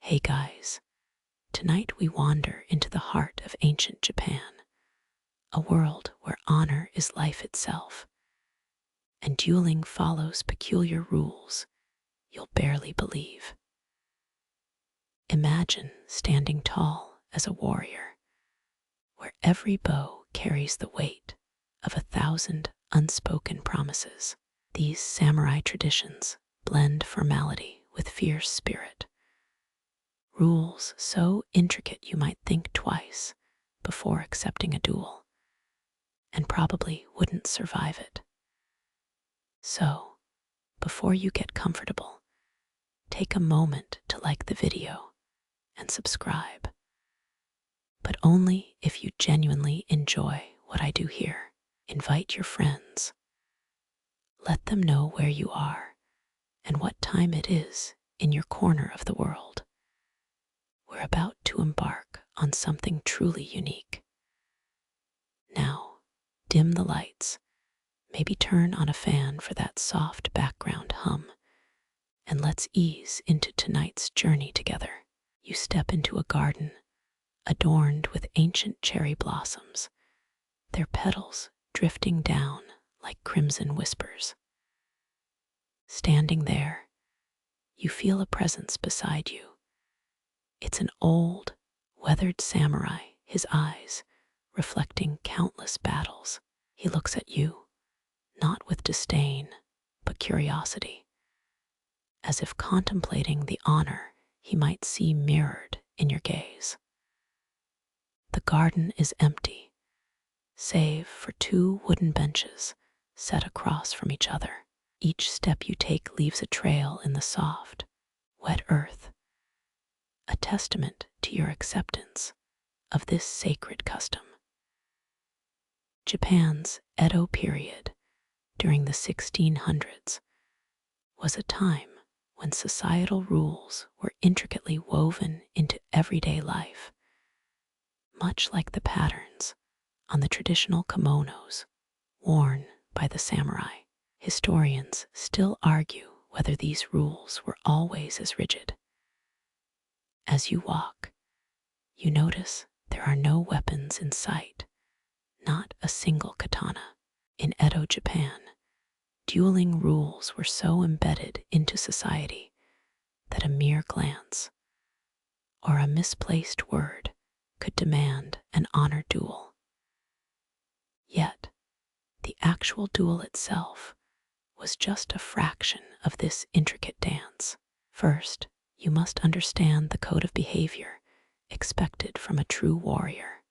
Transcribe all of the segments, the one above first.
Hey guys, tonight we wander into the heart of ancient Japan, a world where honor is life itself, and dueling follows peculiar rules you'll barely believe. Imagine standing tall as a warrior, where every bow carries the weight of 1,000 unspoken promises. These samurai traditions blend formality with fierce spirit. Rules so intricate you might think twice before accepting a duel, and probably wouldn't survive it. So, before you get comfortable, take a moment to like the video and subscribe. But only if you genuinely enjoy what I do here. Invite your friends. Let them know where you are and what time it is in your corner of the world. We're about to embark on something truly unique. Now, dim the lights, maybe turn on a fan for that soft background hum, and let's ease into tonight's journey together. You step into a garden adorned with ancient cherry blossoms, their petals drifting down like crimson whispers. Standing there, you feel a presence beside you. It's an old, weathered samurai, his eyes reflecting countless battles. He looks at you, not with disdain, but curiosity, as if contemplating the honor he might see mirrored in your gaze. The garden is empty, save for 2 wooden benches set across from each other. Each step you take leaves a trail in the soft, wet earth, a testament to your acceptance of this sacred custom. Japan's Edo period, during the 1600s, was a time when societal rules were intricately woven into everyday life, much like the patterns on the traditional kimonos worn by the samurai. Historians still argue whether these rules were always as rigid. As you walk, you notice there are no weapons in sight, not a single katana. In Edo, Japan, dueling rules were so embedded into society that a mere glance or a misplaced word could demand an honor duel. Yet, the actual duel itself was just a fraction of this intricate dance. First, you must understand the code of behavior expected from a true warrior.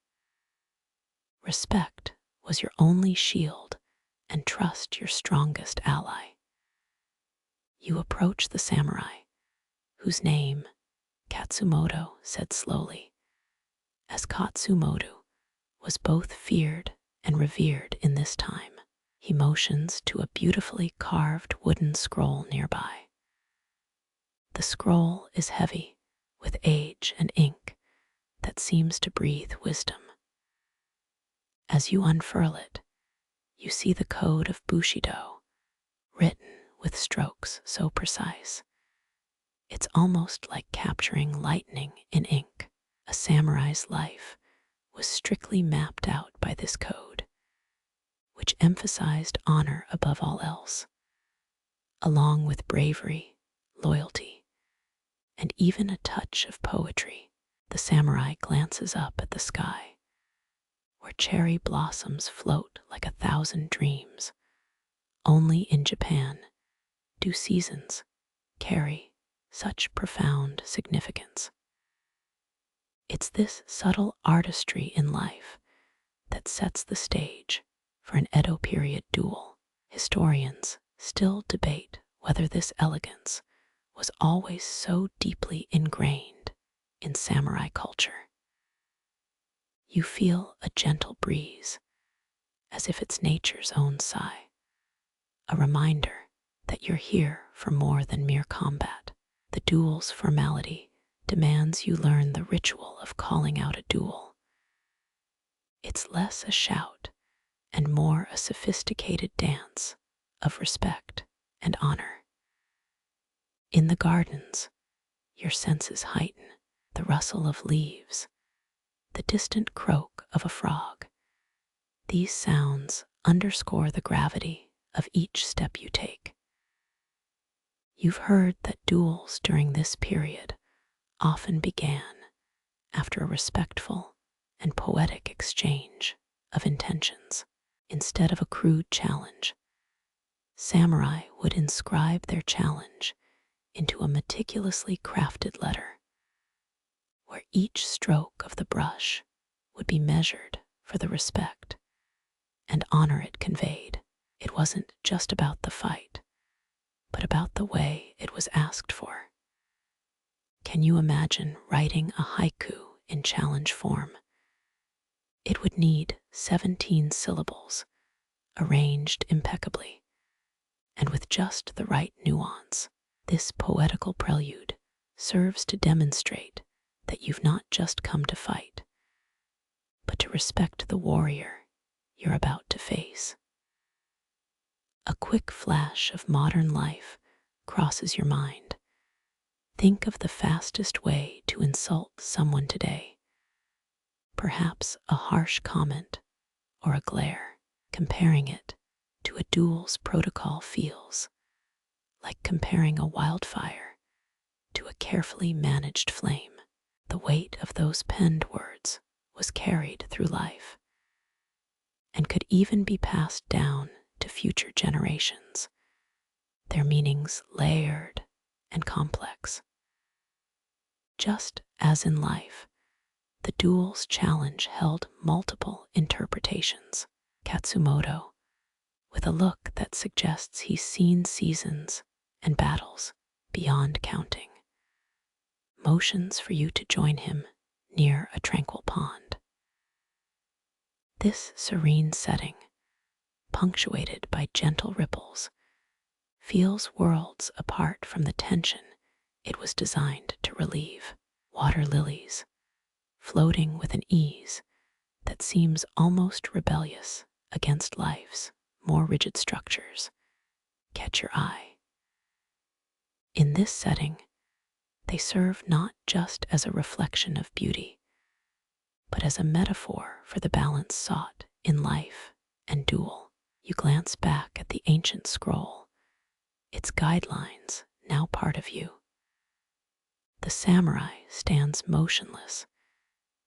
Respect was your only shield, and trust your strongest ally. You approach the samurai, whose name Katsumoto said slowly, as Katsumoto was both feared and revered in this time. He motions to a beautifully carved wooden scroll nearby. The scroll is heavy with age and ink that seems to breathe wisdom. As you unfurl it, you see the code of Bushido, written with strokes so precise. It's almost like capturing lightning in ink. A samurai's life was strictly mapped out by this code, which emphasized honor above all else, along with bravery, loyalty, and even a touch of poetry. The samurai glances up at the sky, where cherry blossoms float like 1,000 dreams. Only in Japan do seasons carry such profound significance. It's this subtle artistry in life that sets the stage for an Edo period duel. Historians still debate whether this elegance was always so deeply ingrained in samurai culture. You feel a gentle breeze, as if it's nature's own sigh, a reminder that you're here for more than mere combat. The duel's formality demands you learn the ritual of calling out a duel. It's less a shout and more a sophisticated dance of respect and honor. In the gardens, your senses heighten the rustle of leaves, the distant croak of a frog. These sounds underscore the gravity of each step you take. You've heard that duels during this period often began after a respectful and poetic exchange of intentions. Instead of a crude challenge, samurai would inscribe their challenge into a meticulously crafted letter, where each stroke of the brush would be measured for the respect and honor it conveyed. It wasn't just about the fight, but about the way it was asked for. Can you imagine writing a haiku in challenge form? It would need 17 syllables, arranged impeccably, and with just the right nuance. This poetical prelude serves to demonstrate that you've not just come to fight, but to respect the warrior you're about to face. A quick flash of modern life crosses your mind. Think of the fastest way to insult someone today. Perhaps a harsh comment or a glare. Comparing it to a duel's protocol feels like comparing a wildfire to a carefully managed flame. The weight of those penned words was carried through life and could even be passed down to future generations, their meanings layered and complex. Just as in life, the duel's challenge held multiple interpretations. Katsumoto, with a look that suggests he's seen seasons and battles beyond counting, motions for you to join him near a tranquil pond. This serene setting, punctuated by gentle ripples, feels worlds apart from the tension it was designed to relieve. Water lilies, floating with an ease that seems almost rebellious against life's more rigid structures, catch your eye. In this setting, they serve not just as a reflection of beauty, but as a metaphor for the balance sought in life and duel. You glance back at the ancient scroll, its guidelines now part of you. The samurai stands motionless,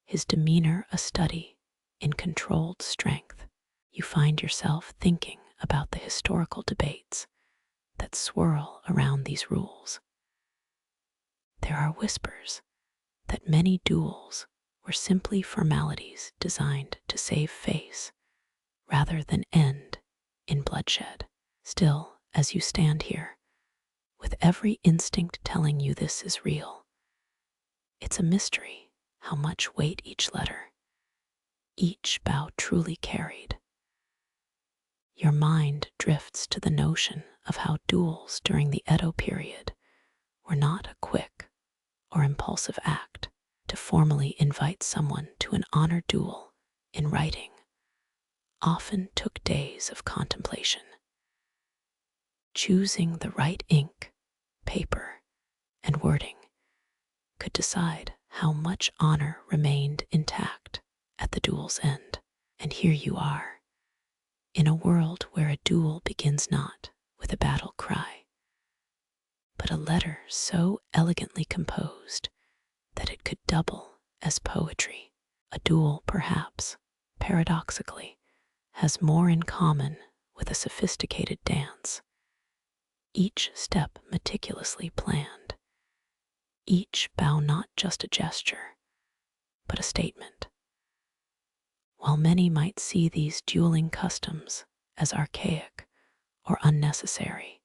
his demeanor a study in controlled strength. You find yourself thinking about the historical debates that swirl around these rules. There are whispers that many duels were simply formalities designed to save face rather than end in bloodshed. Still, as you stand here, with every instinct telling you this is real, it's a mystery how much weight each letter, each bow truly carried. Your mind drifts to the notion of how duels during the Edo period were not a quick or impulsive act. To formally invite someone to an honor duel in writing often took days of contemplation. Choosing the right ink, paper, and wording could decide how much honor remained intact at the duel's end. And here you are, in a world where a duel begins not with a battle cry, but a letter so elegantly composed that it could double as poetry. A duel, perhaps, paradoxically, has more in common with a sophisticated dance. Each step meticulously planned, each bow not just a gesture, but a statement. While many might see these dueling customs as archaic or unnecessary,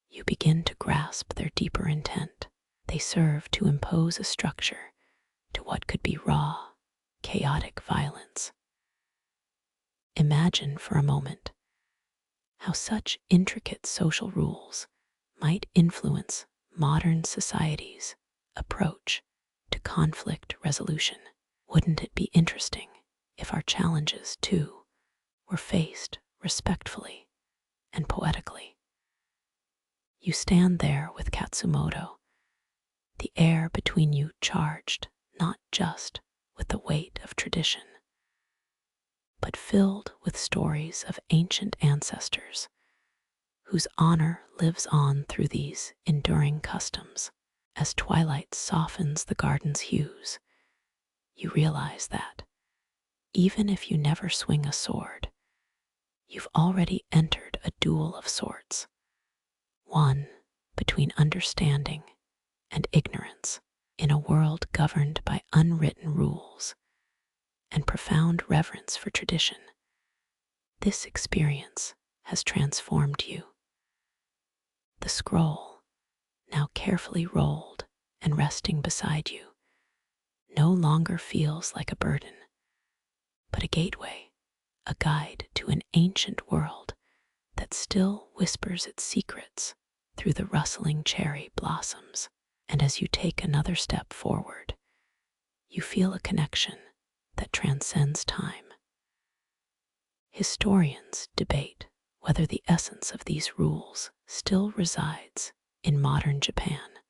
you begin to grasp their deeper intent. They serve to impose a structure to what could be raw, chaotic violence. Imagine for a moment how such intricate social rules might influence modern society's approach to conflict resolution. Wouldn't it be interesting if our challenges, too, were faced respectfully and poetically? You stand there with Katsumoto, the air between you charged not just with the weight of tradition, but filled with stories of ancient ancestors whose honor lives on through these enduring customs. As twilight softens the garden's hues, you realize that, even if you never swing a sword, you've already entered a duel of sorts, one between understanding and ignorance, in a world governed by unwritten rules and profound reverence for tradition. This experience has transformed you. The scroll, now carefully rolled and resting beside you, no longer feels like a burden, but a gateway, a guide to an ancient world that still whispers its secrets through the rustling cherry blossoms. And as you take another step forward, you feel a connection that transcends time. Historians debate whether the essence of these rules still resides in modern Japan,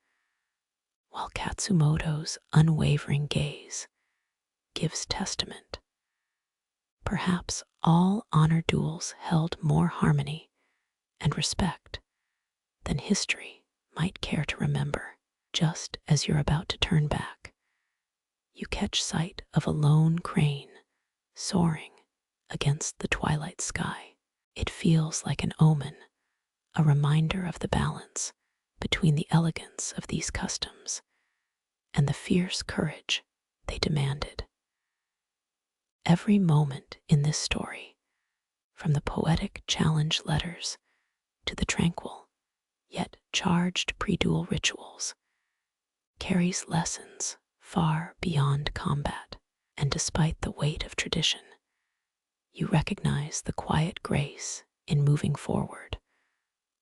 while Katsumoto's unwavering gaze gives testament. Perhaps all honor duels held more harmony and respect than history might care to remember. Just as you're about to turn back, you catch sight of a lone crane soaring against the twilight sky. It feels like an omen, a reminder of the balance between the elegance of these customs and the fierce courage they demanded. Every moment in this story, from the poetic challenge letters to the tranquil yet charged pre-duel rituals, carries lessons far beyond combat. And despite the weight of tradition, you recognize the quiet grace in moving forward,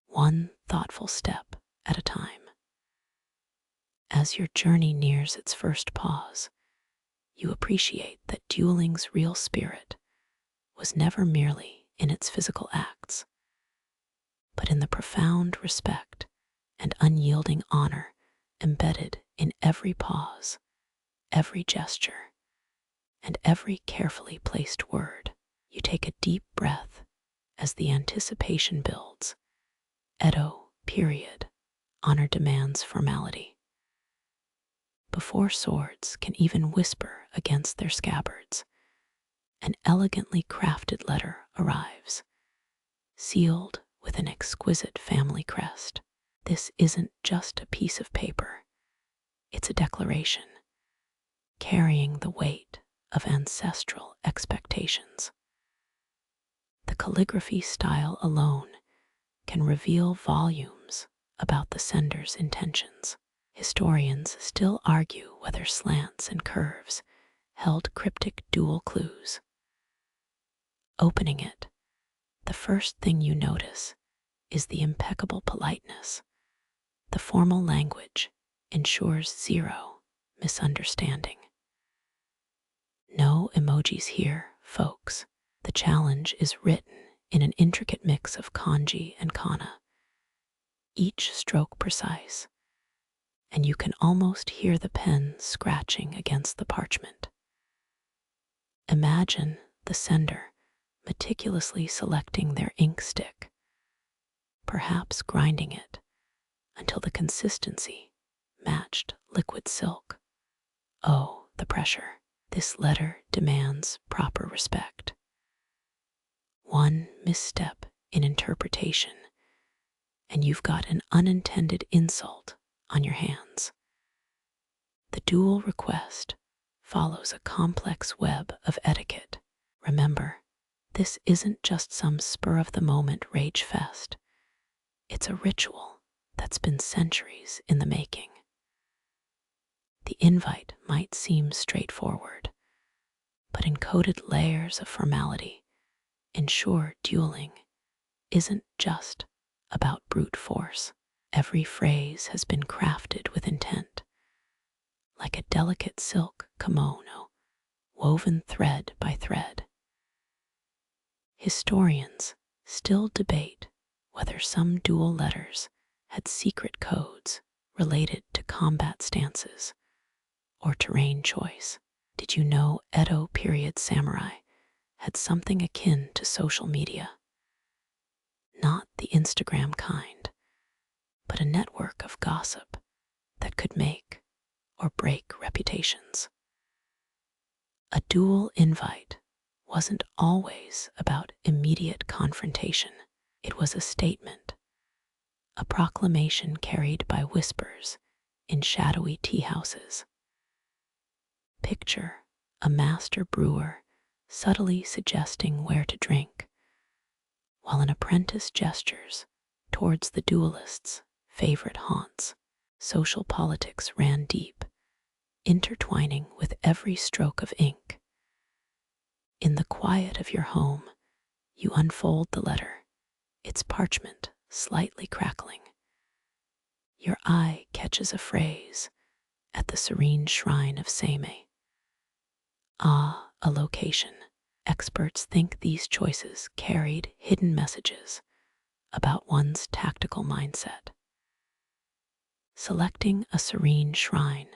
one thoughtful step at a time. As your journey nears its first pause, you appreciate that dueling's real spirit was never merely in its physical acts, but in the profound respect and unyielding honor embedded in every pause, every gesture, and every carefully placed word. You take a deep breath as the anticipation builds. Edo, period. Honor demands formality. Before swords can even whisper against their scabbards, an elegantly crafted letter arrives, sealed with an exquisite family crest. This isn't just a piece of paper. It's a declaration, carrying the weight of ancestral expectations. The calligraphy style alone can reveal volumes about the sender's intentions. Historians still argue whether slants and curves held cryptic dual clues. Opening it, the first thing you notice is the impeccable politeness. The formal language ensures zero misunderstanding. No emojis here, folks. The challenge is written in an intricate mix of kanji and kana, each stroke precise, and you can almost hear the pen scratching against the parchment. Imagine the sender meticulously selecting their ink stick, perhaps grinding it until the consistency matched liquid silk. Oh, the pressure. This letter demands proper respect. One misstep in interpretation, and you've got an unintended insult on your hands. The duel request follows a complex web of etiquette. Remember, this isn't just some spur-of-the-moment rage fest. It's a ritual that's been centuries in the making. The invite might seem straightforward, but encoded layers of formality ensure dueling isn't just about brute force. Every phrase has been crafted with intent, like a delicate silk kimono woven thread by thread. Historians still debate whether some duel letters had secret codes related to combat stances or terrain choice. Did you know Edo period samurai had something akin to social media? Not the Instagram kind, but a network of gossip that could make or break reputations. A duel invite wasn't always about immediate confrontation. It was a statement, a proclamation carried by whispers in shadowy tea houses. Picture a master brewer subtly suggesting where to drink, while an apprentice gestures towards the duelist's favorite haunts. Social politics ran deep, intertwining with every stroke of ink. In the quiet of your home, you unfold the letter, its parchment slightly crackling. Your eye catches a phrase, "at the serene shrine of Seimei." Ah, a location. Experts think these choices carried hidden messages about one's tactical mindset. Selecting a serene shrine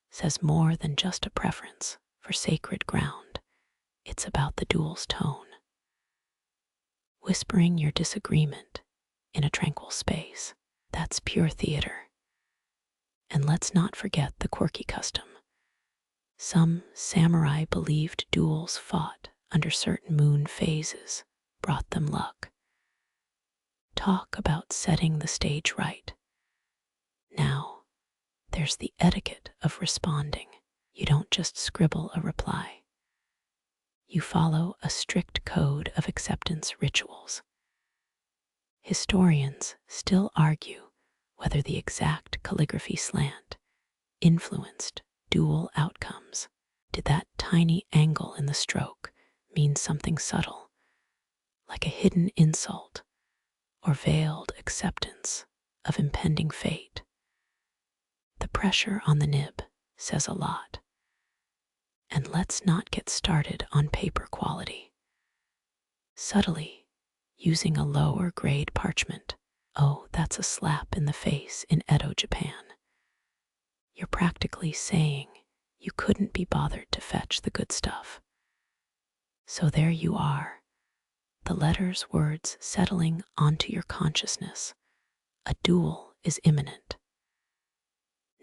says more than just a preference for sacred ground. It's about the duel's tone. Whispering your disagreement in a tranquil space, that's pure theater. And let's not forget the quirky custom. Some samurai believed duels fought under certain moon phases brought them luck. Talk about setting the stage right. Now, there's the etiquette of responding. You don't just scribble a reply. You follow a strict code of acceptance rituals. Historians still argue whether the exact calligraphy slant influenced duel outcomes. Did that tiny angle in the stroke mean something subtle, like a hidden insult or veiled acceptance of impending fate? The pressure on the nib says a lot. And let's not get started on paper quality. Subtly, using a lower grade parchment, oh, that's a slap in the face in Edo, Japan. You're practically saying you couldn't be bothered to fetch the good stuff. So there you are, the letters, words settling onto your consciousness. A duel is imminent.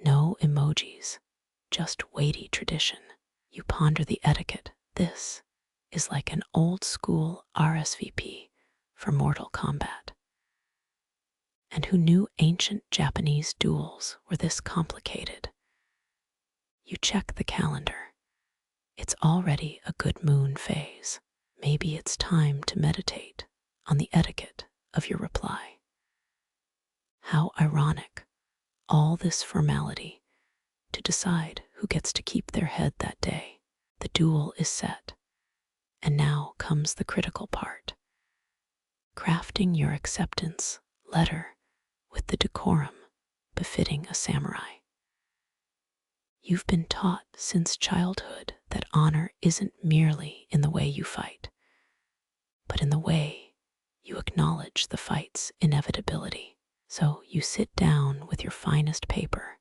No emojis, just weighty tradition. You ponder the etiquette. This is like an old school RSVP for Mortal Kombat. And who knew ancient Japanese duels were this complicated? You check the calendar. It's already a good moon phase. Maybe it's time to meditate on the etiquette of your reply. How ironic, all this formality to decide who gets to keep their head that day. The duel is set, and now comes the critical part. Crafting your acceptance letter with the decorum befitting a samurai. You've been taught since childhood that honor isn't merely in the way you fight, but in the way you acknowledge the fight's inevitability. So you sit down with your finest paper,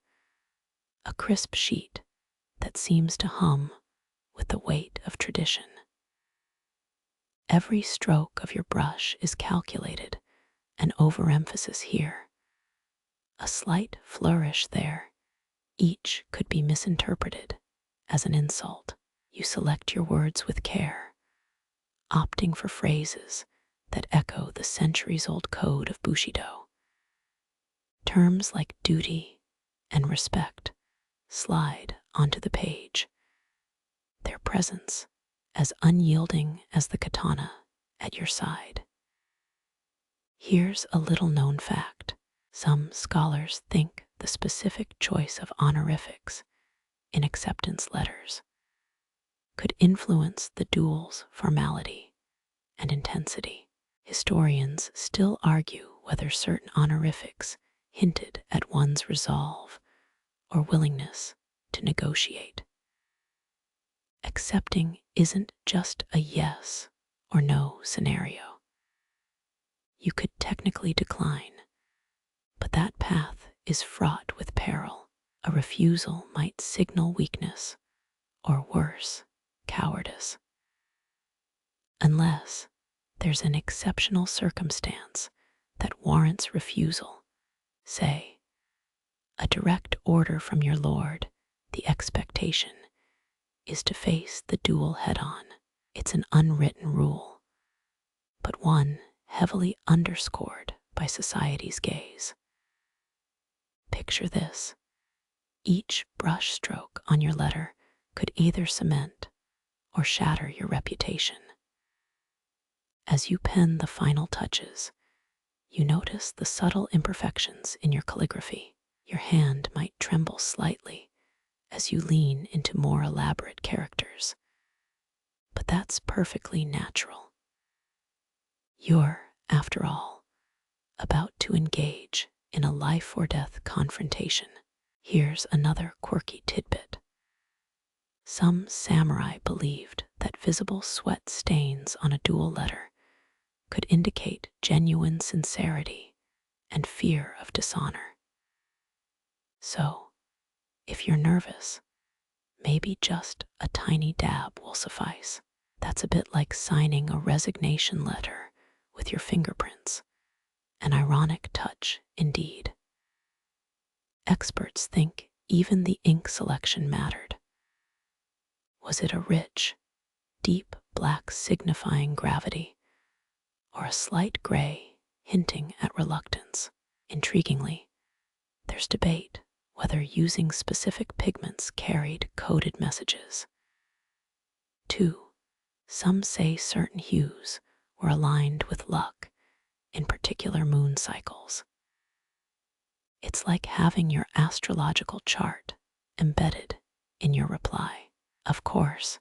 a crisp sheet that seems to hum with the weight of tradition. Every stroke of your brush is calculated, an overemphasis here, a slight flourish there. Each could be misinterpreted as an insult. You select your words with care, opting for phrases that echo the centuries-old code of Bushido. Terms like duty and respect slide onto the page, their presence as unyielding as the katana at your side. Here's a little-known fact. Some scholars think the specific choice of honorifics in acceptance letters could influence the duel's formality and intensity. Historians still argue whether certain honorifics hinted at one's resolve or willingness to negotiate. Accepting isn't just a yes or no scenario. You could technically decline, but that path is fraught with peril. A refusal might signal weakness, or worse, cowardice. Unless there's an exceptional circumstance that warrants refusal, say, a direct order from your lord, the expectation is to face the duel head-on. It's an unwritten rule, but one heavily underscored by society's gaze. Picture this. Each brushstroke on your letter could either cement or shatter your reputation. As you pen the final touches, you notice the subtle imperfections in your calligraphy. Your hand might tremble slightly as you lean into more elaborate characters, but that's perfectly natural. You're, after all, about to engage in a life or death confrontation. Here's another quirky tidbit. Some samurai believed that visible sweat stains on a duel letter could indicate genuine sincerity and fear of dishonor. So, if you're nervous, maybe just a tiny dab will suffice. That's a bit like signing a resignation letter with your fingerprints. An ironic touch, indeed. Experts think even the ink selection mattered. Was it a rich, deep black signifying gravity, or a slight gray hinting at reluctance? Intriguingly, there's debate whether using specific pigments carried coded messages. 2. Some say certain hues were aligned with luck in particular moon cycles. It's like having your astrological chart embedded in your reply. Of course,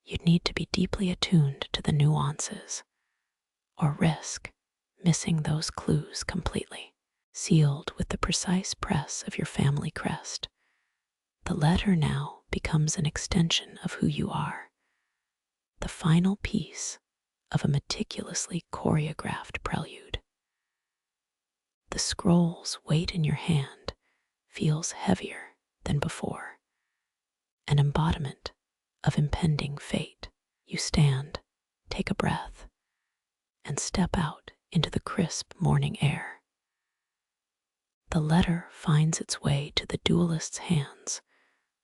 you'd need to be deeply attuned to the nuances, or risk missing those clues completely. Sealed with the precise press of your family crest, the letter now becomes an extension of who you are, the final piece of a meticulously choreographed prelude. The scroll's weight in your hand feels heavier than before, an embodiment of impending fate. You stand, take a breath, and step out into the crisp morning air. The letter finds its way to the duelist's hands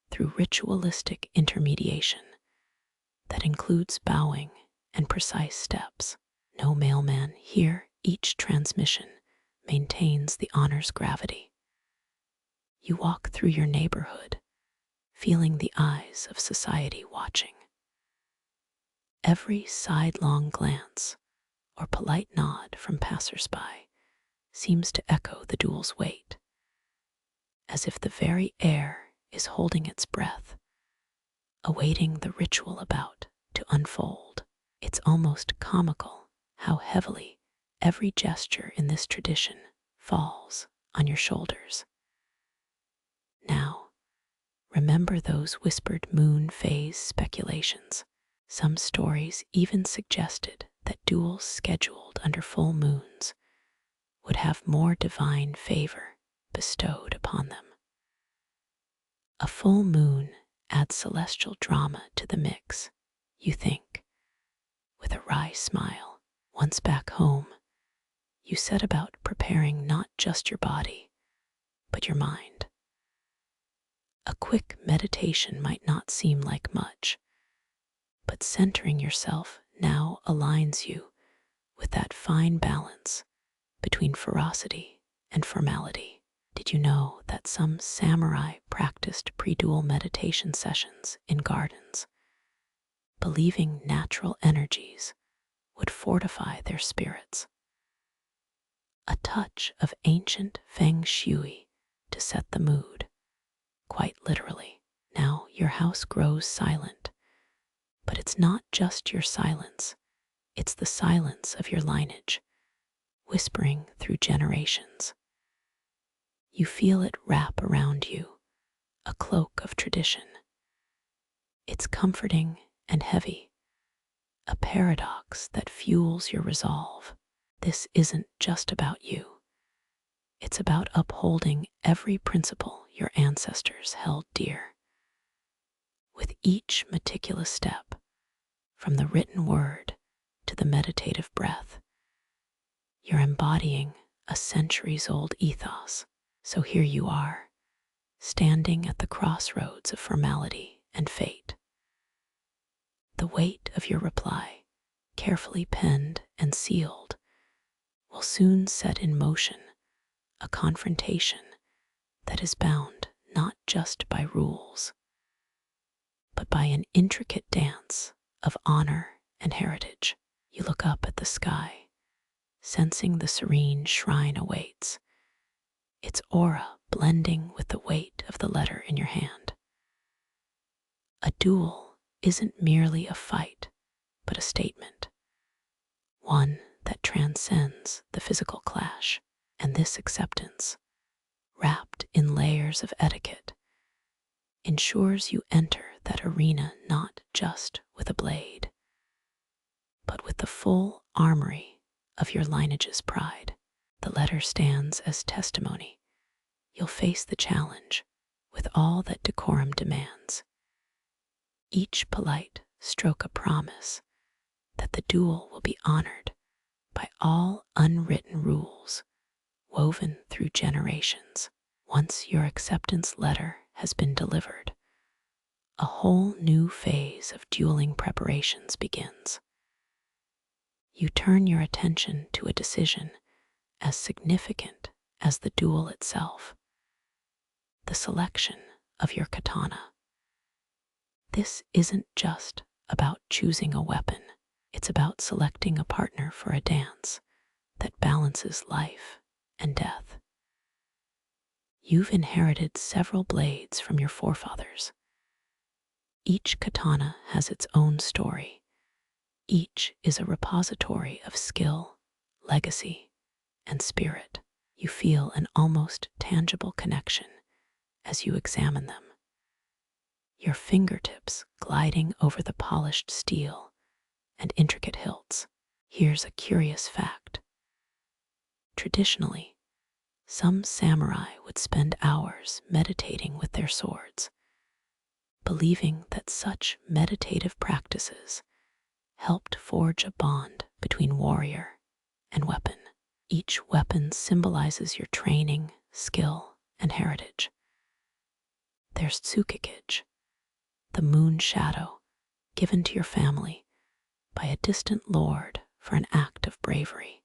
through ritualistic intermediation that includes bowing and precise steps. No mailman here, each transmission maintains the honor's gravity. You walk through your neighborhood, feeling the eyes of society watching. Every sidelong glance or polite nod from passersby seems to echo the duel's weight, as if the very air is holding its breath, awaiting the ritual about to unfold. It's almost comical how heavily every gesture in this tradition falls on your shoulders. Now, remember those whispered moon phase speculations. Some stories even suggested that duels scheduled under full moons would have more divine favor bestowed upon them. A full moon adds celestial drama to the mix, you think, with a wry smile. Once back home, you set about preparing not just your body, but your mind. A quick meditation might not seem like much, but centering yourself now aligns you with that fine balance between ferocity and formality. Did you know that some samurai practiced pre-duel meditation sessions in gardens, believing natural energies would fortify their spirits? A touch of ancient feng shui to set the mood, quite literally. Now your house grows silent, but it's not just your silence, it's the silence of your lineage, whispering through generations. You feel it wrap around you, a cloak of tradition. It's comforting and heavy, a paradox that fuels your resolve. This isn't just about you. It's about upholding every principle your ancestors held dear. With each meticulous step, from the written word to the meditative breath, you're embodying a centuries-old ethos. So here you are, standing at the crossroads of formality and fate. The weight of your reply, carefully penned and sealed, will soon set in motion a confrontation that is bound not just by rules, but by an intricate dance of honor and heritage. You look up at the sky, sensing the serene shrine awaits, its aura blending with the weight of the letter in your hand. A duel isn't merely a fight, but a statement, one that transcends the physical clash. And this acceptance, wrapped in layers of etiquette, ensures you enter that arena not just with a blade, but with the full armory of your lineage's pride. The letter stands as testimony. You'll face the challenge with all that decorum demands. Each polite stroke a promise that the duel will be honored by all unwritten rules woven through generations. Once your acceptance letter has been delivered, a whole new phase of dueling preparations begins. You turn your attention to a decision as significant as the duel itself, the selection of your katana. This isn't just about choosing a weapon, it's about selecting a partner for a dance that balances life and death. You've inherited several blades from your forefathers. Each katana has its own story. Each is a repository of skill, legacy, and spirit. You feel an almost tangible connection as you examine them, your fingertips gliding over the polished steel and intricate hilts. Here's a curious fact. Traditionally, some samurai would spend hours meditating with their swords, believing that such meditative practices helped forge a bond between warrior and weapon. Each weapon symbolizes your training, skill, and heritage. There's tsukikage, the moon shadow given to your family by a distant lord for an act of bravery.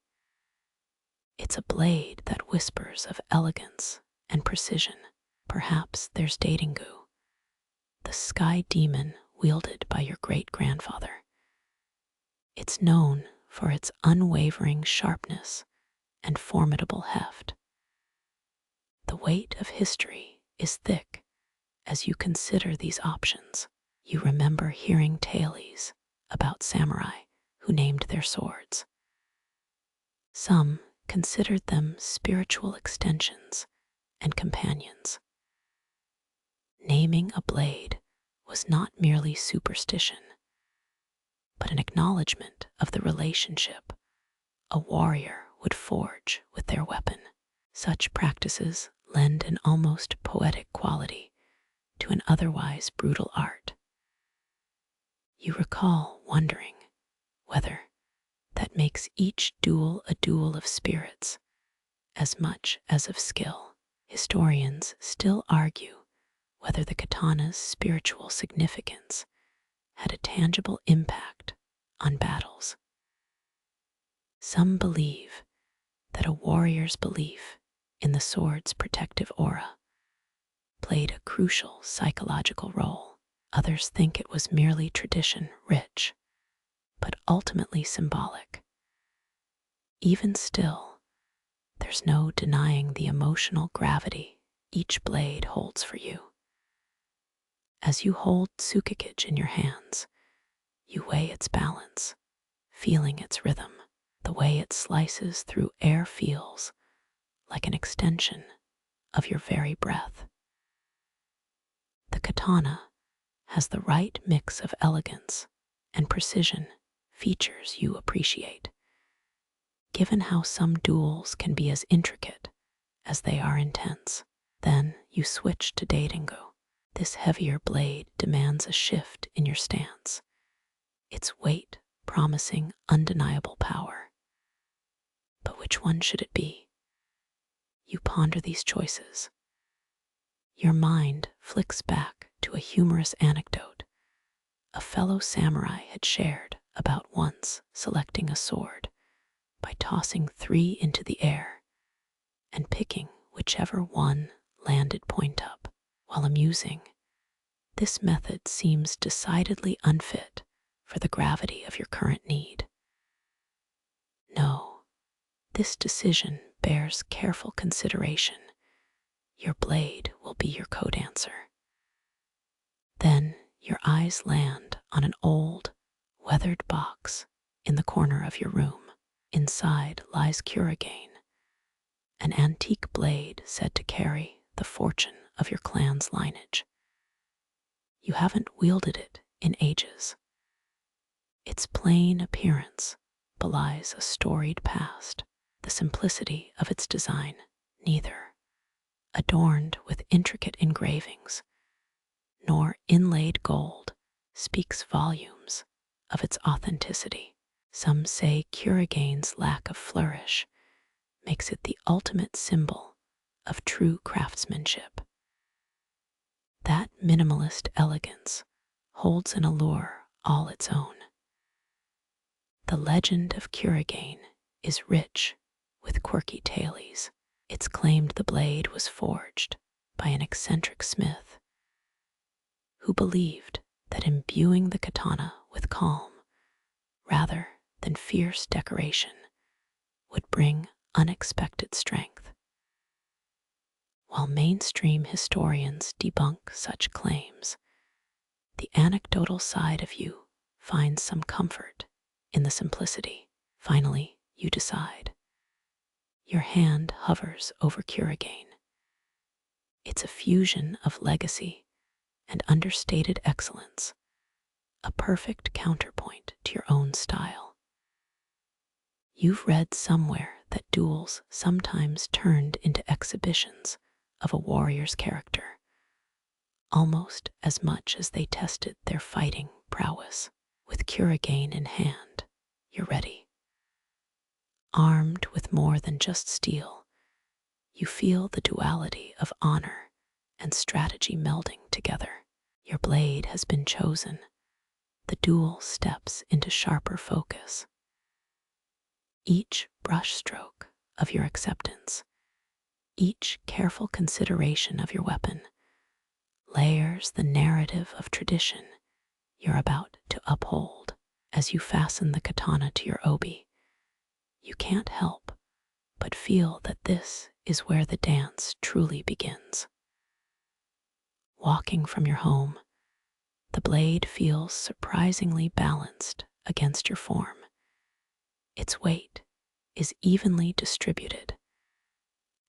It's a blade that whispers of elegance and precision. Perhaps there's Datingu, the sky demon wielded by your great-grandfather. It's known for its unwavering sharpness and formidable heft. The weight of history is thick as you consider these options. You remember hearing tales about samurai who named their swords. Some considered them spiritual extensions and companions. Naming a blade was not merely superstition, but an acknowledgement of the relationship a warrior would forge with their weapon. Such practices lend an almost poetic quality to an otherwise brutal art. You recall wondering whether that makes each duel a duel of spirits as much as of skill. Historians still argue whether the katana's spiritual significance had a tangible impact on battles. Some believe that a warrior's belief in the sword's protective aura played a crucial psychological role. Others think it was merely tradition, rich, but ultimately symbolic. Even still, there's no denying the emotional gravity each blade holds for you. As you hold tsukikage in your hands, you weigh its balance, feeling its rhythm. The way it slices through air feels like an extension of your very breath. The katana has the right mix of elegance and precision, features you appreciate. Given how some duels can be as intricate as they are intense. Then you switch to Datingo. This heavier blade demands a shift in your stance, its weight promising undeniable power. But which one should it be? You ponder these choices. Your mind flicks back to a humorous anecdote a fellow samurai had shared about once selecting a sword by tossing 3 into the air and picking whichever one landed point up. While amusing, this method seems decidedly unfit for the gravity of your current need. No, this decision bears careful consideration. Your blade will be your code answer. Then your eyes land on an old, weathered box in the corner of your room. Inside lies Kurogane, an antique blade said to carry the fortune of your clan's lineage. You haven't wielded it in ages. Its plain appearance belies a storied past, the simplicity of its design, neither adorned with intricate engravings nor inlaid gold, speaks volumes of its authenticity. Some say Kurogane's lack of flourish makes it the ultimate symbol of true craftsmanship. That minimalist elegance holds an allure all its own. The legend of Kurogane is rich with quirky tales. It's claimed the blade was forged by an eccentric smith who believed that imbuing the katana with calm rather than fierce decoration would bring unexpected strength. While mainstream historians debunk such claims, the anecdotal side of you finds some comfort in the simplicity. Finally, you decide. Your hand hovers over Kurogane. It's a fusion of legacy and understated excellence, a perfect counterpoint to your own style. You've read somewhere that duels sometimes turned into exhibitions of a warrior's character, almost as much as they tested their fighting prowess. With Kurogane in hand, you're ready. Armed with more than just steel, you feel the duality of honor and strategy melding together. Your blade has been chosen. The duel steps into sharper focus. Each brushstroke of your acceptance, each careful consideration of your weapon, layers the narrative of tradition you're about to uphold. As you fasten the katana to your obi, you can't help but feel that this is where the dance truly begins. Walking from your home, the blade feels surprisingly balanced against your form. Its weight is evenly distributed,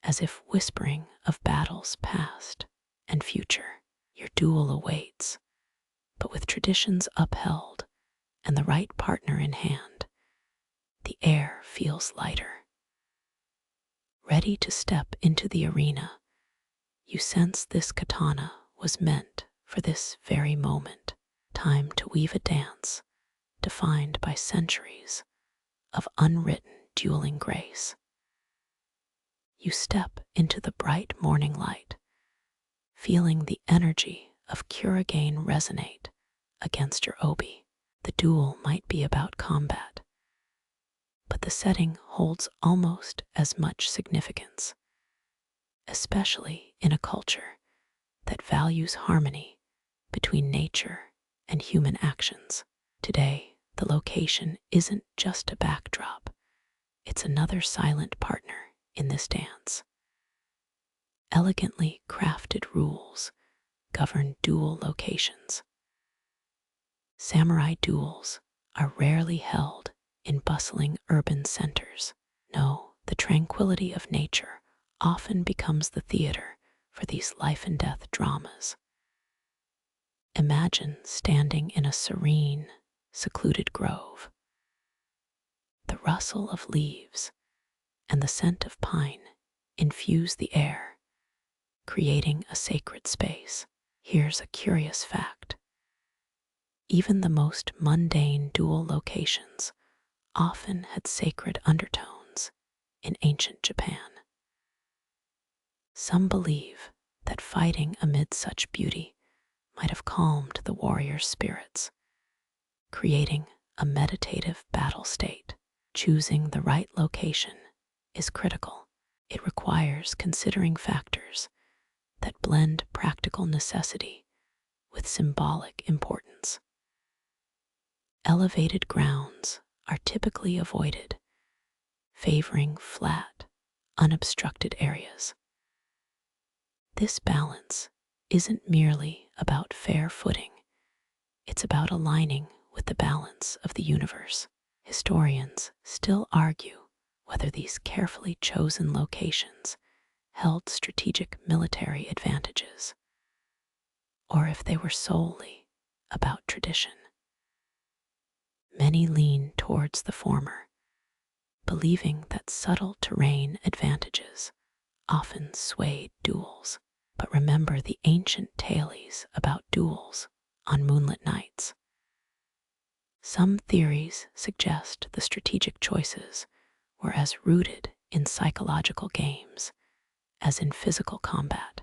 as if whispering of battles past and future. Your duel awaits, but with traditions upheld and the right partner in hand, the air feels lighter. Ready to step into the arena, you sense this katana was meant for this very moment. Time to weave a dance defined by centuries of unwritten dueling grace. You step into the bright morning light, feeling the energy of Kurogane resonate against your obi. The duel might be about combat, but the setting holds almost as much significance, especially in a culture that values harmony between nature and human actions. Today, the location isn't just a backdrop, it's another silent partner in this dance. Elegantly crafted rules govern duel locations. Samurai duels are rarely held in bustling urban centers. No, the tranquility of nature often becomes the theater for these life and death dramas. Imagine standing in a serene, secluded grove. The rustle of leaves and the scent of pine infuse the air, creating a sacred space. Here's a curious fact. Even the most mundane duel locations often had sacred undertones in ancient Japan. Some believe that fighting amid such beauty might have calmed the warrior's spirits, creating a meditative battle state. Choosing the right location is critical. It requires considering factors that blend practical necessity with symbolic importance. Elevated grounds are typically avoided, favoring flat, unobstructed areas. This balance isn't merely about fair footing, it's about aligning with the balance of the universe. Historians still argue whether these carefully chosen locations held strategic military advantages, or if they were solely about tradition. Many lean towards the former, believing that subtle terrain advantages often swayed duels. But remember the ancient tales about duels on moonlit nights. Some theories suggest the strategic choices were as rooted in psychological games as in physical combat.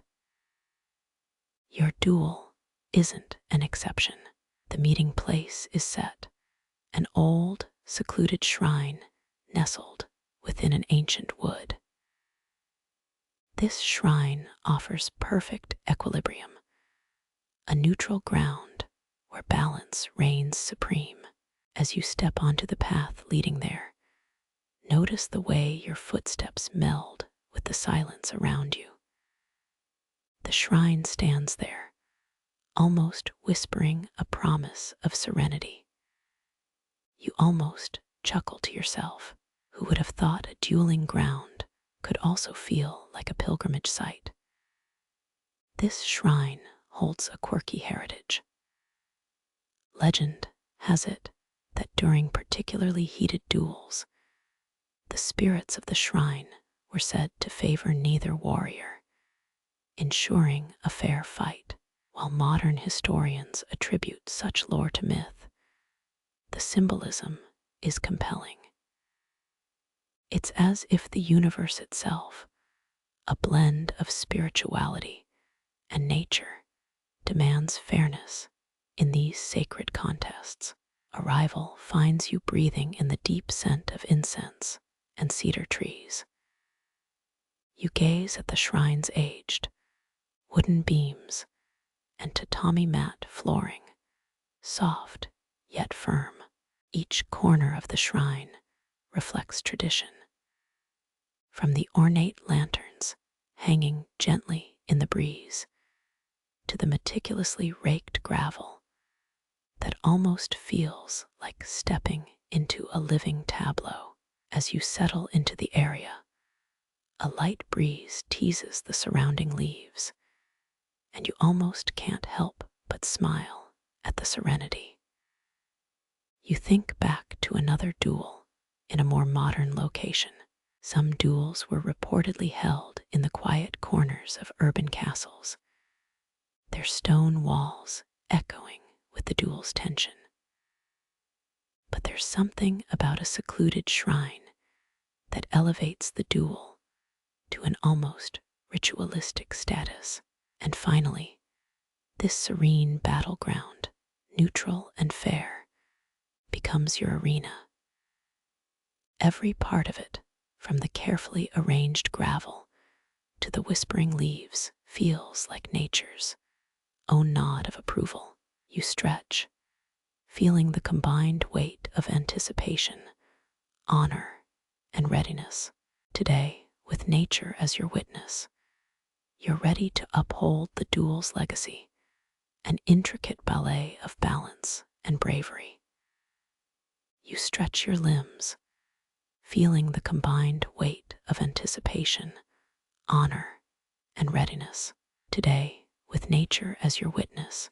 Your duel isn't an exception. The meeting place is set, an old, secluded shrine nestled within an ancient wood. This shrine offers perfect equilibrium, a neutral ground where balance reigns supreme. As you step onto the path leading there, notice the way your footsteps meld with the silence around you. The shrine stands there, almost whispering a promise of serenity. You almost chuckle to yourself. Who would have thought a dueling ground could also feel like a pilgrimage site? This shrine holds a quirky heritage. Legend has it that during particularly heated duels, the spirits of the shrine were said to favor neither warrior, ensuring a fair fight. While modern historians attribute such lore to myth, the symbolism is compelling. It's as if the universe itself, a blend of spirituality and nature, demands fairness in these sacred contests. Arrival finds you breathing in the deep scent of incense and cedar trees. You gaze at the shrine's aged wooden beams and tatami mat flooring, soft yet firm. Each corner of the shrine reflects tradition. From the ornate lanterns hanging gently in the breeze to the meticulously raked gravel that almost feels like stepping into a living tableau. As you settle into the area, a light breeze teases the surrounding leaves, and you almost can't help but smile at the serenity. You think back to another duel in a more modern location. Some duels were reportedly held in the quiet corners of urban castles, their stone walls echoing with the duel's tension. But there's something about a secluded shrine that elevates the duel to an almost ritualistic status. And finally, this serene battleground, neutral and fair, becomes your arena. Every part of it, from the carefully arranged gravel to the whispering leaves, feels like nature's own nod of approval. You stretch, feeling the combined weight of anticipation, honor, and readiness. Today, with nature as your witness, you're ready to uphold the duel's legacy, an intricate ballet of balance and bravery. You stretch your limbs, feeling the combined weight of anticipation, honor, and readiness. Today, with nature as your witness,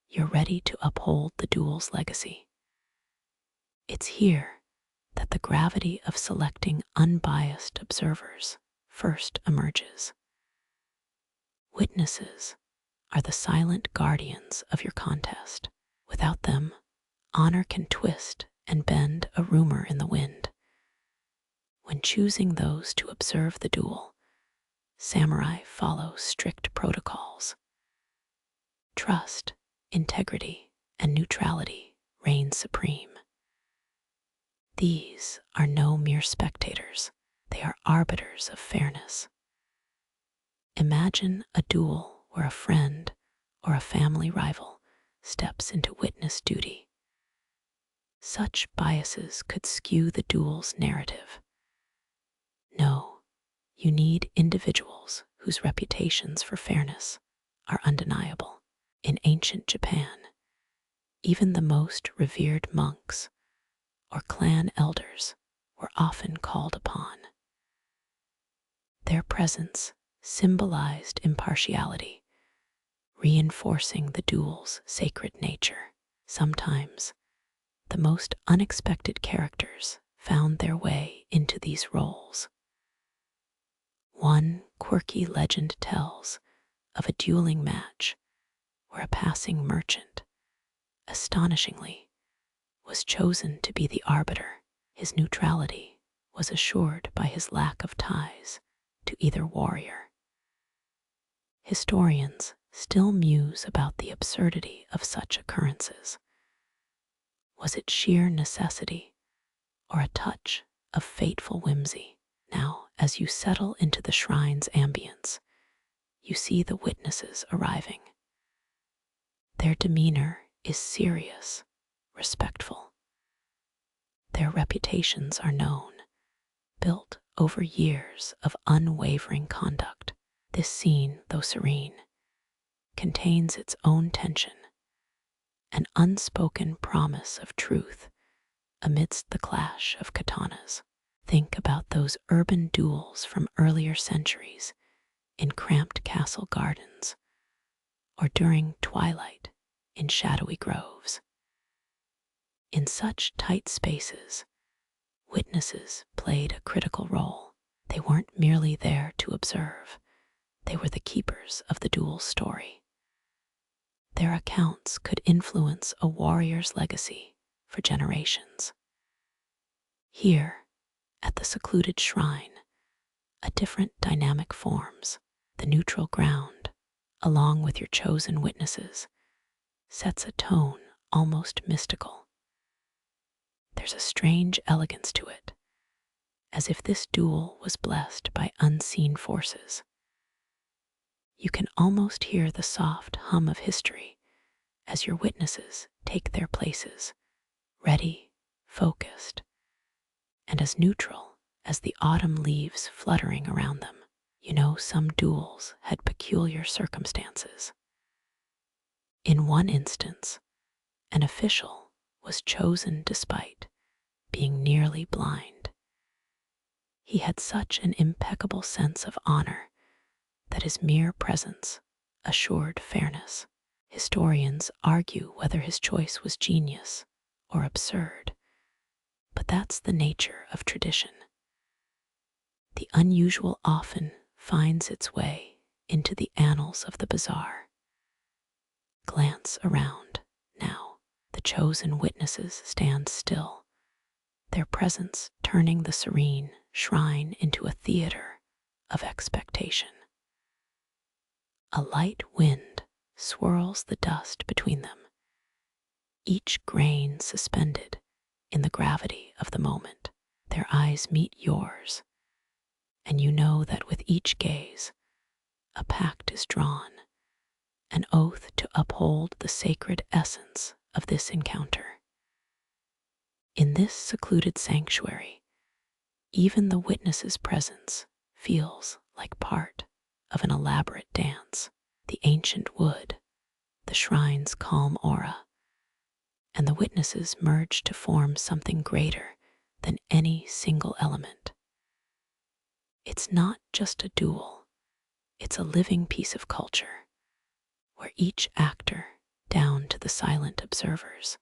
you're ready to uphold the duel's legacy. It's here that the gravity of selecting unbiased observers first emerges. Witnesses are the silent guardians of your contest. Without them, honor can twist and bend a rumor in the wind. When choosing those to observe the duel, samurai follow strict protocols. Trust, integrity, and neutrality reign supreme. These are no mere spectators, they are arbiters of fairness. Imagine a duel where a friend or a family rival steps into witness duty. Such biases could skew the duel's narrative. No, you need individuals whose reputations for fairness are undeniable. In ancient Japan, even the most revered monks or clan elders were often called upon. Their presence symbolized impartiality, reinforcing the duel's sacred nature. Sometimes, the most unexpected characters found their way into these roles. One quirky legend tells of a dueling match where a passing merchant, astonishingly, was chosen to be the arbiter. His neutrality was assured by his lack of ties to either warrior. Historians still muse about the absurdity of such occurrences. Was it sheer necessity or a touch of fateful whimsy? Now, as you settle into the shrine's ambience, you see the witnesses arriving. Their demeanor is serious, respectful. Their reputations are known, built over years of unwavering conduct. This scene, though serene, contains its own tension, an unspoken promise of truth amidst the clash of katanas. Think about those urban duels from earlier centuries in cramped castle gardens or during twilight in shadowy groves. In such tight spaces, witnesses played a critical role. They weren't merely there to observe, they were the keepers of the duel story. Their accounts could influence a warrior's legacy for generations. Here, at the secluded shrine, a different dynamic forms. The neutral ground, along with your chosen witnesses, sets a tone almost mystical. There's a strange elegance to it, as if this duel was blessed by unseen forces. You can almost hear the soft hum of history as your witnesses take their places, ready, focused, and as neutral as the autumn leaves fluttering around them. You know, some duels had peculiar circumstances. In one instance, an official was chosen despite being nearly blind. He had such an impeccable sense of honor that his mere presence assured fairness. Historians argue whether his choice was genius or absurd, but that's the nature of tradition. The unusual often finds its way into the annals of the bizarre. Glance around now. The chosen witnesses stand still, their presence turning the serene shrine into a theater of expectation. A light wind swirls the dust between them, each grain suspended in the gravity of the moment. Their eyes meet yours, and you know that with each gaze, a pact is drawn, an oath to uphold the sacred essence of this encounter. In this secluded sanctuary, even the witness's presence feels like part of an elaborate dance. The ancient wood, the shrine's calm aura, and the witnesses merge to form something greater than any single element. It's not just a duel, it's a living piece of culture, where each actor, down to the silent observers,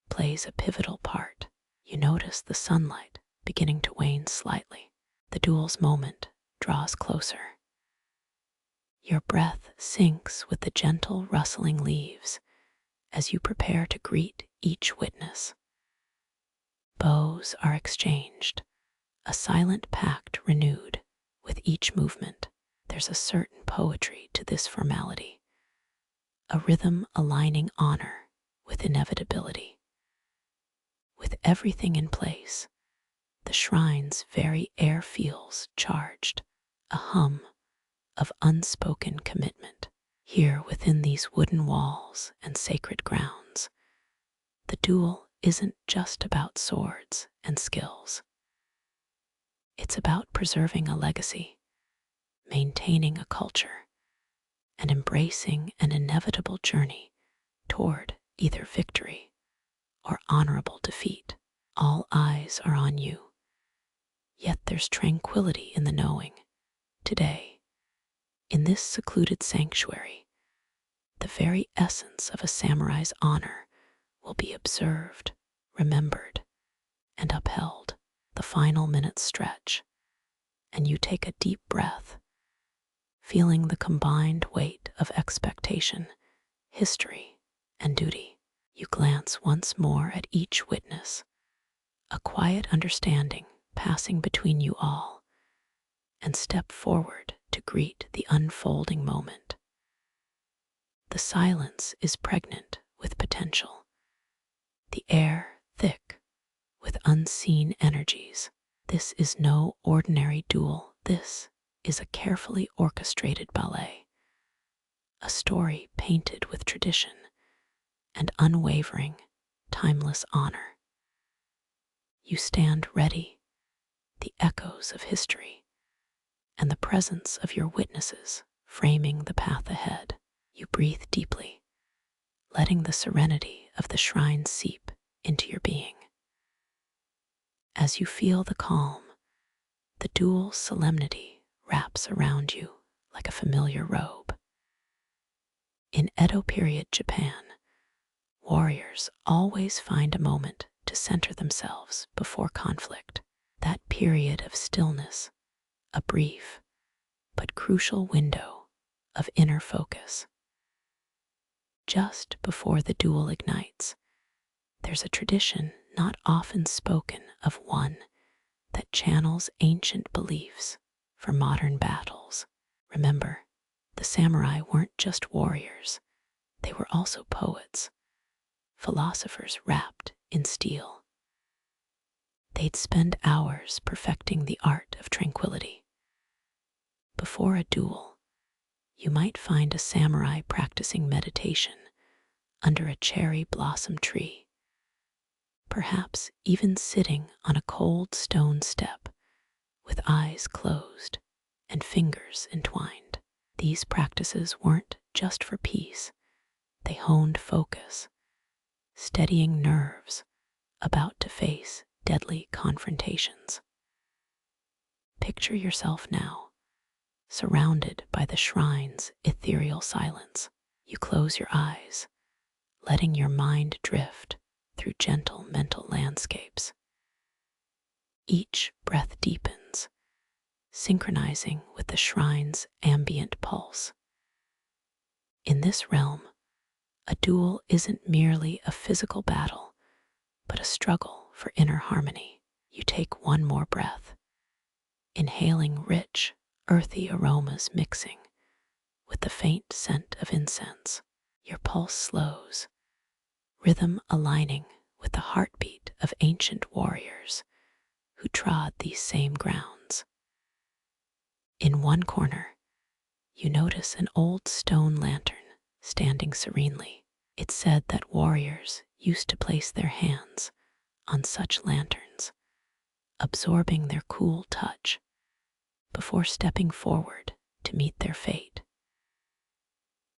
plays a pivotal part. You notice the sunlight beginning to wane slightly. The duel's moment draws closer. Your breath syncs with the gentle rustling leaves as you prepare to greet each witness. Bows are exchanged, a silent pact renewed with each movement. There's a certain poetry to this formality, a rhythm aligning honor with inevitability. With everything in place, the shrine's very air feels charged, a hum of unspoken commitment. Here within these wooden walls and sacred grounds, the duel isn't just about swords and skills. It's about preserving a legacy, maintaining a culture, and embracing an inevitable journey toward either victory or honorable defeat. All eyes are on you, yet there's tranquility in the knowing. Today, in this secluded sanctuary, the very essence of a samurai's honor will be observed, remembered, and upheld. The final minutes stretch, and you take a deep breath, feeling the combined weight of expectation, history, and duty. You glance once more at each witness, a quiet understanding passing between you all, and step forward to greet the unfolding moment. The silence is pregnant with potential, the air thick with unseen energies. This is no ordinary duel. This is a carefully orchestrated ballet, a story painted with tradition and unwavering, timeless honor. You stand ready, the echoes of history and the presence of your witnesses framing the path ahead. You breathe deeply, letting the serenity of the shrine seep into your being. As you feel the calm, the dual solemnity wraps around you like a familiar robe. In Edo period Japan, warriors always find a moment to center themselves before conflict. That period of stillness, a brief but crucial window of inner focus. Just before the duel ignites, there's a tradition not often spoken of, one that channels ancient beliefs for modern battles. Remember, the samurai weren't just warriors, they were also poets, philosophers wrapped in steel. They'd spend hours perfecting the art of tranquility. Before a duel, you might find a samurai practicing meditation under a cherry blossom tree, perhaps even sitting on a cold stone step with eyes closed and fingers entwined. These practices weren't just for peace, they honed focus, steadying nerves about to face deadly confrontations. Picture yourself now, surrounded by the shrine's ethereal silence. You close your eyes, letting your mind drift through gentle mental landscapes. Each breath deepens, synchronizing with the shrine's ambient pulse. In this realm, a duel isn't merely a physical battle, but a struggle for inner harmony. You take one more breath, inhaling rich, earthy aromas mixing with the faint scent of incense. Your pulse slows, rhythm aligning with the heartbeat of ancient warriors who trod these same grounds. In one corner, you notice an old stone lantern standing serenely. It's said that warriors used to place their hands on such lanterns, absorbing their cool touch before stepping forward to meet their fate.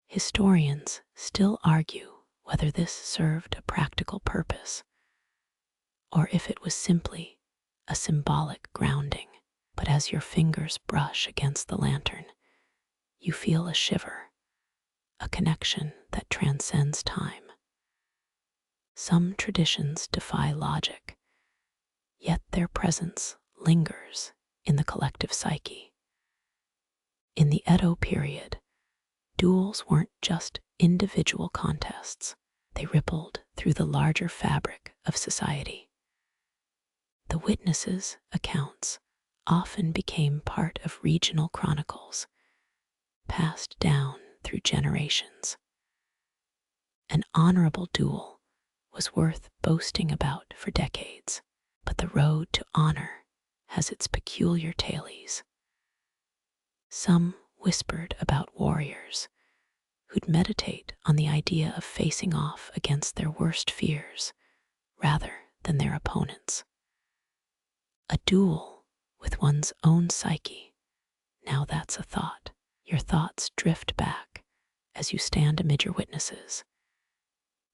Historians still argue whether this served a practical purpose or if it was simply a symbolic grounding. But as your fingers brush against the lantern, you feel a shiver, a connection that transcends time. Some traditions defy logic, yet their presence lingers in the collective psyche. In the Edo period, duels weren't just individual contests, they rippled through the larger fabric of society. The witnesses' accounts often became part of regional chronicles, passed down through generations. An honorable duel was worth boasting about for decades, but the road to honor has its peculiar tales. Some whispered about warriors who'd meditate on the idea of facing off against their worst fears rather than their opponents. A duel with one's own psyche, now that's a thought. Your thoughts drift back as you stand amid your witnesses,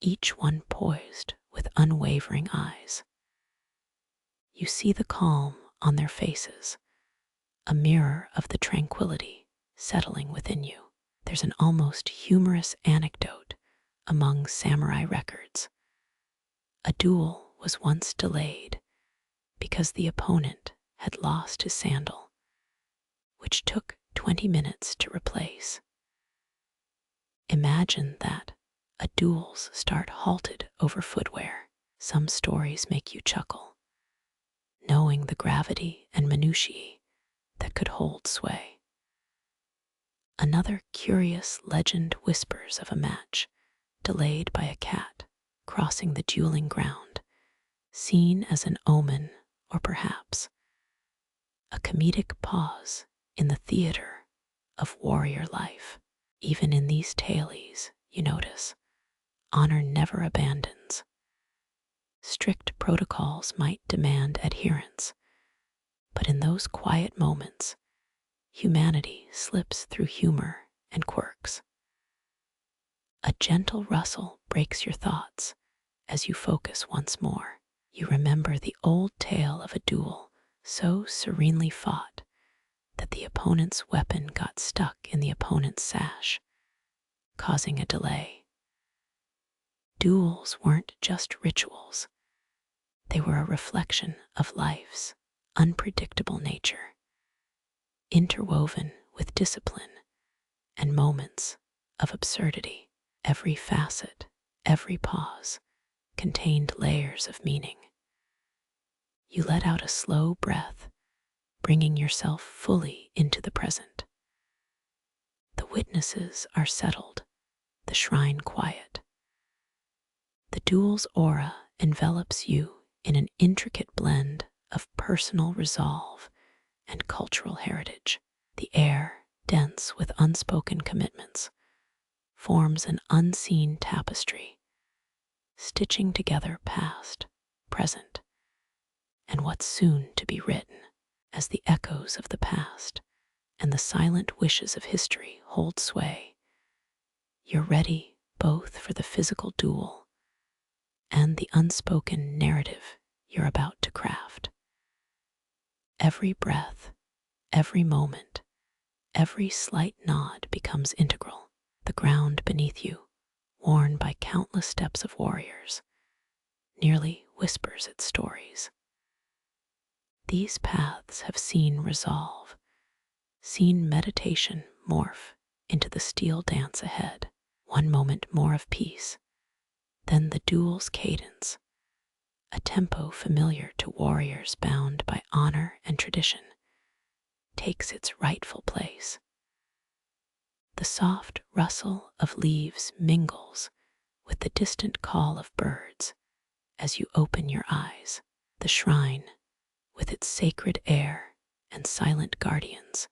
each one poised with unwavering eyes. You see the calm on their faces, a mirror of the tranquility settling within you. There's an almost humorous anecdote among samurai records. A duel was once delayed because the opponent had lost his sandal, which took 20 minutes to replace. Imagine that, a duel's start halted over footwear. Some stories make you chuckle, knowing the gravity and minutiae that could hold sway. Another curious legend whispers of a match delayed by a cat crossing the dueling ground, seen as an omen or perhaps a comedic pause in the theater of warrior life. Even in these tales, you notice, honor never abandons. Strict protocols might demand adherence, but in those quiet moments, humanity slips through humor and quirks. A gentle rustle breaks your thoughts as you focus once more. You remember the old tale of a duel so serenely fought that the opponent's weapon got stuck in the opponent's sash, causing a delay. Duels weren't just rituals. They were a reflection of life's unpredictable nature, interwoven with discipline and moments of absurdity. Every facet, every pause, contained layers of meaning. You let out a slow breath, bringing yourself fully into the present. The witnesses are settled, the shrine quiet. The duel's aura envelops you in an intricate blend of personal resolve and cultural heritage. The air, dense with unspoken commitments, forms an unseen tapestry, stitching together past, present, and what's soon to be written. As the echoes of the past and the silent wishes of history hold sway, you're ready both for the physical duel and the unspoken narrative you're about to craft. Every breath, every moment, every slight nod becomes integral. The ground beneath you, worn by countless steps of warriors, nearly whispers its stories. These paths have seen resolve, seen meditation morph into the steel dance ahead. One moment more of peace, then the duel's cadence, a tempo familiar to warriors bound by honor and tradition, takes its rightful place. The soft rustle of leaves mingles with the distant call of birds as you open your eyes. The shrine, with its sacred air and silent guardians,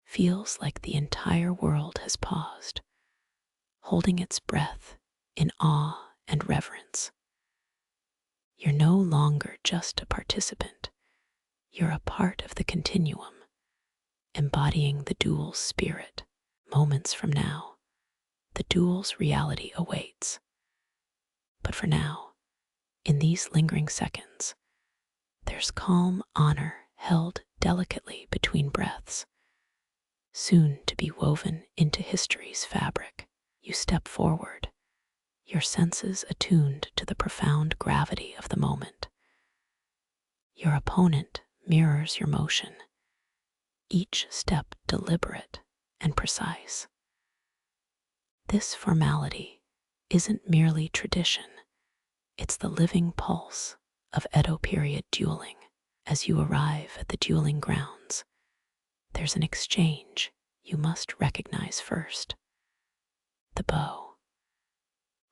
feels like the entire world has paused, holding its breath in awe and reverence. You're no longer just a participant. You're a part of the continuum, embodying the duel's spirit. Moments from now, the duel's reality awaits. But for now, in these lingering seconds, there's calm honor held delicately between breaths, soon to be woven into history's fabric. You step forward, your senses attuned to the profound gravity of the moment. Your opponent mirrors your motion, each step deliberate and precise. This formality isn't merely tradition, it's the living pulse of Edo period dueling. As you arrive at the dueling grounds, there's an exchange you must recognize first. The bow.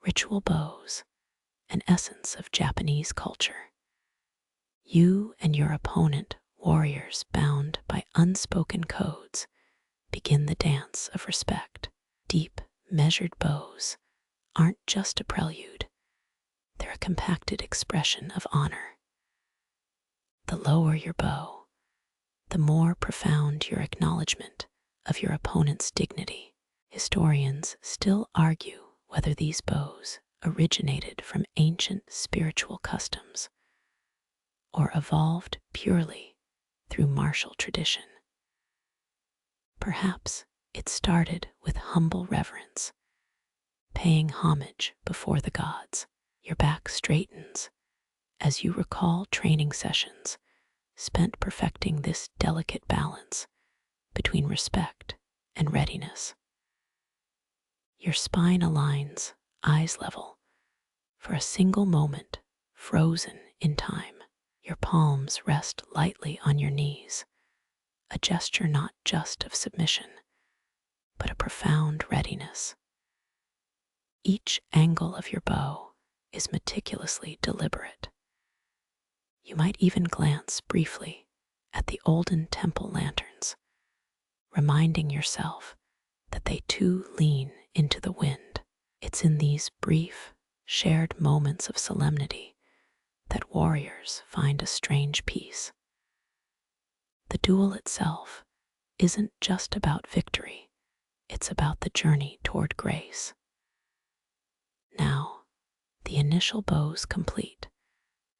Ritual bows, an essence of Japanese culture. You and your opponent, warriors bound by unspoken codes, begin the dance of respect. Deep, measured bows aren't just a prelude, they're a compacted expression of honor. The lower your bow, the more profound your acknowledgement of your opponent's dignity. Historians still argue whether these bows originated from ancient spiritual customs or evolved purely through martial tradition. Perhaps it started with humble reverence, paying homage before the gods. Your back straightens as you recall training sessions spent perfecting this delicate balance between respect and readiness. Your spine aligns, eyes level, for a single moment frozen in time. Your palms rest lightly on your knees, a gesture not just of submission, but a profound readiness. Each angle of your bow is meticulously deliberate. You might even glance briefly at the olden temple lanterns, reminding yourself that they too lean into the wind. It's in these brief, shared moments of solemnity that warriors find a strange peace. The duel itself isn't just about victory, it's about the journey toward grace. Now, the initial bow's complete,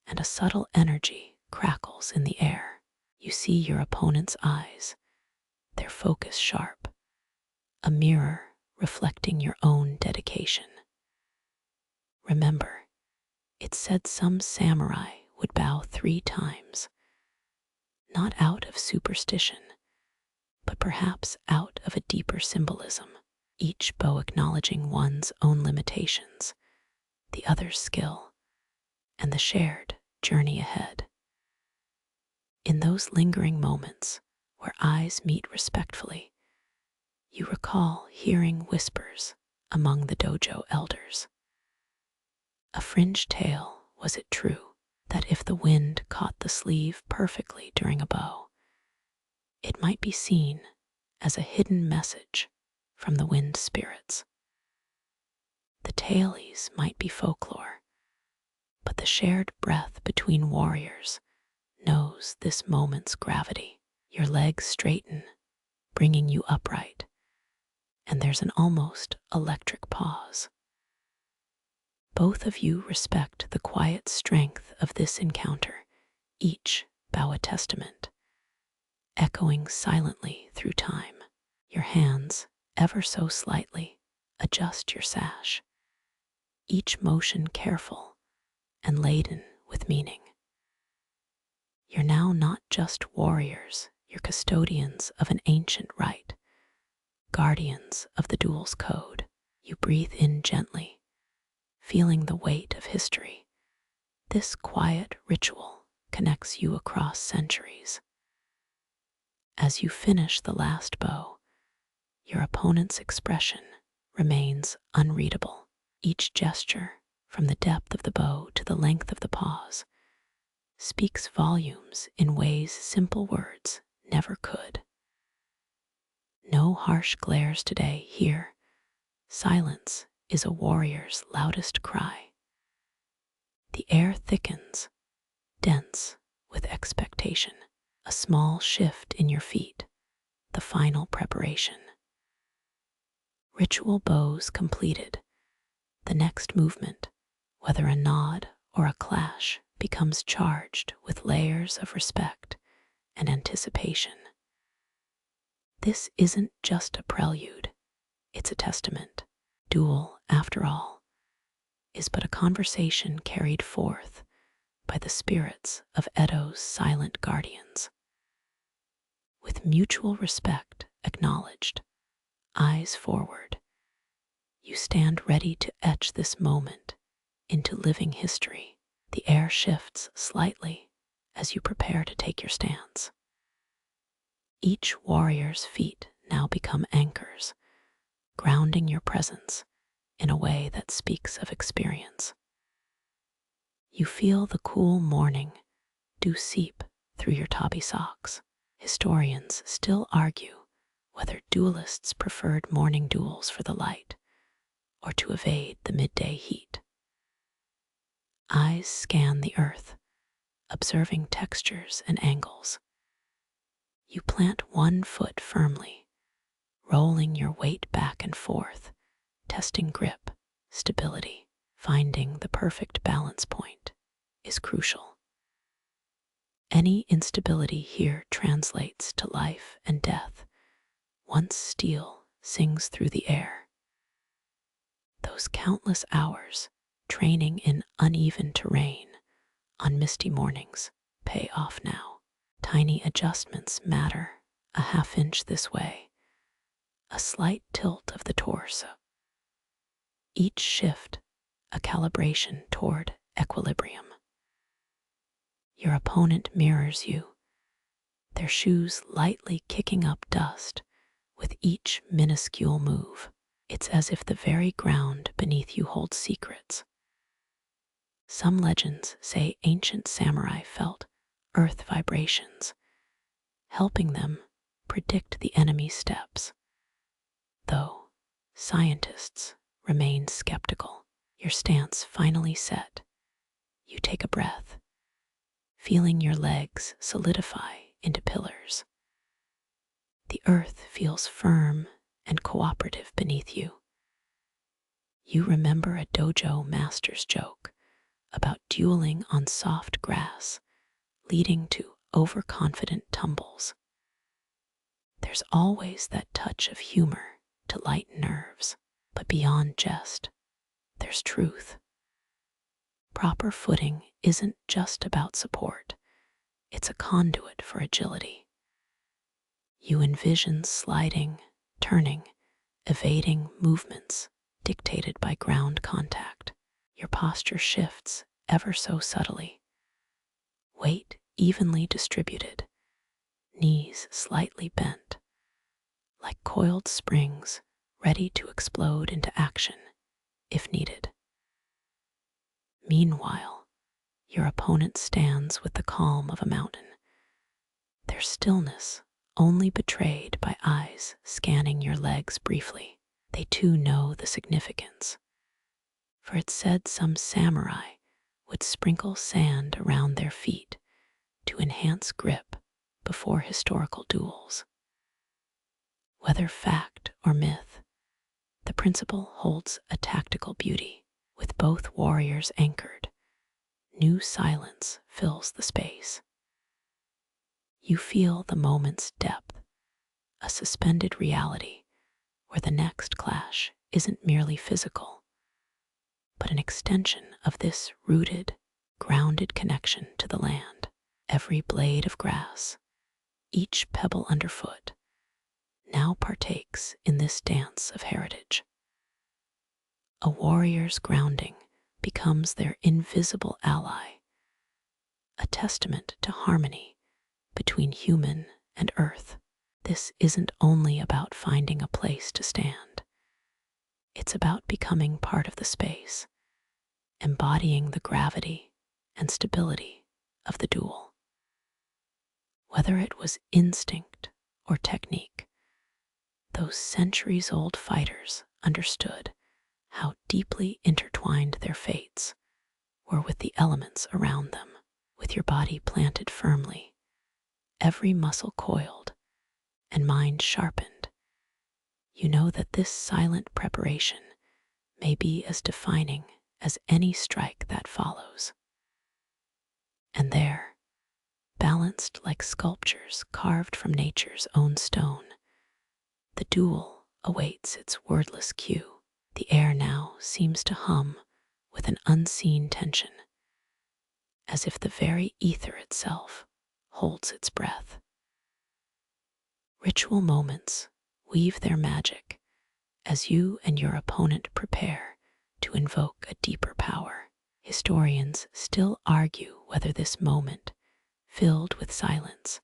and a subtle energy crackles in the air. You see your opponent's eyes, their focus sharp, a mirror reflecting your own dedication. Remember, it's said some samurai would bow 3 times, not out of superstition, but perhaps out of a deeper symbolism, each bow acknowledging one's own limitations, the other's skill, and the shared journey ahead. In those lingering moments where eyes meet respectfully, you recall hearing whispers among the dojo elders. A fringe tale, was it true, that if the wind caught the sleeve perfectly during a bow, it might be seen as a hidden message from the wind spirits. The tailies might be folklore, but the shared breath between warriors knows this moment's gravity. Your legs straighten, bringing you upright, and there's an almost electric pause. Both of you respect the quiet strength of this encounter, each bow a testament, echoing silently through time. Your hands, ever so slightly, adjust your sash, each motion careful and laden with meaning. You're now not just warriors, you're custodians of an ancient rite, guardians of the duel's code. You breathe in gently, feeling the weight of history. This quiet ritual connects you across centuries. As you finish the last bow, your opponent's expression remains unreadable. Each gesture, from the depth of the bow to the length of the pause, speaks volumes in ways simple words never could. No harsh glares today here. Silence is a warrior's loudest cry. The air thickens, dense with expectation. A small shift in your feet, the final preparation. Ritual bows completed. The next movement, whether a nod or a clash, becomes charged with layers of respect and anticipation. This isn't just a prelude, it's a testament. Duel, after all, is but a conversation carried forth by the spirits of Edo's silent guardians. With mutual respect acknowledged, eyes forward, you stand ready to etch this moment into living history. The air shifts slightly as you prepare to take your stance. Each warrior's feet now become anchors, grounding your presence in a way that speaks of experience. You feel the cool morning dew seep through your tabi socks. Historians still argue whether duelists preferred morning duels for the light or to evade the midday heat. Eyes scan the earth, observing textures and angles. You plant one foot firmly, rolling your weight back and forth, testing grip, stability. Finding the perfect balance point is crucial. Any instability here translates to life and death once steel sings through the air. Those countless hours training in uneven terrain on misty mornings pay off now. Tiny adjustments matter, a half inch this way, a slight tilt of the torso. Each shift a calibration toward equilibrium. Your opponent mirrors you, their shoes lightly kicking up dust with each minuscule move. It's as if the very ground beneath you holds secrets. Some legends say ancient samurai felt earth vibrations, helping them predict the enemy's steps. Though scientists remain skeptical. Your stance finally set. You take a breath, feeling your legs solidify into pillars. The earth feels firm and cooperative beneath you. You remember a dojo master's joke about dueling on soft grass, leading to overconfident tumbles. There's always that touch of humor to lighten nerves, but beyond jest, there's truth. Proper footing isn't just about support, it's a conduit for agility. You envision sliding, turning, evading movements dictated by ground contact. Your posture shifts ever so subtly. Weight evenly distributed, knees slightly bent, like coiled springs ready to explode into action if needed. Meanwhile, your opponent stands with the calm of a mountain, their stillness only betrayed by eyes scanning your legs briefly. They too know the significance, for it said some samurai would sprinkle sand around their feet to enhance grip before historical duels. Whether fact or myth, the principle holds a tactical beauty. With both warriors anchored, new silence fills the space. You feel the moment's depth, a suspended reality where the next clash isn't merely physical, but an extension of this rooted, grounded connection to the land. Every blade of grass, each pebble underfoot, now partakes in this dance of heritage. A warrior's grounding becomes their invisible ally, a testament to harmony between human and earth. This isn't only about finding a place to stand. It's about becoming part of the space, embodying the gravity and stability of the duel. Whether it was instinct or technique, those centuries-old fighters understood how deeply intertwined their fates were with the elements around them. With your body planted firmly, every muscle coiled, and mind sharpened, you know that this silent preparation may be as defining as any strike that follows. And there, balanced like sculptures carved from nature's own stone, the duel awaits its wordless cue. The air now seems to hum with an unseen tension, as if the very ether itself holds its breath. Ritual moments weave their magic as you and your opponent prepare to invoke a deeper power. Historians still argue whether this moment, filled with silence,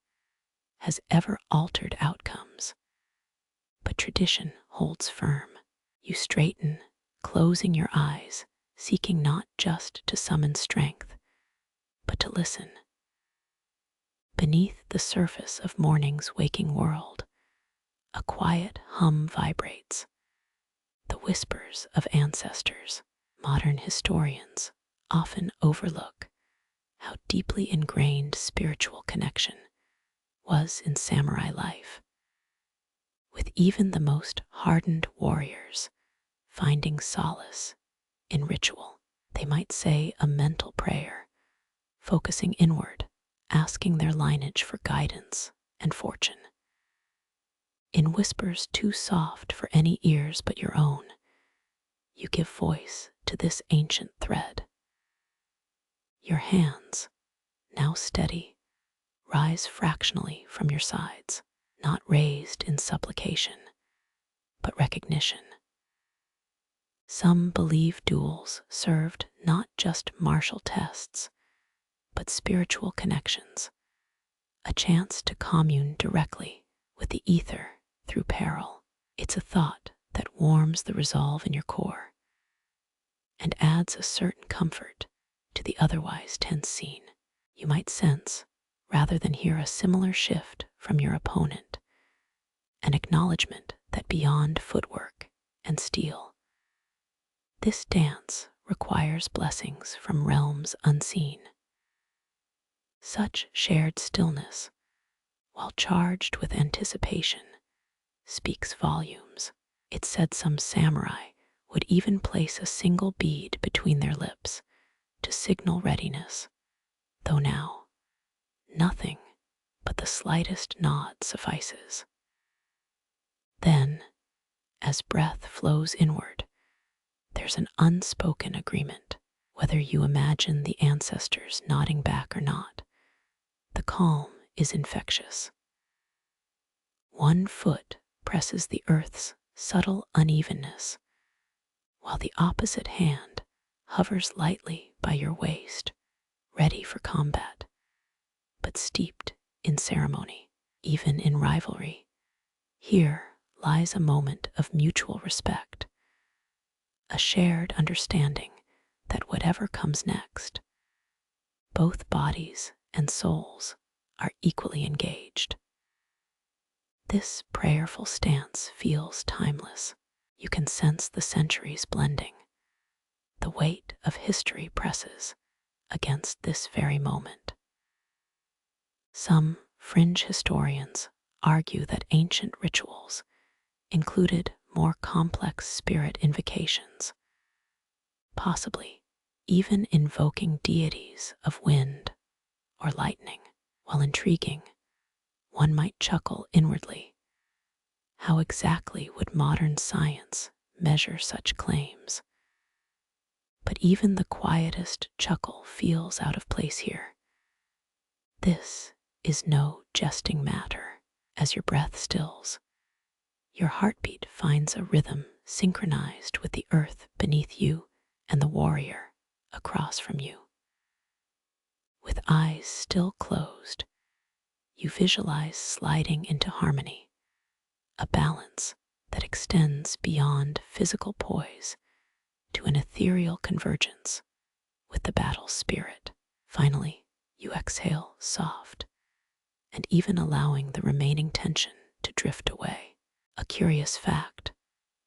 has ever altered outcomes, but tradition holds firm. You straighten, closing your eyes, seeking not just to summon strength, but to listen. Beneath the surface of morning's waking world, a quiet hum vibrates, the whispers of ancestors. Modern historians often overlook how deeply ingrained spiritual connection was in samurai life, with even the most hardened warriors finding solace in ritual. They might say a mental prayer, focusing inward, asking their lineage for guidance and fortune. In whispers too soft for any ears but your own, you give voice to this ancient thread. Your hands, now steady, rise fractionally from your sides, not raised in supplication, but recognition. Some believe duels served not just martial tests, but spiritual connections, a chance to commune directly with the ether through peril. It's a thought that warms the resolve in your core and adds a certain comfort to the otherwise tense scene. You might sense, rather than hear, a similar shift from your opponent, an acknowledgement that beyond footwork and steel, this dance requires blessings from realms unseen. Such shared stillness, while charged with anticipation, speaks volumes. It said some samurai would even place a single bead between their lips to signal readiness, though now nothing but the slightest nod suffices. Then, as breath flows inward, there's an unspoken agreement. Whether you imagine the ancestors nodding back or not, the calm is infectious. One foot presses the earth's subtle unevenness, while the opposite hand hovers lightly by your waist, ready for combat, but steeped in ceremony. Even in rivalry, here lies a moment of mutual respect, a shared understanding that whatever comes next, both bodies and souls are equally engaged. This prayerful stance feels timeless. You can sense the centuries blending. The weight of history presses against this very moment. Some fringe historians argue that ancient rituals included more complex spirit invocations, possibly even invoking deities of wind or lightning. While intriguing, one might chuckle inwardly. How exactly would modern science measure such claims? But even the quietest chuckle feels out of place here. This is no jesting matter. As your breath stills, your heartbeat finds a rhythm synchronized with the earth beneath you and the warrior across from you. With eyes still closed, you visualize sliding into harmony, a balance that extends beyond physical poise to an ethereal convergence with the battle spirit. Finally, you exhale soft, and even allowing the remaining tension to drift away. A curious fact,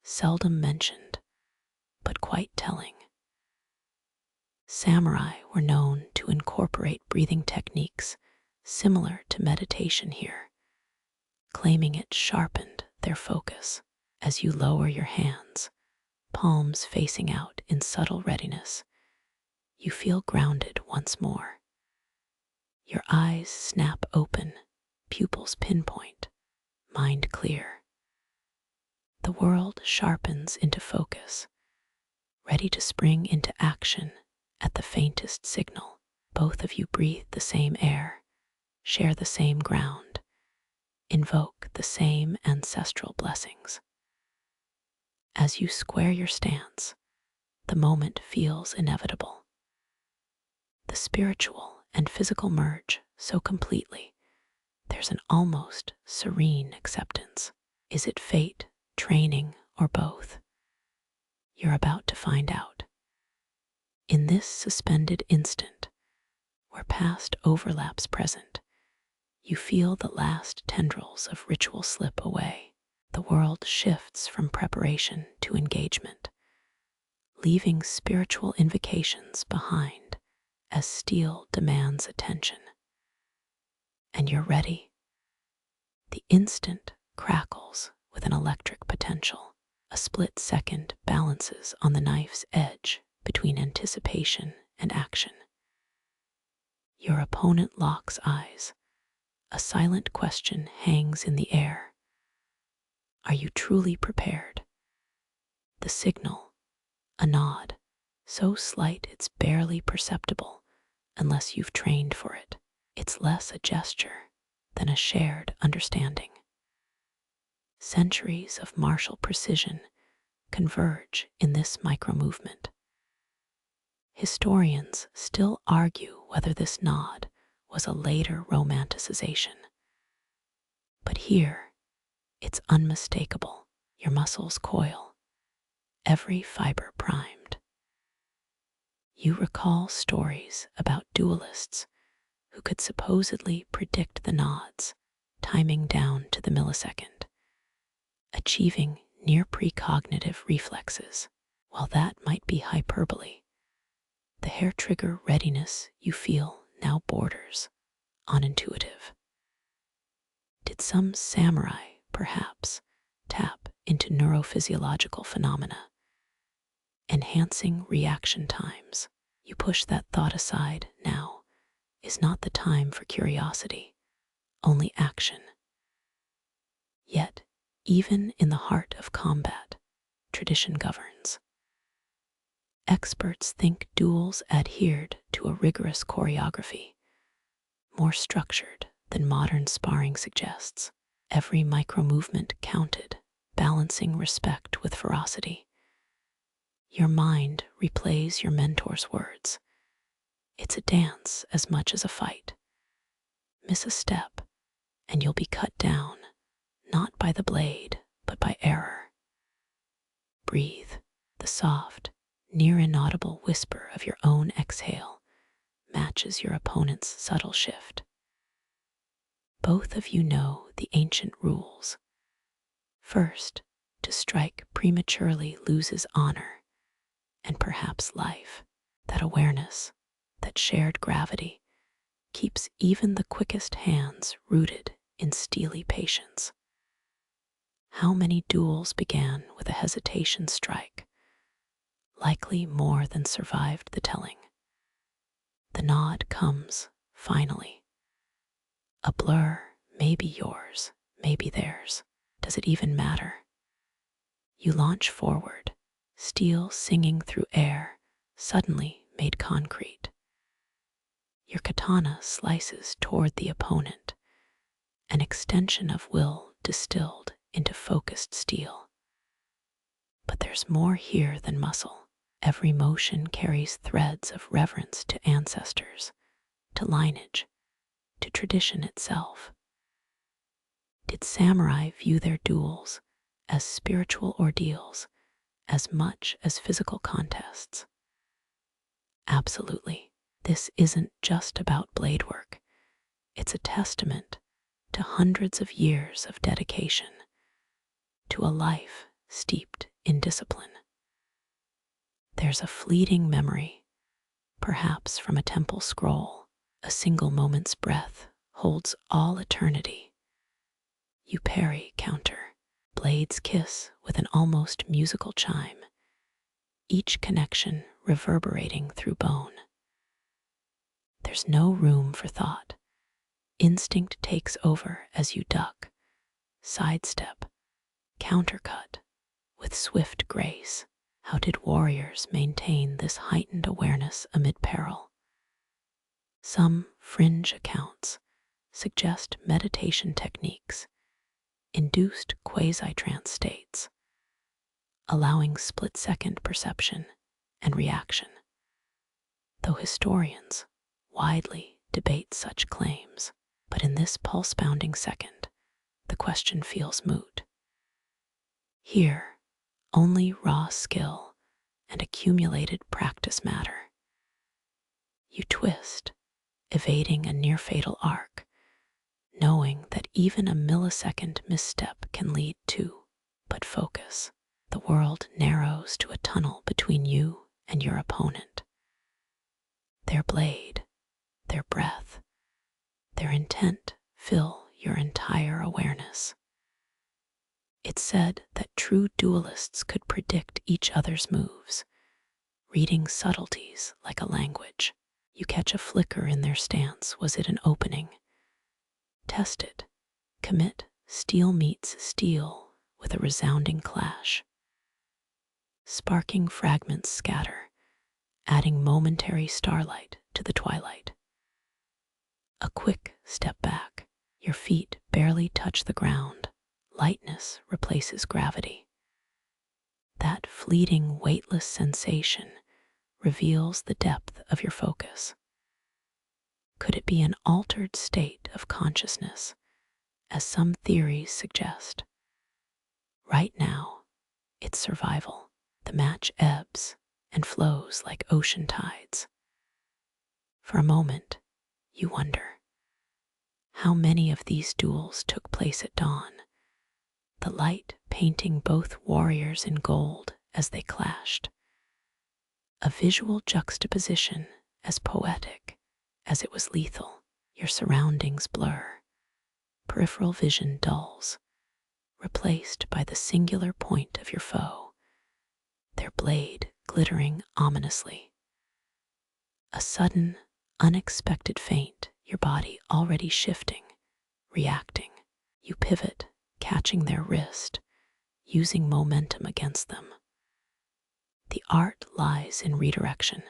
seldom mentioned, but quite telling. Samurai were known to incorporate breathing techniques similar to meditation here, claiming it sharpened their focus. As you lower your hands, palms facing out in subtle readiness, you feel grounded once more. Your eyes snap open, pupils pinpoint, mind clear. The world sharpens into focus, ready to spring into action at the faintest signal. Both of you breathe the same air, share the same ground, invoke the same ancestral blessings. As you square your stance, the moment feels inevitable. The spiritual and physical merge so completely, there's an almost serene acceptance. Is it fate, training, or both? You're about to find out. In this suspended instant, where past overlaps present, you feel the last tendrils of ritual slip away. The world shifts from preparation to engagement, leaving spiritual invocations behind as steel demands attention. And you're ready. The instant crackles with an electric potential. A split second balances on the knife's edge between anticipation and action. Your opponent locks eyes. A silent question hangs in the air. Are you truly prepared? The signal, a nod, so slight it's barely perceptible unless you've trained for it. It's less a gesture than a shared understanding. Centuries of martial precision converge in this micro-movement. Historians still argue whether this nod was a later romanticization. But here, it's unmistakable. Your muscles coil, every fiber primed. You recall stories about duelists who could supposedly predict the nods, timing down to the millisecond, achieving near precognitive reflexes. While that might be hyperbole, the hair trigger readiness you feel now borders on intuitive. Did some samurai, perhaps, tap into neurophysiological phenomena, enhancing reaction times? You push that thought aside. Now is not the time for curiosity, only action. Yet, even in the heart of combat, tradition governs. Experts think duels adhered to a rigorous choreography, more structured than modern sparring suggests. Every micro-movement counted, balancing respect with ferocity. Your mind replays your mentor's words. It's a dance as much as a fight. Miss a step, and you'll be cut down, not by the blade, but by error. Breathe. The soft, near inaudible whisper of your own exhale matches your opponent's subtle shift. Both of you know the ancient rules. First, to strike prematurely loses honor and perhaps life. That awareness, that shared gravity, keeps even the quickest hands rooted in steely patience. How many duels began with a hesitation strike? Likely more than survived the telling. The nod comes, finally. A blur, maybe yours, maybe theirs. Does it even matter? You launch forward, steel singing through air, suddenly made concrete. Your katana slices toward the opponent, an extension of will distilled into focused steel. But there's more here than muscle. Every motion carries threads of reverence to ancestors, to lineage, to tradition itself. Did samurai view their duels as spiritual ordeals as much as physical contests? Absolutely. This isn't just about blade work. It's a testament to hundreds of years of dedication, to a life steeped in discipline. There's a fleeting memory, perhaps from a temple scroll. A single moment's breath holds all eternity. You parry, counter, blades kiss with an almost musical chime, each connection reverberating through bone. There's no room for thought. Instinct takes over as you duck, sidestep, countercut with swift grace. How did warriors maintain this heightened awareness amid peril? Some fringe accounts suggest meditation techniques, induced quasi-trance states, allowing split-second perception and reaction, though historians widely debate such claims. But in this pulse-bounding second, the question feels moot. Here, only raw skill and accumulated practice matter. You twist, evading a near-fatal arc, knowing that even a millisecond misstep can lead to but focus. The world narrows to a tunnel between you and your opponent. Their blade, their breath, their intent fill your entire awareness. It's said that true duelists could predict each other's moves, reading subtleties like a language. You catch a flicker in their stance. Was it an opening? Test it. Commit. Steel meets steel with a resounding clash. Sparking fragments scatter, adding momentary starlight to the twilight. A quick step back. Your feet barely touch the ground. Lightness replaces gravity. That fleeting, weightless sensation reveals the depth of your focus. Could it be an altered state of consciousness, as some theories suggest? Right now, it's survival. The match ebbs and flows like ocean tides. For a moment, you wonder, how many of these duels took place at dawn, the light painting both warriors in gold as they clashed. A visual juxtaposition as poetic as it was lethal. Your surroundings blur, peripheral vision dulls, replaced by the singular point of your foe, their blade glittering ominously. A sudden, unexpected feint, your body already shifting, reacting. You pivot, catching their wrist, using momentum against them. The art lies in redirection.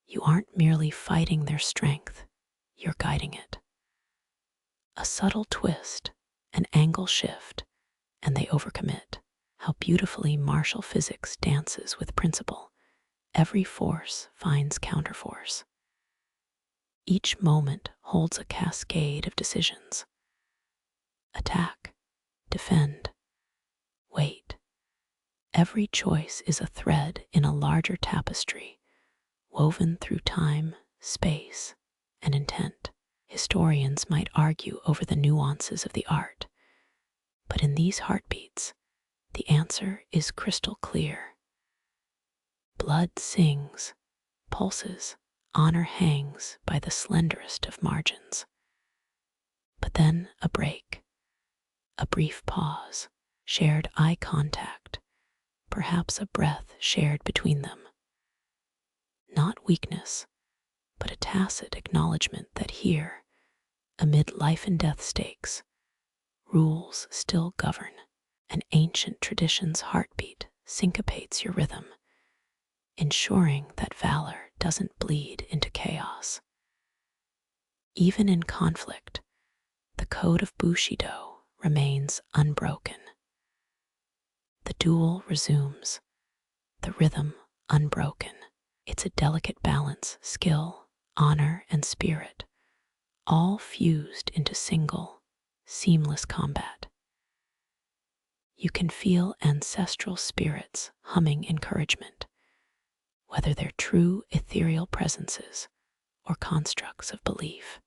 You aren't merely fighting their strength, you're guiding it. A subtle twist, an angle shift, and they overcommit. How beautifully martial physics dances with principle. Every force finds counterforce. Each moment holds a cascade of decisions. Attack, defend, wait. Every choice is a thread in a larger tapestry, woven through time, space, and intent. Historians might argue over the nuances of the art, but in these heartbeats, the answer is crystal clear. Blood sings, pulses, honor hangs by the slenderest of margins. But then a break, a brief pause, shared eye contact, perhaps a breath shared between them. Not weakness, but a tacit acknowledgement that here, amid life and death stakes, rules still govern. An ancient tradition's heartbeat syncopates your rhythm, ensuring that valor doesn't bleed into chaos. Even in conflict, the code of Bushido remains unbroken. The duel resumes, the rhythm unbroken. It's a delicate balance, skill, honor, and spirit, all fused into single, seamless combat. You can feel ancestral spirits humming encouragement, whether they're true ethereal presences or constructs of belief.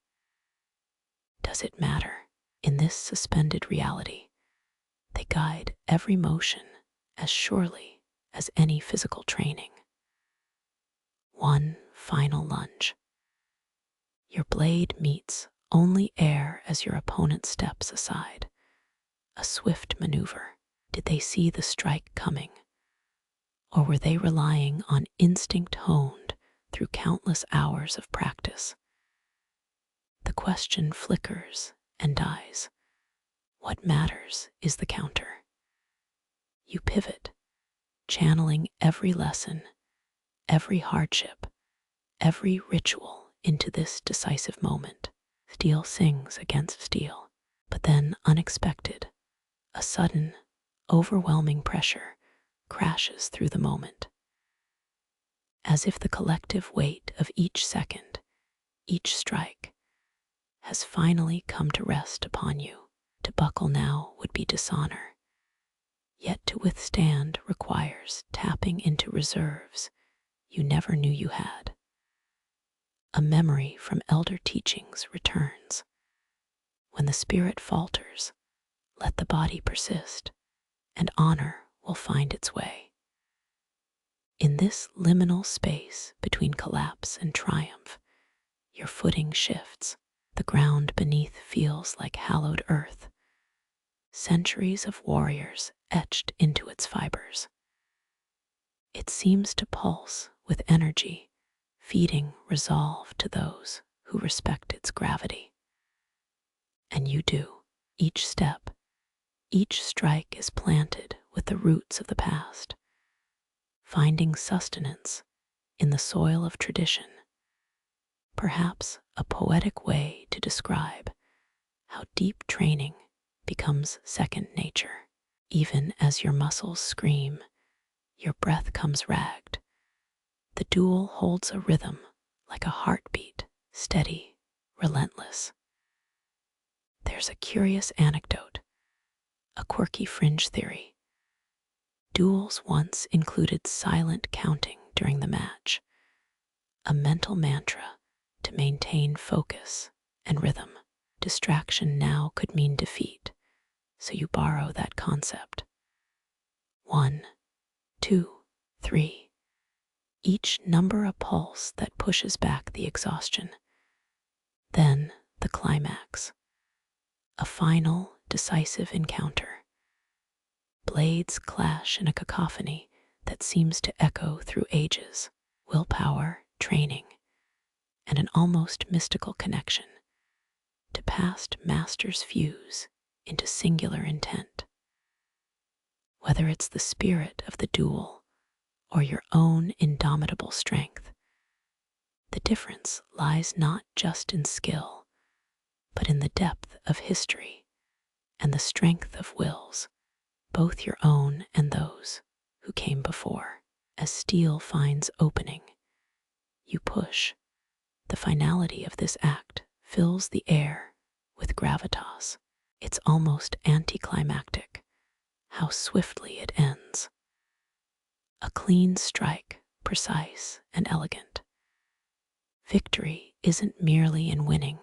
Does it matter? In this suspended reality, they guide every motion as surely as any physical training. One final lunge. Your blade meets only air as your opponent steps aside. A swift maneuver. Did they see the strike coming? Or were they relying on instinct honed through countless hours of practice? The question flickers and dies. What matters is the counter. You pivot, channeling every lesson, every hardship, every ritual into this decisive moment. Steel sings against steel, but then unexpected, A sudden, overwhelming pressure crashes through the moment, as if the collective weight of each second, each strike, has finally come to rest upon you. To buckle now would be dishonor, yet to withstand requires tapping into reserves you never knew you had. A memory from elder teachings returns. When the spirit falters, let the body persist, and honor will find its way. In this liminal space between collapse and triumph, your footing shifts. The ground beneath feels like hallowed earth, centuries of warriors etched into its fibers. It seems to pulse with energy, feeding resolve to those who respect its gravity. And you do. Each step, each strike is planted with the roots of the past, finding sustenance in the soil of tradition. Perhaps a poetic way to describe how deep training becomes second nature. Even as your muscles scream, your breath comes ragged. The duel holds a rhythm like a heartbeat, steady, relentless. There's a curious anecdote, a quirky fringe theory. Duels once included silent counting during the match, a mental mantra to maintain focus and rhythm. Distraction now could mean defeat, so you borrow that concept. 1, 2, 3. Each number a pulse that pushes back the exhaustion. Then the climax, a final, decisive encounter. Blades clash in a cacophony that seems to echo through ages. Willpower, training, and an almost mystical connection to past masters fuse into singular intent. Whether it's the spirit of the duel or your own indomitable strength, the difference lies not just in skill, but in the depth of history and the strength of wills, both your own and those who came before. As steel finds opening, you push. The finality of this act fills the air with gravitas. It's almost anticlimactic, how swiftly it ends. A clean strike, precise and elegant. Victory isn't merely in winning,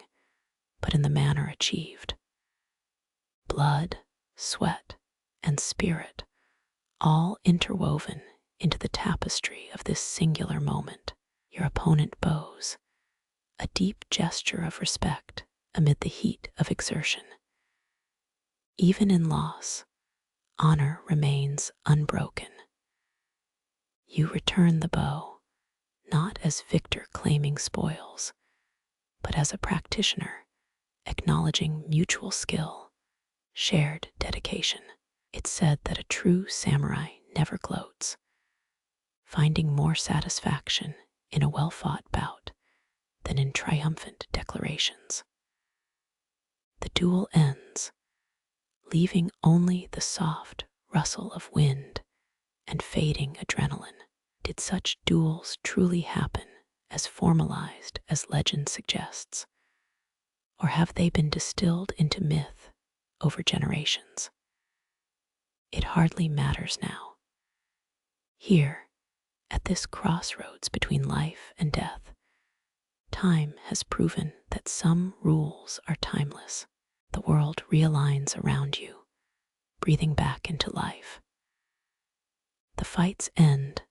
but in the manner achieved. Blood, sweat, and spirit, all interwoven into the tapestry of this singular moment. Your opponent bows, a deep gesture of respect amid the heat of exertion. Even in loss, honor remains unbroken. You return the bow, not as victor claiming spoils, but as a practitioner, acknowledging mutual skill, shared dedication. It's said that a true samurai never gloats, finding more satisfaction in a well-fought bout than in triumphant declarations. The duel ends, leaving only the soft rustle of wind and fading adrenaline. Did such duels truly happen as formalized as legend suggests? Or have they been distilled into myth over generations? It hardly matters now. Here, at this crossroads between life and death, time has proven that some rules are timeless. The world realigns around you, breathing back into life. The fight's end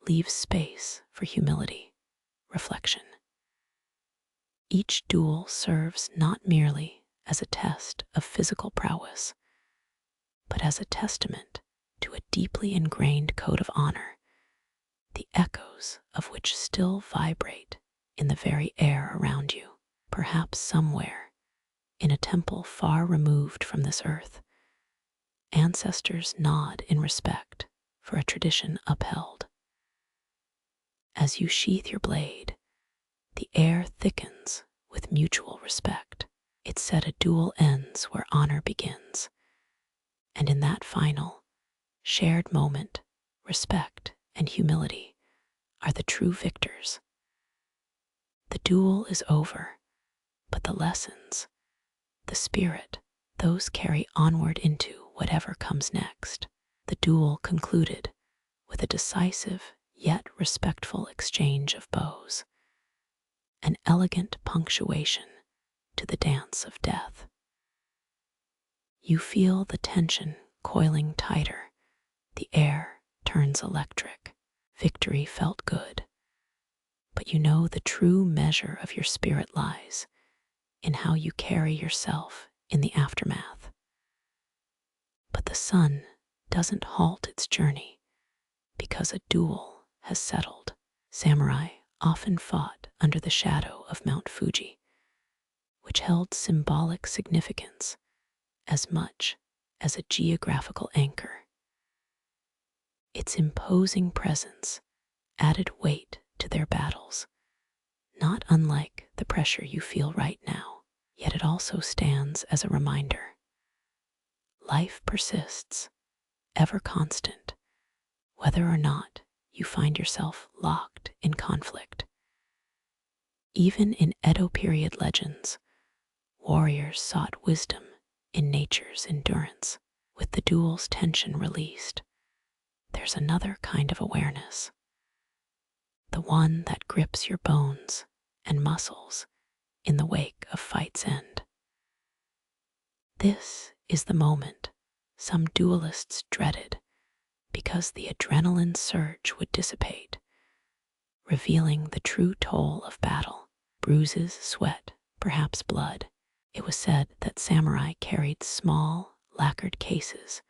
leaves space for humility, reflection. Each duel serves not merely as a test of physical prowess, but as a testament to a deeply ingrained code of honor, the echoes of which still vibrate in the very air around you. Perhaps somewhere, in a temple far removed from this earth, ancestors nod in respect for a tradition upheld. As you sheath your blade, the air thickens with mutual respect. It's said a duel ends where honor begins, And in that final, shared moment, respect and humility are the true victors. The duel is over, but the lessons, the spirit, those carry onward into whatever comes next. The duel concluded with a decisive yet respectful exchange of bows, an elegant punctuation to the dance of death. You feel the tension coiling tighter, the air turns electric. Victory felt good, but you know the true measure of your spirit lies in how you carry yourself in the aftermath. But the sun doesn't halt its journey because a duel has settled. Samurai often fought under the shadow of Mount Fuji, which held symbolic significance as much as a geographical anchor. Its imposing presence added weight to their battles, not unlike the pressure you feel right now, yet it also stands as a reminder. Life persists, ever constant, whether or not you find yourself locked in conflict. Even in Edo period legends, warriors sought wisdom in nature's endurance. With the duel's tension released, there's another kind of awareness, the one that grips your bones and muscles in the wake of fight's end. This is the moment some duelists dreaded because the adrenaline surge would dissipate, revealing the true toll of battle: bruises, sweat, perhaps blood. It was said that samurai carried small, lacquered cases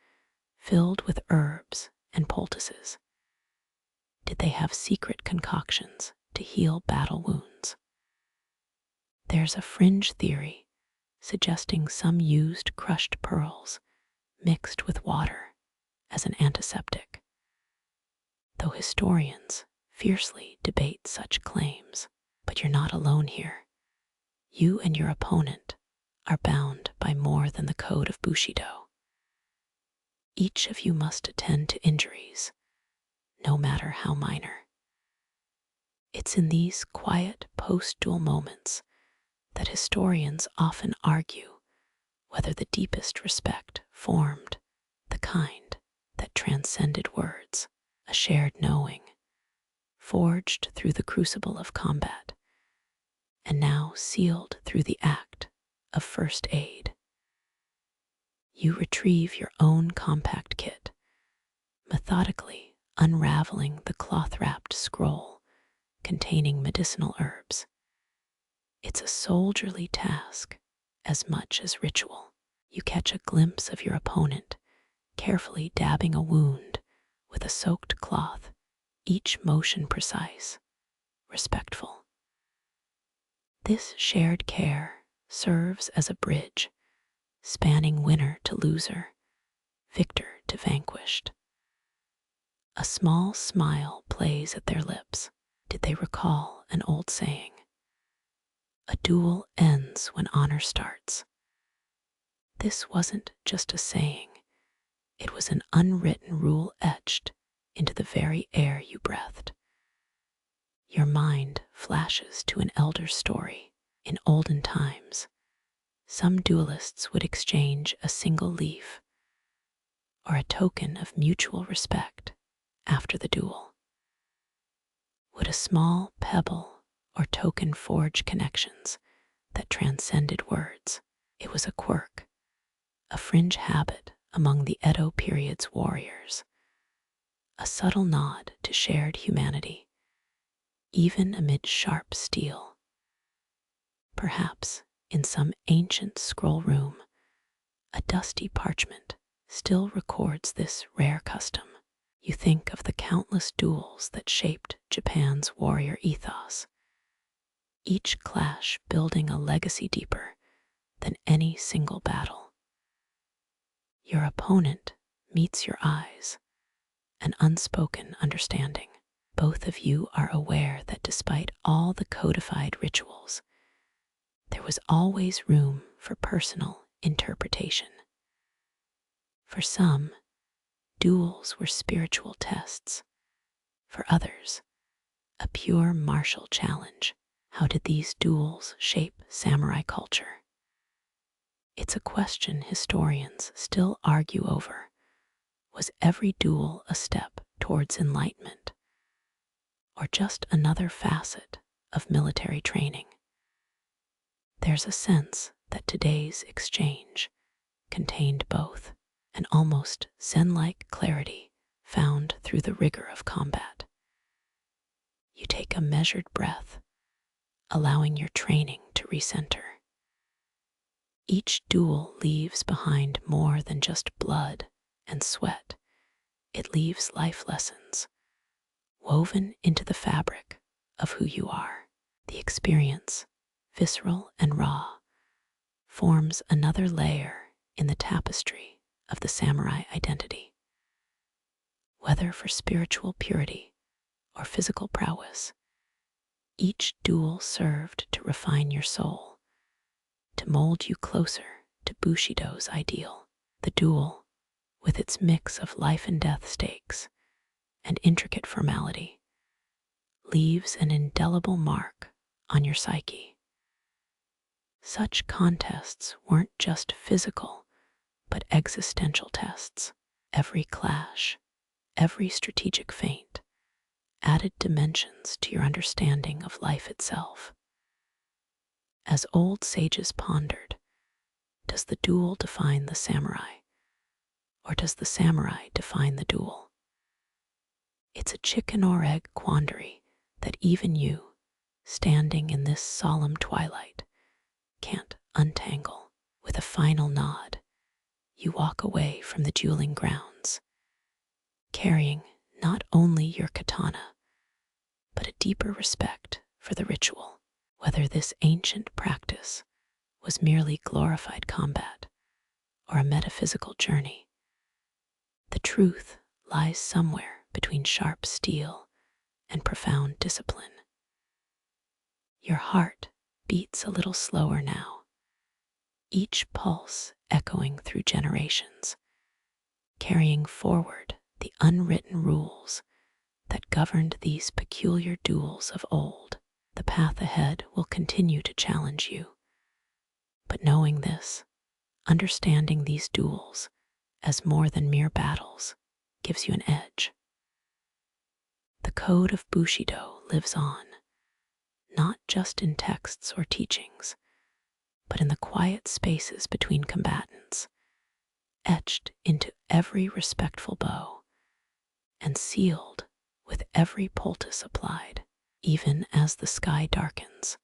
filled with herbs and poultices. Did they have secret concoctions to heal battle wounds? There's a fringe theory suggesting some used crushed pearls mixed with water as an antiseptic, though historians fiercely debate such claims. But you're not alone here. You and your opponent are bound by more than the code of Bushido. Each of you must attend to injuries, no matter how minor. It's in these quiet post-duel moments that historians often argue whether the deepest respect formed, the kind that transcended words, a shared knowing, forged through the crucible of combat, and now sealed through the act of first aid. You retrieve your own compact kit, methodically unraveling the cloth-wrapped scroll containing medicinal herbs. It's a soldierly task as much as ritual. You catch a glimpse of your opponent carefully dabbing a wound with a soaked cloth, each motion precise, respectful. This shared care serves as a bridge, spanning winner to loser, victor to vanquished. A small smile plays at their lips. Did they recall an old saying? A duel ends when honor starts. This wasn't just a saying. It was an unwritten rule etched into the very air you breathed. Your mind flashes to an elder story. In olden times, some duelists would exchange a single leaf or a token of mutual respect after the duel. Would a small pebble or token forge connections that transcended words? It was a quirk, a fringe habit among the Edo period's warriors, a subtle nod to shared humanity, even amid sharp steel. Perhaps in some ancient scroll room, a dusty parchment still records this rare custom. You think of the countless duels that shaped Japan's warrior ethos, each clash building a legacy deeper than any single battle. Your opponent meets your eyes, an unspoken understanding. Both of you are aware that despite all the codified rituals, there was always room for personal interpretation. For some, duels were spiritual tests. For others, a pure martial challenge. How did these duels shape samurai culture? It's a question historians still argue over. Was every duel a step towards enlightenment, or just another facet of military training? There's a sense that today's exchange contained both, an almost Zen-like clarity found through the rigor of combat. You take a measured breath, allowing your training to recenter. Each duel leaves behind more than just blood and sweat. It leaves life lessons, woven into the fabric of who you are. The experience, visceral and raw, forms another layer in the tapestry of the samurai identity. Whether for spiritual purity or physical prowess, each duel served to refine your soul, to mold you closer to Bushido's ideal. The duel, with its mix of life and death stakes and intricate formality, leaves an indelible mark on your psyche. Such contests weren't just physical, but existential tests. Every clash, every strategic feint, added dimensions to your understanding of life itself. As old sages pondered, does the duel define the samurai, or does the samurai define the duel? It's a chicken or egg quandary that even you, standing in this solemn twilight, can't untangle. With a final nod, you walk away from the dueling grounds, carrying not only your katana, but a deeper respect for the ritual. Whether this ancient practice was merely glorified combat or a metaphysical journey, the truth lies somewhere between sharp steel and profound discipline. Your heart beats a little slower now, each pulse echoing through generations, carrying forward the unwritten rules that governed these peculiar duels of old. The path ahead will continue to challenge you. But knowing this, understanding these duels as more than mere battles, gives you an edge. The code of Bushido lives on, not just in texts or teachings, but in the quiet spaces between combatants, etched into every respectful bow and sealed with every poultice applied. Even as the sky darkens,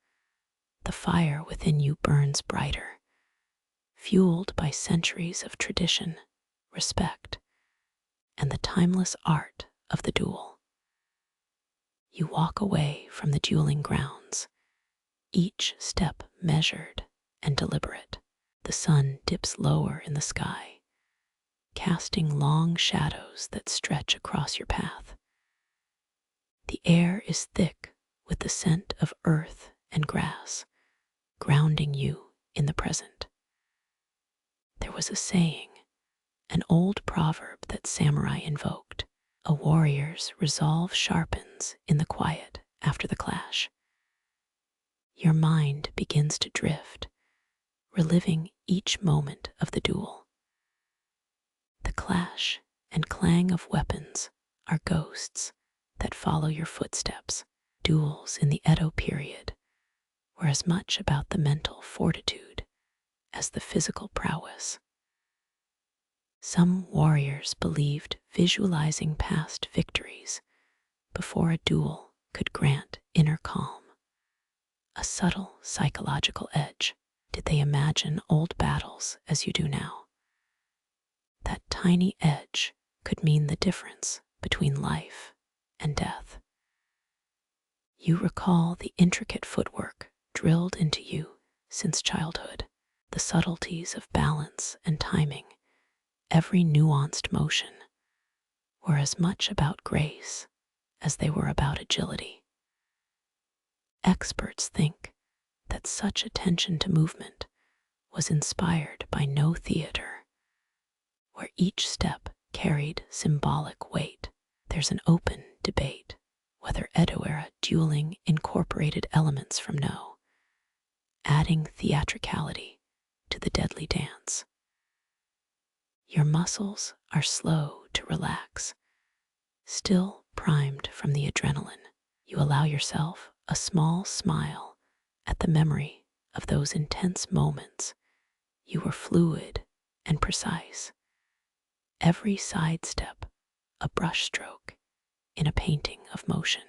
the fire within you burns brighter, fueled by centuries of tradition, respect, and the timeless art of the duel. You walk away from the dueling grounds, each step measured and deliberate. The sun dips lower in the sky, casting long shadows that stretch across your path. The air is thick with the scent of earth and grass, grounding you in the present. There was a saying, an old proverb that samurai invoked: a warrior's resolve sharpens in the quiet after the clash. Your mind begins to drift, reliving each moment of the duel. The clash and clang of weapons are ghosts that follow your footsteps. Duels in the Edo period were as much about the mental fortitude as the physical prowess. Some warriors believed visualizing past victories before a duel could grant inner calm, a subtle psychological edge. Did they imagine old battles as you do now? That tiny edge could mean the difference between life and death. You recall the intricate footwork drilled into you since childhood, the subtleties of balance and timing. Every nuanced motion were as much about grace as they were about agility. Experts think that such attention to movement was inspired by no theater, where each step carried symbolic weight. There's an open debate whether Edo-era dueling incorporated elements from No, adding theatricality to the deadly dance. Your muscles are slow to relax, still primed from the adrenaline. You allow yourself a small smile at the memory of those intense moments. You were fluid and precise. Every sidestep a brushstroke in a painting of motion.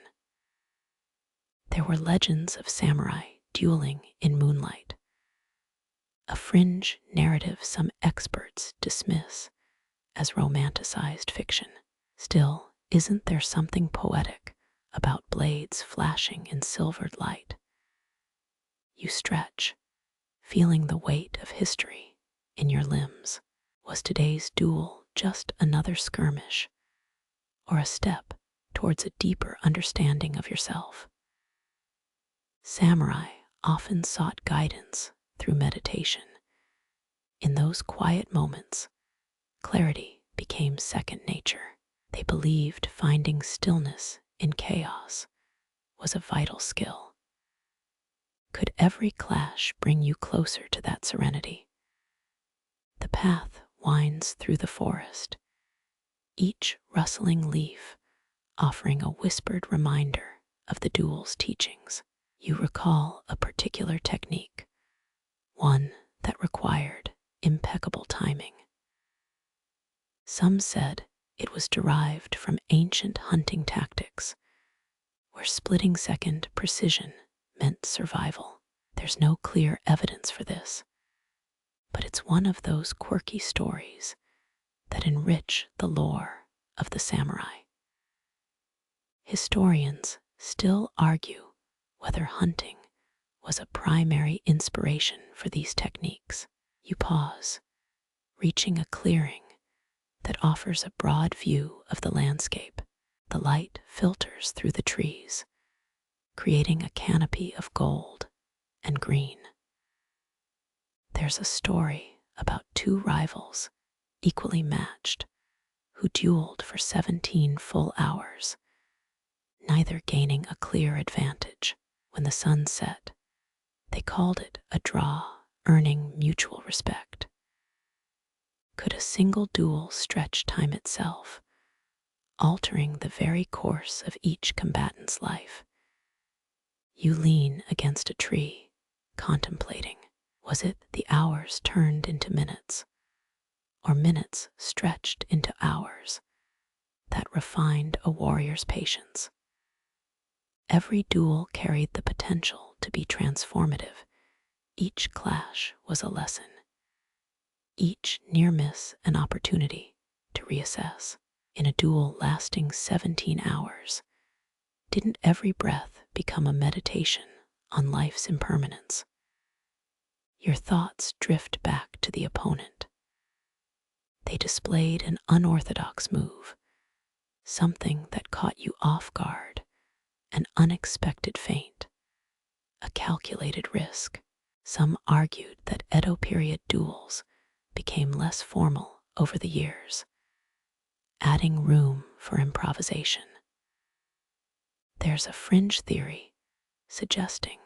There were legends of samurai dueling in moonlight, a fringe narrative some experts dismiss as romanticized fiction. Still, isn't there something poetic about blades flashing in silvered light? You stretch, feeling the weight of history in your limbs. Was today's duel just another skirmish, or a step towards a deeper understanding of yourself? Samurai often sought guidance through meditation. In those quiet moments, clarity became second nature. They believed finding stillness in chaos was a vital skill. Could every clash bring you closer to that serenity? The path winds through the forest, each rustling leaf offering a whispered reminder of the duel's teachings. You recall a particular technique, one that required impeccable timing. Some said it was derived from ancient hunting tactics, where splitting second precision meant survival. There's no clear evidence for this, but it's one of those quirky stories that enrich the lore of the samurai. Historians still argue whether hunting was a primary inspiration for these techniques. You pause, reaching a clearing that offers a broad view of the landscape. The light filters through the trees, creating a canopy of gold and green. There's a story about two rivals, equally matched, who dueled for 17 full hours, neither gaining a clear advantage. When the sun set, they called it a draw, earning mutual respect. Could a single duel stretch time itself, altering the very course of each combatant's life? You lean against a tree, contemplating. Was it the hours turned into minutes, or minutes stretched into hours, that refined a warrior's patience? Every duel carried the potential to be transformative. Each clash was a lesson, each near miss an opportunity to reassess. In a duel lasting 17 hours, didn't every breath become a meditation on life's impermanence? Your thoughts drift back to the opponent. They displayed an unorthodox move, something that caught you off guard, an unexpected feint, a calculated risk. Some argued that Edo period duels became less formal over the years, adding room for improvisation. There's a fringe theory suggesting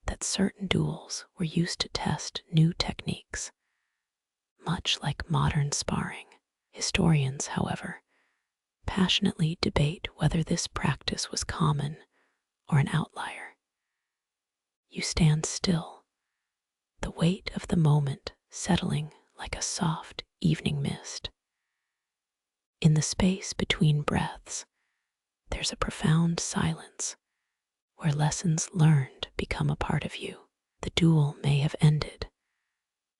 that certain duels were used to test new techniques, much like modern sparring. Historians, however, passionately debate whether this practice was common or an outlier. You stand still, the weight of the moment settling like a soft evening mist. In the space between breaths, there's a profound silence where lessons learned become a part of you. The duel may have ended,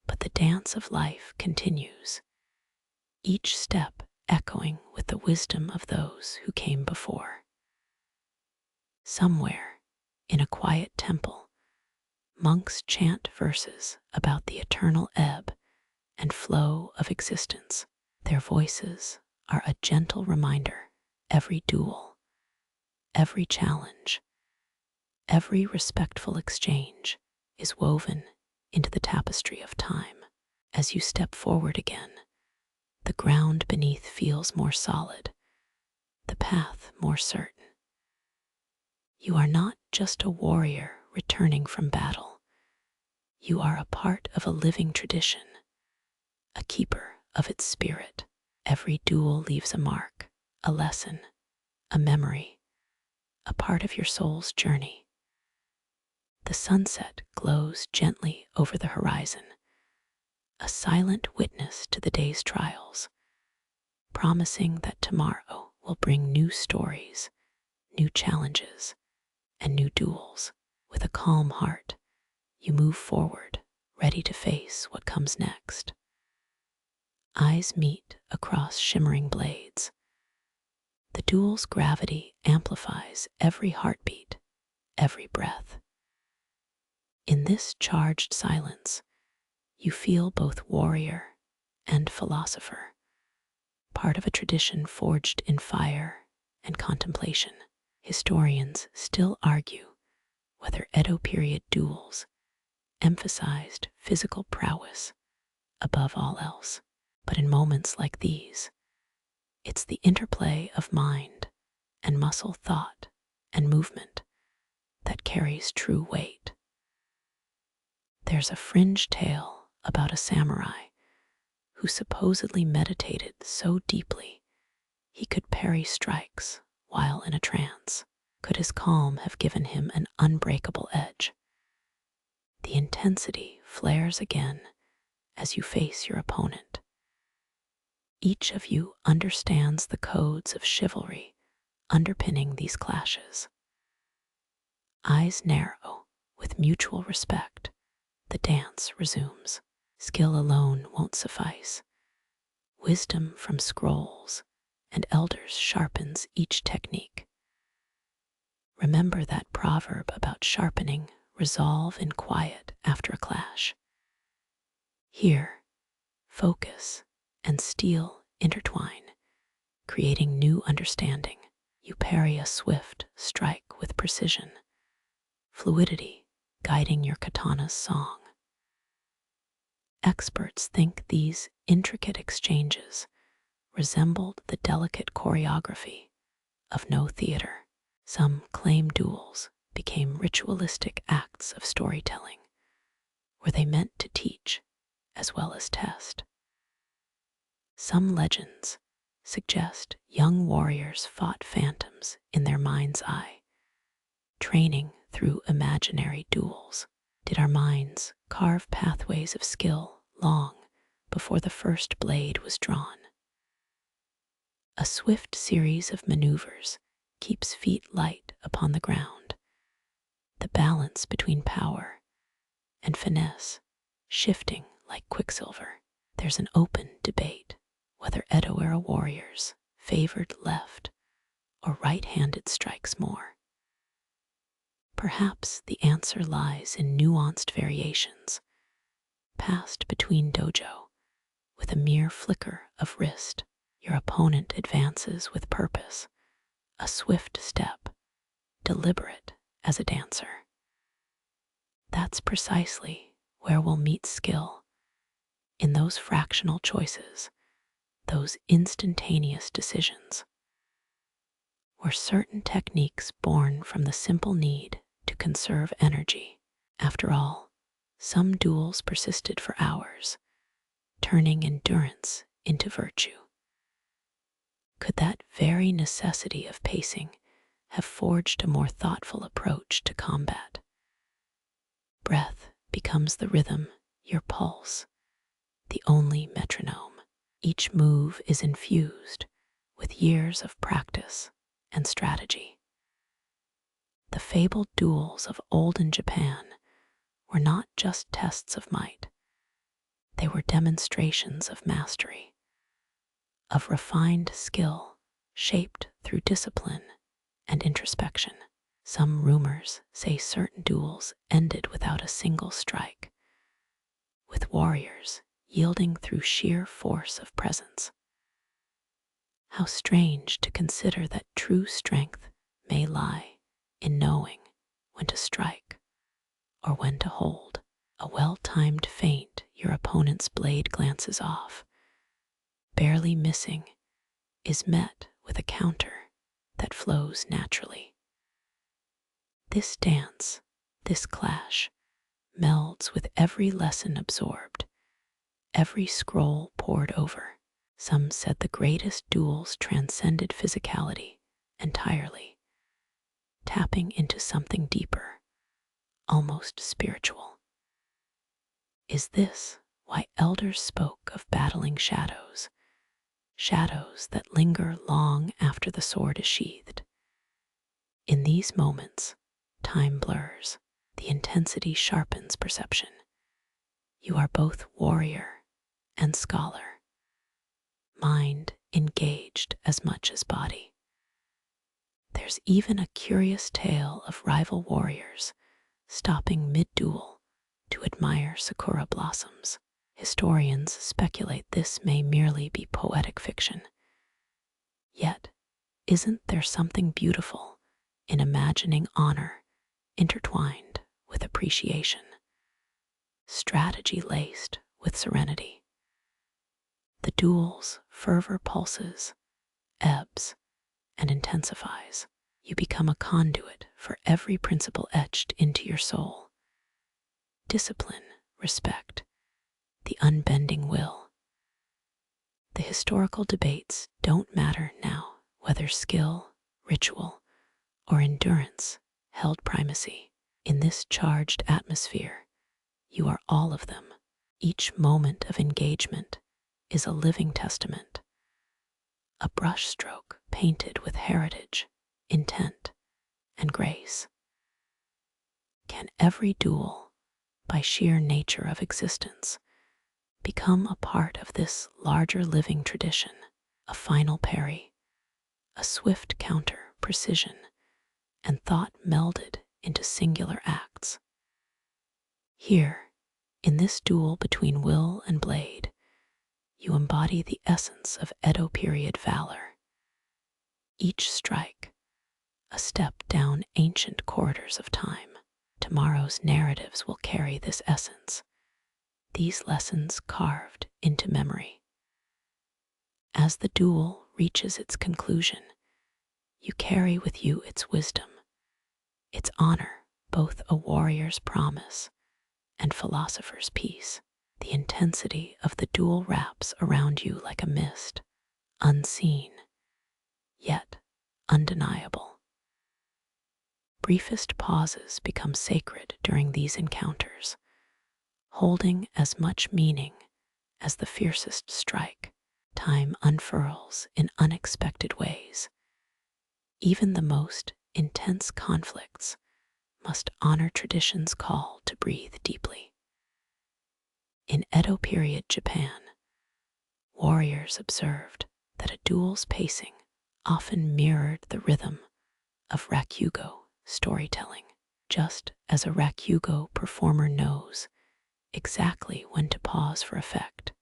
but the dance of life continues, each step echoing with the wisdom of those who came before. Somewhere, in a quiet temple, monks chant verses about the eternal ebb and flow of existence. Their voices are a gentle reminder. Every duel, every challenge, every respectful exchange is woven into the tapestry of time. As you step forward again, The ground beneath feels more solid, the path more certain. You are not just a warrior returning from battle. You are a part of a living tradition, a keeper of its spirit. Every duel leaves a mark, a lesson, a memory, a part of your soul's journey. The sunset glows gently over the horizon, a silent witness to the day's trials, promising that tomorrow will bring new stories, new challenges, and new duels. With a calm heart, you move forward, ready to face what comes next. Eyes meet across shimmering blades. The duel's gravity amplifies every heartbeat, every breath. In this charged silence, you feel both warrior and philosopher, part of a tradition forged in fire and contemplation. Historians still argue whether Edo period duels emphasized physical prowess above all else. But in moments like these, it's the interplay of mind and muscle, thought and movement that carries true weight. There's a fringe tale about a samurai who supposedly meditated so deeply he could parry strikes while in a trance. Could his calm have given him an unbreakable edge? The intensity flares again as you face your opponent. Each of you understands the codes of chivalry underpinning these clashes. Eyes narrow with mutual respect, the dance resumes. Skill alone won't suffice. Wisdom from scrolls and elders sharpens each technique. Remember that proverb about sharpening resolve in quiet after a clash. Here, focus and steel intertwine, creating new understanding. You parry a swift strike with precision, fluidity guiding your katana's song. Experts think these intricate exchanges resembled the delicate choreography of no theater. Some claim duels became ritualistic acts of storytelling, where they meant to teach as well as test. Some legends suggest young warriors fought phantoms in their mind's eye, training through imaginary duels. Did our minds carve pathways of skill long before the first blade was drawn? A swift series of maneuvers keeps feet light upon the ground, the balance between power and finesse shifting like quicksilver. There's an open debate whether Edo-era warriors favored left or right-handed strikes more. Perhaps the answer lies in nuanced variations, passed between dojo with a mere flicker of wrist. Your opponent advances with purpose, a swift step, deliberate as a dancer. That's precisely where we'll meet skill, in those fractional choices, those instantaneous decisions. Were certain techniques born from the simple need to conserve energy? After all, some duels persisted for hours, turning endurance into virtue. Could that very necessity of pacing have forged a more thoughtful approach to combat? Breath becomes the rhythm, your pulse, the only metronome. Each move is infused with years of practice and strategy. The fabled duels of olden Japan were not just tests of might. They were demonstrations of mastery, of refined skill shaped through discipline and introspection. Some rumors say certain duels ended without a single strike, with warriors yielding through sheer force of presence. How strange to consider that true strength may lie in knowing when to strike or when to hold. A well-timed feint, your opponent's blade glances off, barely missing, is met with a counter that flows naturally. This dance, this clash, melds with every lesson absorbed, every scroll pored over. Some said the greatest duels transcended physicality entirely, tapping into something deeper, almost spiritual. Is this why elders spoke of battling shadows, shadows that linger long after the sword is sheathed? In these moments, time blurs, the intensity sharpens perception. You are both warrior and scholar, mind engaged as much as body. There's even a curious tale of rival warriors stopping mid-duel to admire sakura blossoms. Historians speculate this may merely be poetic fiction. Yet, isn't there something beautiful in imagining honor intertwined with appreciation, strategy laced with serenity? The duel's fervor pulses, ebbs, and intensifies. You become a conduit for every principle etched into your soul. Discipline, respect, the unbending will. The historical debates don't matter now, whether skill, ritual, or endurance held primacy. In this charged atmosphere, you are all of them. Each moment of engagement is a living testament, a brushstroke painted with heritage, intent, and grace. Can every duel, by sheer nature of existence, become a part of this larger living tradition? A final parry, a swift counter, precision, and thought melded into singular acts. Here, in this duel between will and blade, you embody the essence of Edo period valor. Each strike, a step down ancient corridors of time. Tomorrow's narratives will carry this essence, these lessons carved into memory. As the duel reaches its conclusion, you carry with you its wisdom, its honor, both a warrior's promise and philosopher's peace. The intensity of the duel wraps around you like a mist, unseen, yet undeniable. Briefest pauses become sacred during these encounters, holding as much meaning as the fiercest strike. Time unfurls in unexpected ways. Even the most intense conflicts must honor tradition's call to breathe deeply. In Edo period Japan, warriors observed that a duel's pacing often mirrored the rhythm of rakugo storytelling, just as a rakugo performer knows exactly when to pause for effect.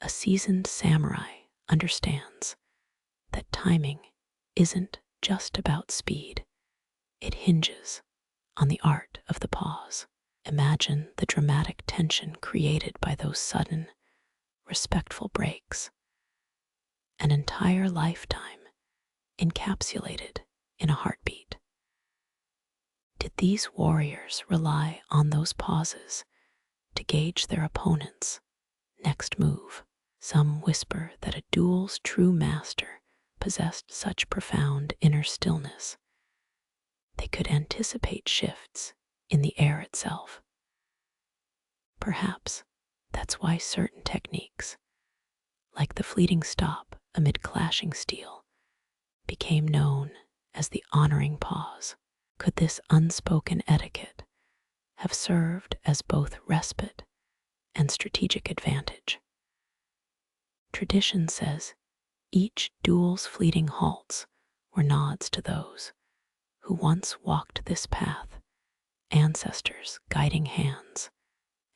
A seasoned samurai understands that timing isn't just about speed, it hinges on the art of the pause. Imagine the dramatic tension created by those sudden, respectful breaks. An entire lifetime encapsulated in a heartbeat. Did these warriors rely on those pauses to gauge their opponent's next move? Some whisper that a duel's true master possessed such profound inner stillness they could anticipate shifts in the air itself. Perhaps that's why certain techniques, like the fleeting stop amid clashing steel, became known as the honoring pause. Could this unspoken etiquette have served as both respite and strategic advantage? Tradition says each duel's fleeting halts were nods to those who once walked this path, ancestors' guiding hands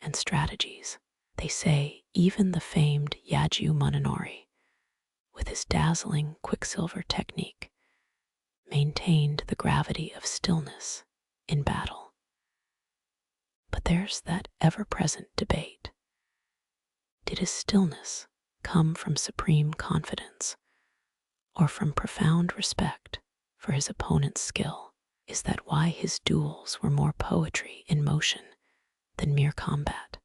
and strategies. They say even the famed Yaju Munenori, with his dazzling quicksilver technique, maintained the gravity of stillness in battle. But there's that ever-present debate. Did his stillness come from supreme confidence or from profound respect for his opponent's skill? Is that why his duels were more poetry in motion than mere combat?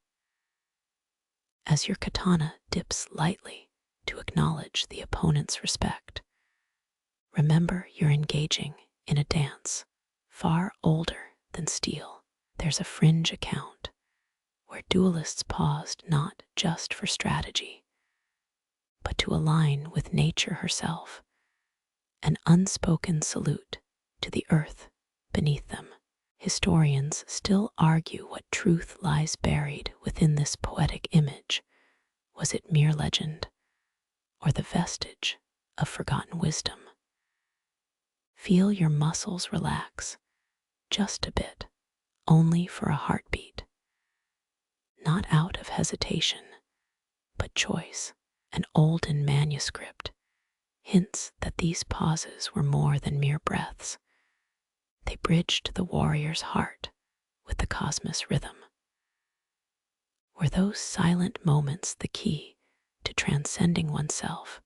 As your katana dips lightly to acknowledge the opponent's respect, remember you're engaging in a dance far older than steel. There's a fringe account where duelists paused not just for strategy, but to align with nature herself, an unspoken salute to the earth beneath them. Historians still argue what truth lies buried within this poetic image. Was it mere legend, or the vestige of forgotten wisdom? Feel your muscles relax, just a bit, only for a heartbeat. Not out of hesitation, but choice. An olden manuscript hints that these pauses were more than mere breaths. They bridged the warrior's heart with the cosmos rhythm. Were those silent moments the key to transcending oneself,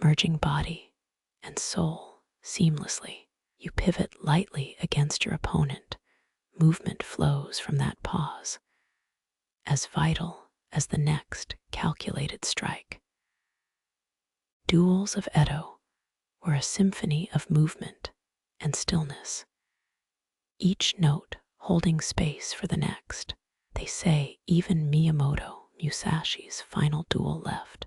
merging body and soul seamlessly? You pivot lightly against your opponent. Movement flows from that pause, as vital as the next calculated strike. Duels of Edo were a symphony of movement and stillness, each note holding space for the next. They say even Miyamoto Musashi's final duel left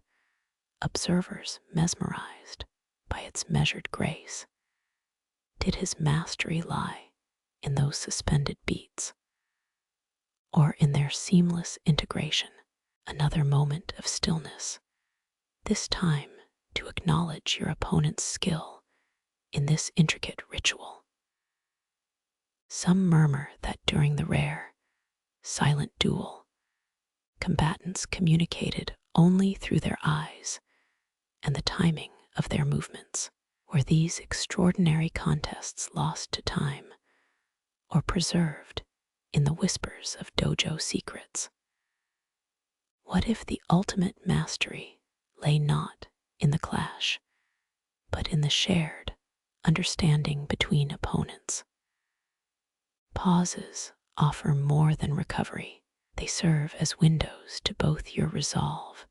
observers mesmerized by its measured grace. Did his mastery lie in those suspended beats, or in their seamless integration? Another moment of stillness, this time to acknowledge your opponent's skill in this intricate ritual. Some murmur that during the rare, silent duel, combatants communicated only through their eyes and the timing of their movements. Were these extraordinary contests lost to time or preserved in the whispers of dojo secrets? What if the ultimate mastery lay not in the clash, but in the shared understanding between opponents? Pauses offer more than recovery. They serve as windows to both your resolve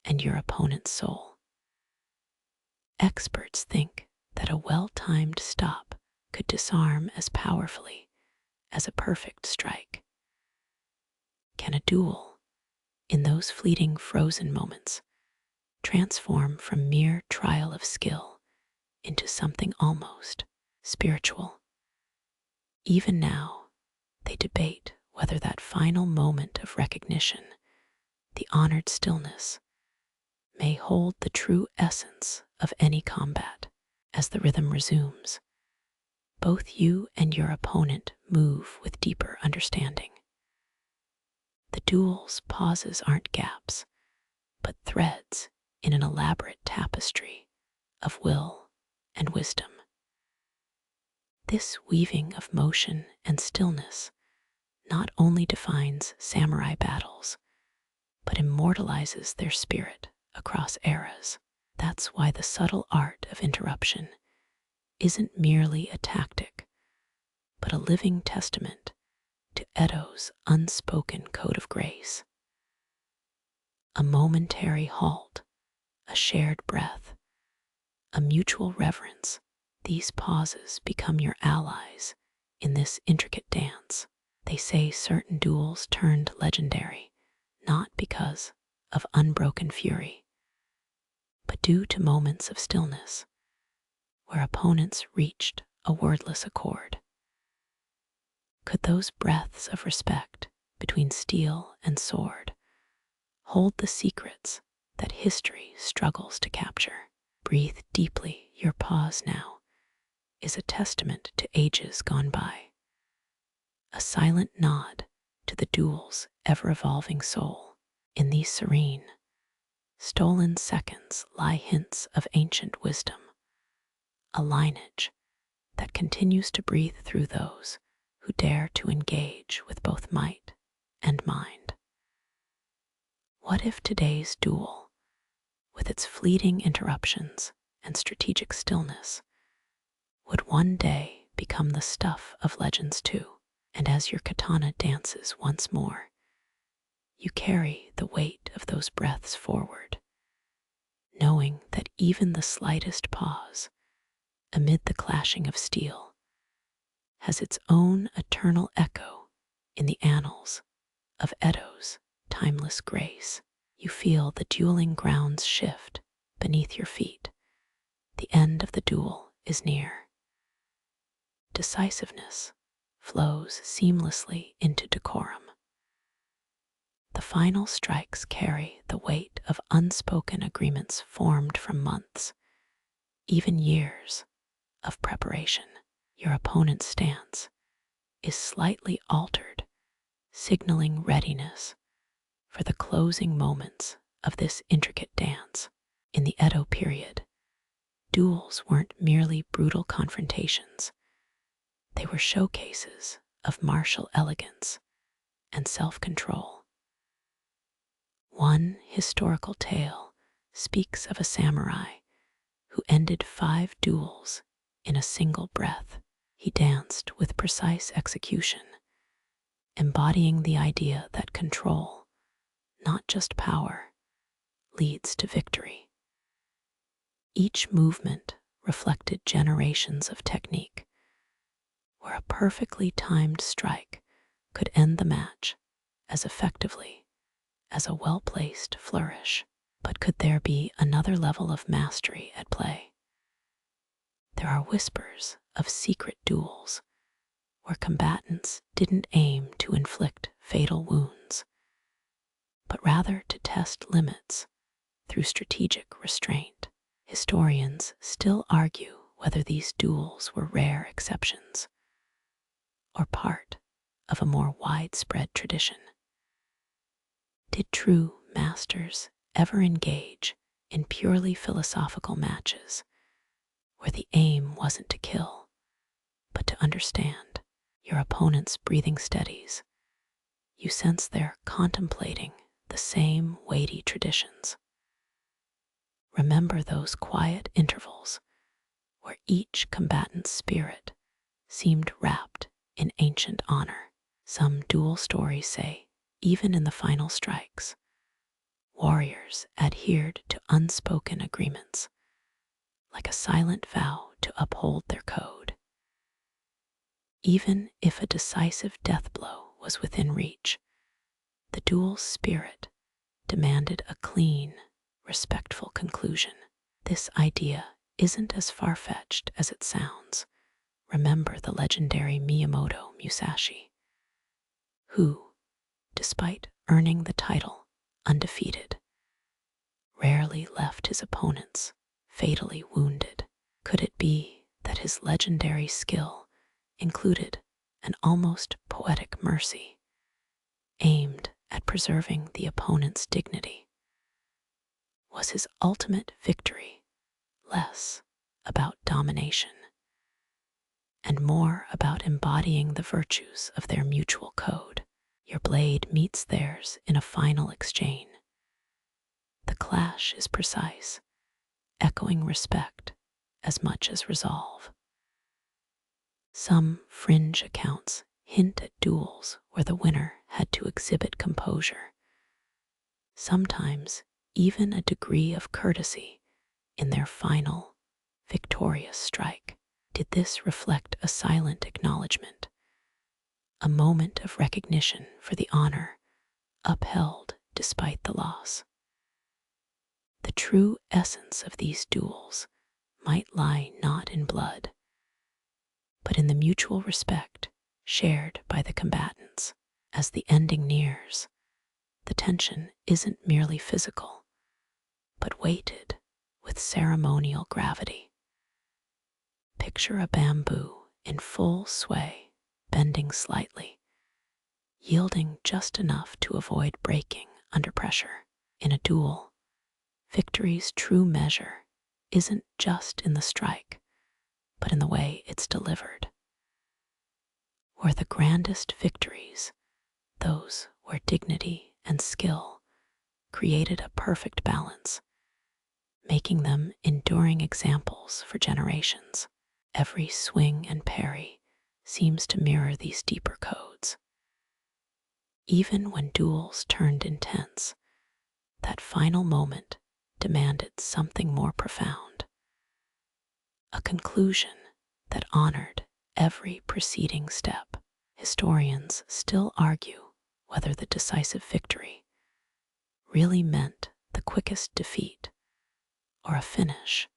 and your opponent's soul. Experts think that a well-timed stop could disarm as powerfully as a perfect strike. Can a duel, in those fleeting frozen moments, transform from mere trial of skill into something almost spiritual? Even now, they debate whether that final moment of recognition, the honored stillness, may hold the true essence of any combat. As the rhythm resumes, both you and your opponent move with deeper understanding. The duel's pauses aren't gaps, but threads in an elaborate tapestry of will and wisdom. This weaving of motion and stillness not only defines samurai battles, but immortalizes their spirit across eras. That's why the subtle art of interruption isn't merely a tactic, but a living testament to Edo's unspoken code of grace. A momentary halt, a shared breath, a mutual reverence, these pauses become your allies in this intricate dance. They say certain duels turned legendary, not because of unbroken fury, but due to moments of stillness, where opponents reached a wordless accord. Could those breaths of respect between steel and sword hold the secrets that history struggles to capture? Breathe deeply. Your pause now is a testament to ages gone by, a silent nod to the duel's ever-evolving soul. In these serene, stolen seconds lie hints of ancient wisdom, a lineage that continues to breathe through those who dare to engage with both might and mind. What if today's duel with its fleeting interruptions and strategic stillness, would one day become the stuff of legends too. And as your katana dances once more, you carry the weight of those breaths forward, knowing that even the slightest pause amid the clashing of steel has its own eternal echo in the annals of Edo's timeless grace. You feel the dueling grounds shift beneath your feet. The end of the duel is near. Decisiveness flows seamlessly into decorum. The final strikes carry the weight of unspoken agreements formed from months, even years, of preparation. Your opponent's stance is slightly altered, signaling readiness for the closing moments of this intricate dance. In the Edo period, duels weren't merely brutal confrontations. They were showcases of martial elegance and self-control. One historical tale speaks of a samurai who ended 5 duels in a single breath. He danced with precise execution, embodying the idea that control, not just power, leads to victory. Each movement reflected generations of technique, where a perfectly timed strike could end the match as effectively as a well-placed flourish. But could there be another level of mastery at play? There are whispers of secret duels where combatants didn't aim to inflict fatal wounds, but rather to test limits through strategic restraint. Historians still argue whether these duels were rare exceptions or part of a more widespread tradition. Did true masters ever engage in purely philosophical matches where the aim wasn't to kill, but to understand? Your opponent's breathing steadies. You sense they're contemplating the same weighty traditions. Remember those quiet intervals where each combatant's spirit seemed wrapped in ancient honor. Some duel stories say, even in the final strikes, warriors adhered to unspoken agreements, like a silent vow to uphold their code. Even if a decisive death blow was within reach, the duel's spirit demanded a clean, respectful conclusion. This idea isn't as far-fetched as it sounds. Remember the legendary Miyamoto Musashi, who, despite earning the title undefeated, rarely left his opponents fatally wounded. Could it be that his legendary skill included an almost poetic mercy aimed at preserving the opponent's dignity? Was his ultimate victory less about domination and more about embodying the virtues of their mutual code? Your blade meets theirs in a final exchange. The clash is precise, echoing respect as much as resolve. Some fringe accounts hint at duels where the winner had to exhibit composure, sometimes even a degree of courtesy in their final, victorious strike. Did this reflect a silent acknowledgement, a moment of recognition for the honor upheld despite the loss? The true essence of these duels might lie not in blood, but in the mutual respect shared by the combatants. As the ending nears, the tension isn't merely physical, but weighted with ceremonial gravity. Picture a bamboo in full sway, bending slightly, yielding just enough to avoid breaking under pressure. In a duel, victory's true measure isn't just in the strike, but in the way it's delivered. Or the grandest victories, those where dignity and skill created a perfect balance, making them enduring examples for generations. Every swing and parry seems to mirror these deeper codes. Even when duels turned intense, that final moment demanded something more profound, a conclusion that honored every preceding step. Historians still argue whether the decisive victory really meant the quickest defeat or a finish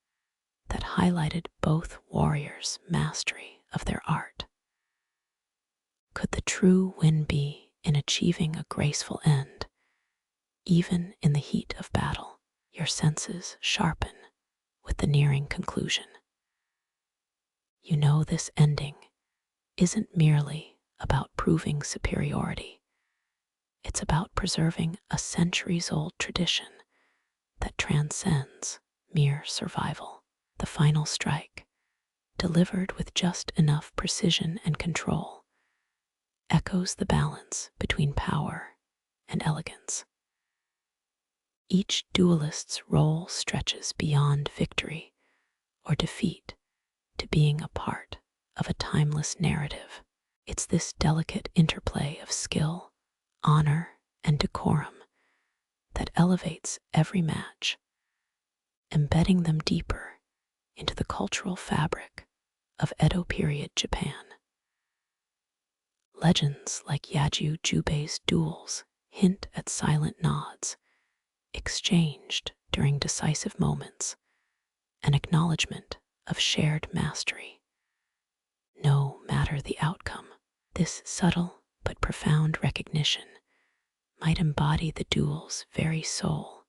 that highlighted both warriors' mastery of their art. Could the true win be in achieving a graceful end? Even in the heat of battle, your senses sharpen with the nearing conclusion. You know this ending isn't merely about proving superiority. It's about preserving a centuries-old tradition that transcends mere survival. The final strike, delivered with just enough precision and control, echoes the balance between power and elegance. Each duelist's role stretches beyond victory or defeat to being a part of a timeless narrative. It's this delicate interplay of skill, honor, and decorum that elevates every match, embedding them deeper into the cultural fabric of Edo period Japan. Legends like Yaju Jubei's duels hint at silent nods, exchanged during decisive moments, an acknowledgement of shared mastery. No matter the outcome, this subtle but profound recognition might embody the duel's very soul,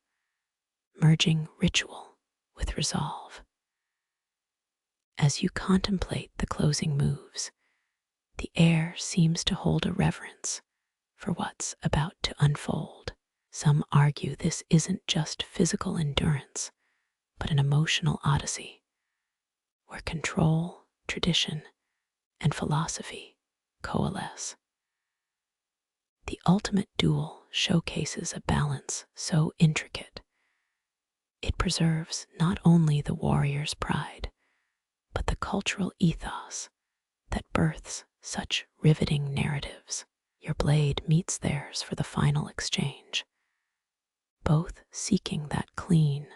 merging ritual with resolve. As you contemplate the closing moves, the air seems to hold a reverence for what's about to unfold. Some argue this isn't just physical endurance, but an emotional odyssey, where control, tradition, and philosophy coalesce. The ultimate duel showcases a balance so intricate. It preserves not only the warrior's pride, but the cultural ethos that births such riveting narratives. Your blade meets theirs for the final exchange, both seeking that clean,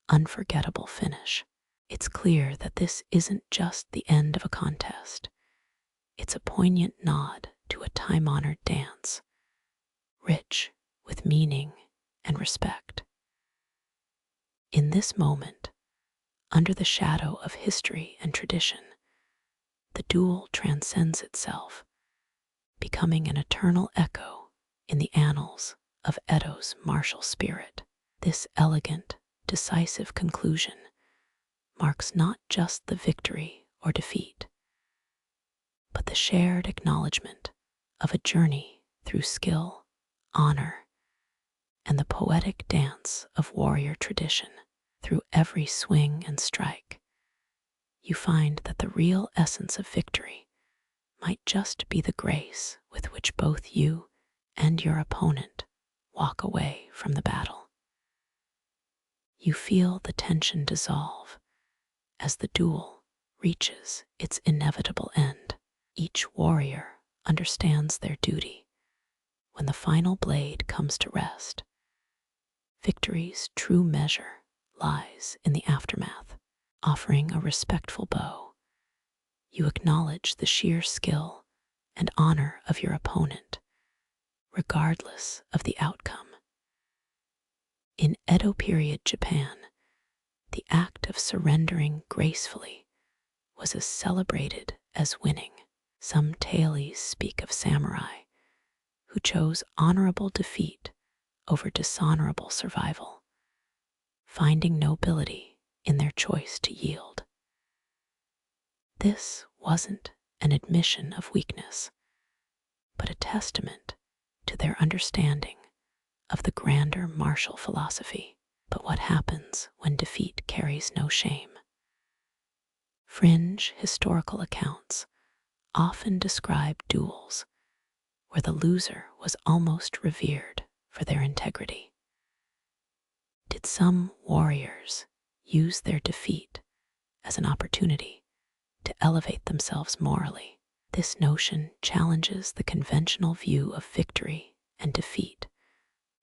unforgettable finish. It's clear that this isn't just the end of a contest. It's a poignant nod to a time-honored dance, rich with meaning and respect. In this moment, under the shadow of history and tradition, the duel transcends itself, becoming an eternal echo in the annals of Edo's martial spirit. This elegant, decisive conclusion marks not just the victory or defeat, but the shared acknowledgement of a journey through skill, honor, and the poetic dance of warrior tradition. Through every swing and strike, you find that the real essence of victory might just be the grace with which both you and your opponent walk away from the battle. You feel the tension dissolve as the duel reaches its inevitable end. Each warrior understands their duty when the final blade comes to rest. Victory's true measure lies in the aftermath. Offering a respectful bow, you acknowledge the sheer skill and honor of your opponent, regardless of the outcome. In Edo period Japan, the act of surrendering gracefully was as celebrated as winning. Some tales speak of samurai who chose honorable defeat over dishonorable survival, finding nobility in their choice to yield. This wasn't an admission of weakness, but a testament to their understanding of the grander martial philosophy. But what happens when defeat carries no shame? Fringe historical accounts often describe duels where the loser was almost revered for their integrity. Did some warriors use their defeat as an opportunity to elevate themselves morally. This notion challenges the conventional view of victory and defeat,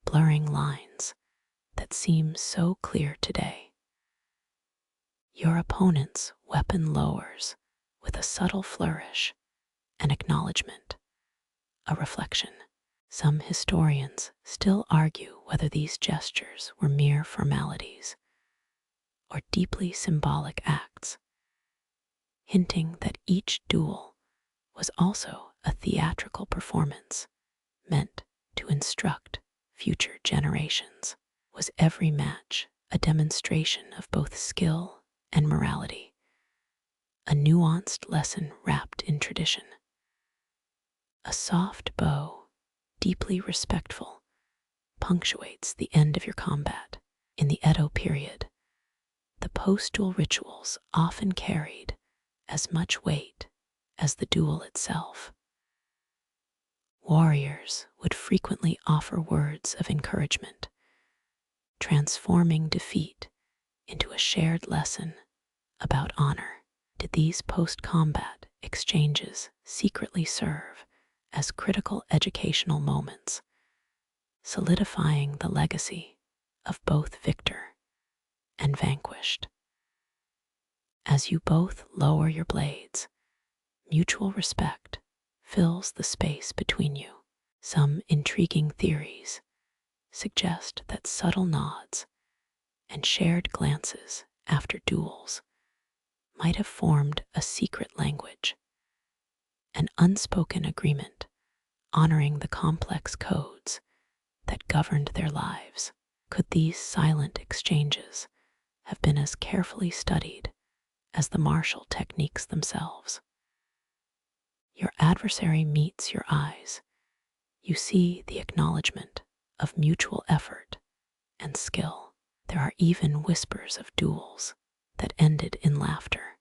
blurring lines that seem so clear today. Your opponent's weapon lowers with a subtle flourish, an acknowledgement, a reflection. Some historians still argue whether these gestures were mere formalities or deeply symbolic acts, hinting that each duel was also a theatrical performance meant to instruct future generations. Was every match a demonstration of both skill and morality, a nuanced lesson wrapped in tradition? A soft bow, deeply respectful, punctuates the end of your combat. In the Edo period, the post-duel rituals often carried as much weight as the duel itself. Warriors would frequently offer words of encouragement, transforming defeat into a shared lesson about honor. Did these post-combat exchanges secretly serve as critical educational moments, solidifying the legacy of both victor and vanquished? As you both lower your blades, mutual respect fills the space between you. Some intriguing theories suggest that subtle nods and shared glances after duels might have formed a secret language, an unspoken agreement honoring the complex codes that governed their lives. Could these silent exchanges have been as carefully studied as the martial techniques themselves? Your adversary meets your eyes. You see the acknowledgement of mutual effort and skill. There are even whispers of duels that ended in laughter,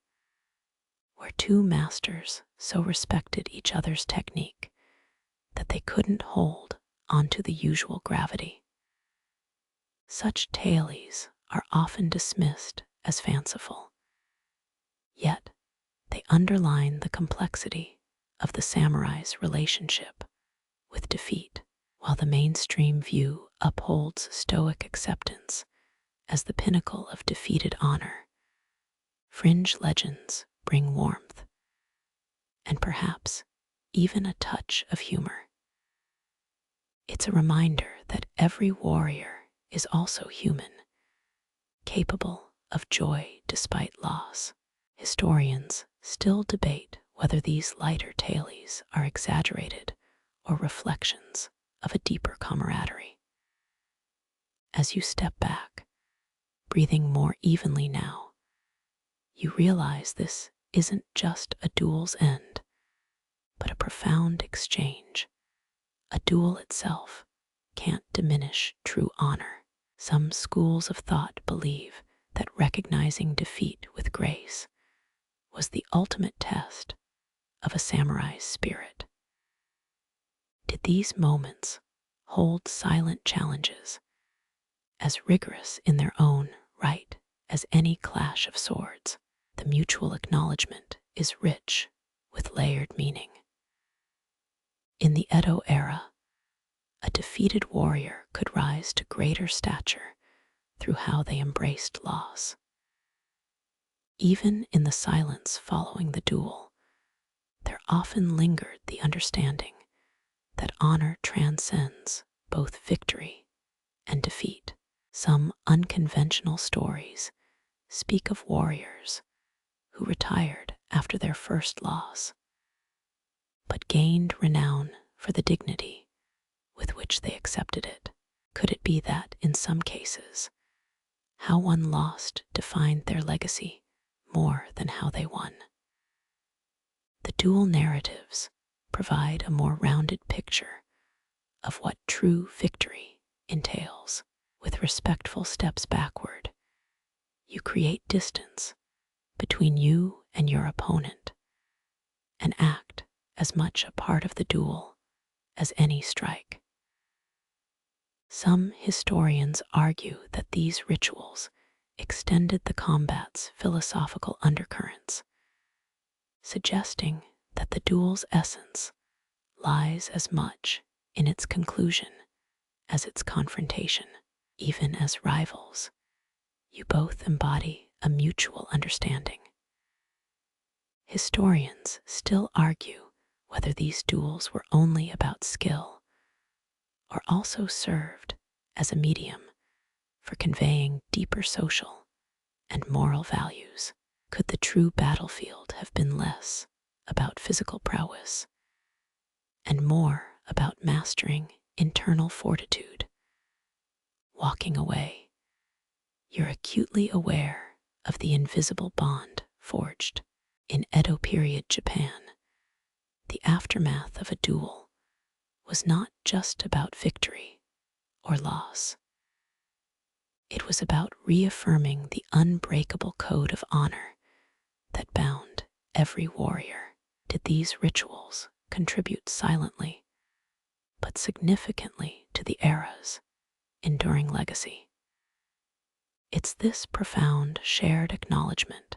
where two masters so respected each other's technique that they couldn't hold onto the usual gravity. Such tales are often dismissed as fanciful, yet they underline the complexity of the samurai's relationship with defeat. While the mainstream view upholds stoic acceptance as the pinnacle of defeated honor, fringe legends bring warmth and perhaps even a touch of humor. It's a reminder that every warrior is also human, capable of joy despite loss. Historians still debate whether these lighter tales are exaggerated or reflections of a deeper camaraderie. As you step back, breathing more evenly now, you realize this isn't just a duel's end, but a profound exchange. A duel itself can't diminish true honor. Some schools of thought believe that recognizing defeat with grace was the ultimate test of a samurai's spirit. Did these moments hold silent challenges, as rigorous in their own right as any clash of swords? The mutual acknowledgement is rich with layered meaning. In the Edo era, a defeated warrior could rise to greater stature through how they embraced loss. Even in the silence following the duel, there often lingered the understanding that honor transcends both victory and defeat. Some unconventional stories speak of warriors who retired after their first loss, but gained renown for the dignity with which they accepted it. Could it be that, in some cases, how one lost defined their legacy more than how they won? The dual narratives provide a more rounded picture of what true victory entails. With respectful steps backward, you create distance between you and your opponent and act as much a part of the duel as any strike. Some historians argue that these rituals extended the combat's philosophical undercurrents, suggesting that the duel's essence lies as much in its conclusion as its confrontation. Even as rivals, you both embody a mutual understanding. Historians still argue whether these duels were only about skill or also served as a medium for conveying deeper social and moral values. Could the true battlefield have been less about physical prowess and more about mastering internal fortitude? Walking away, you're acutely aware of the invisible bond forged. In Edo period Japan, the aftermath of a duel was not just about victory or loss. It was about reaffirming the unbreakable code of honor that bound every warrior. Did these rituals contribute silently but significantly to the era's enduring legacy? It's this profound shared acknowledgement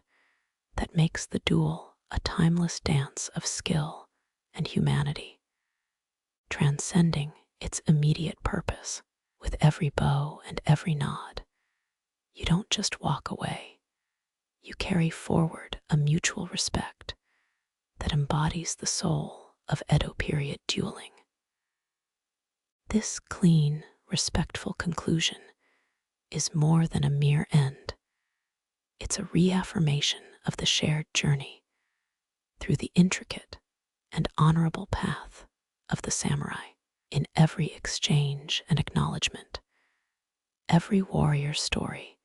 that makes the duel a timeless dance of skill and humanity, transcending its immediate purpose. With every bow and every nod, you don't just walk away, you carry forward a mutual respect that embodies the soul of Edo period dueling. This clean, respectful conclusion is more than a mere end. It's a reaffirmation of the shared journey through the intricate and honorable path of the samurai. In every exchange and acknowledgement, every warrior's story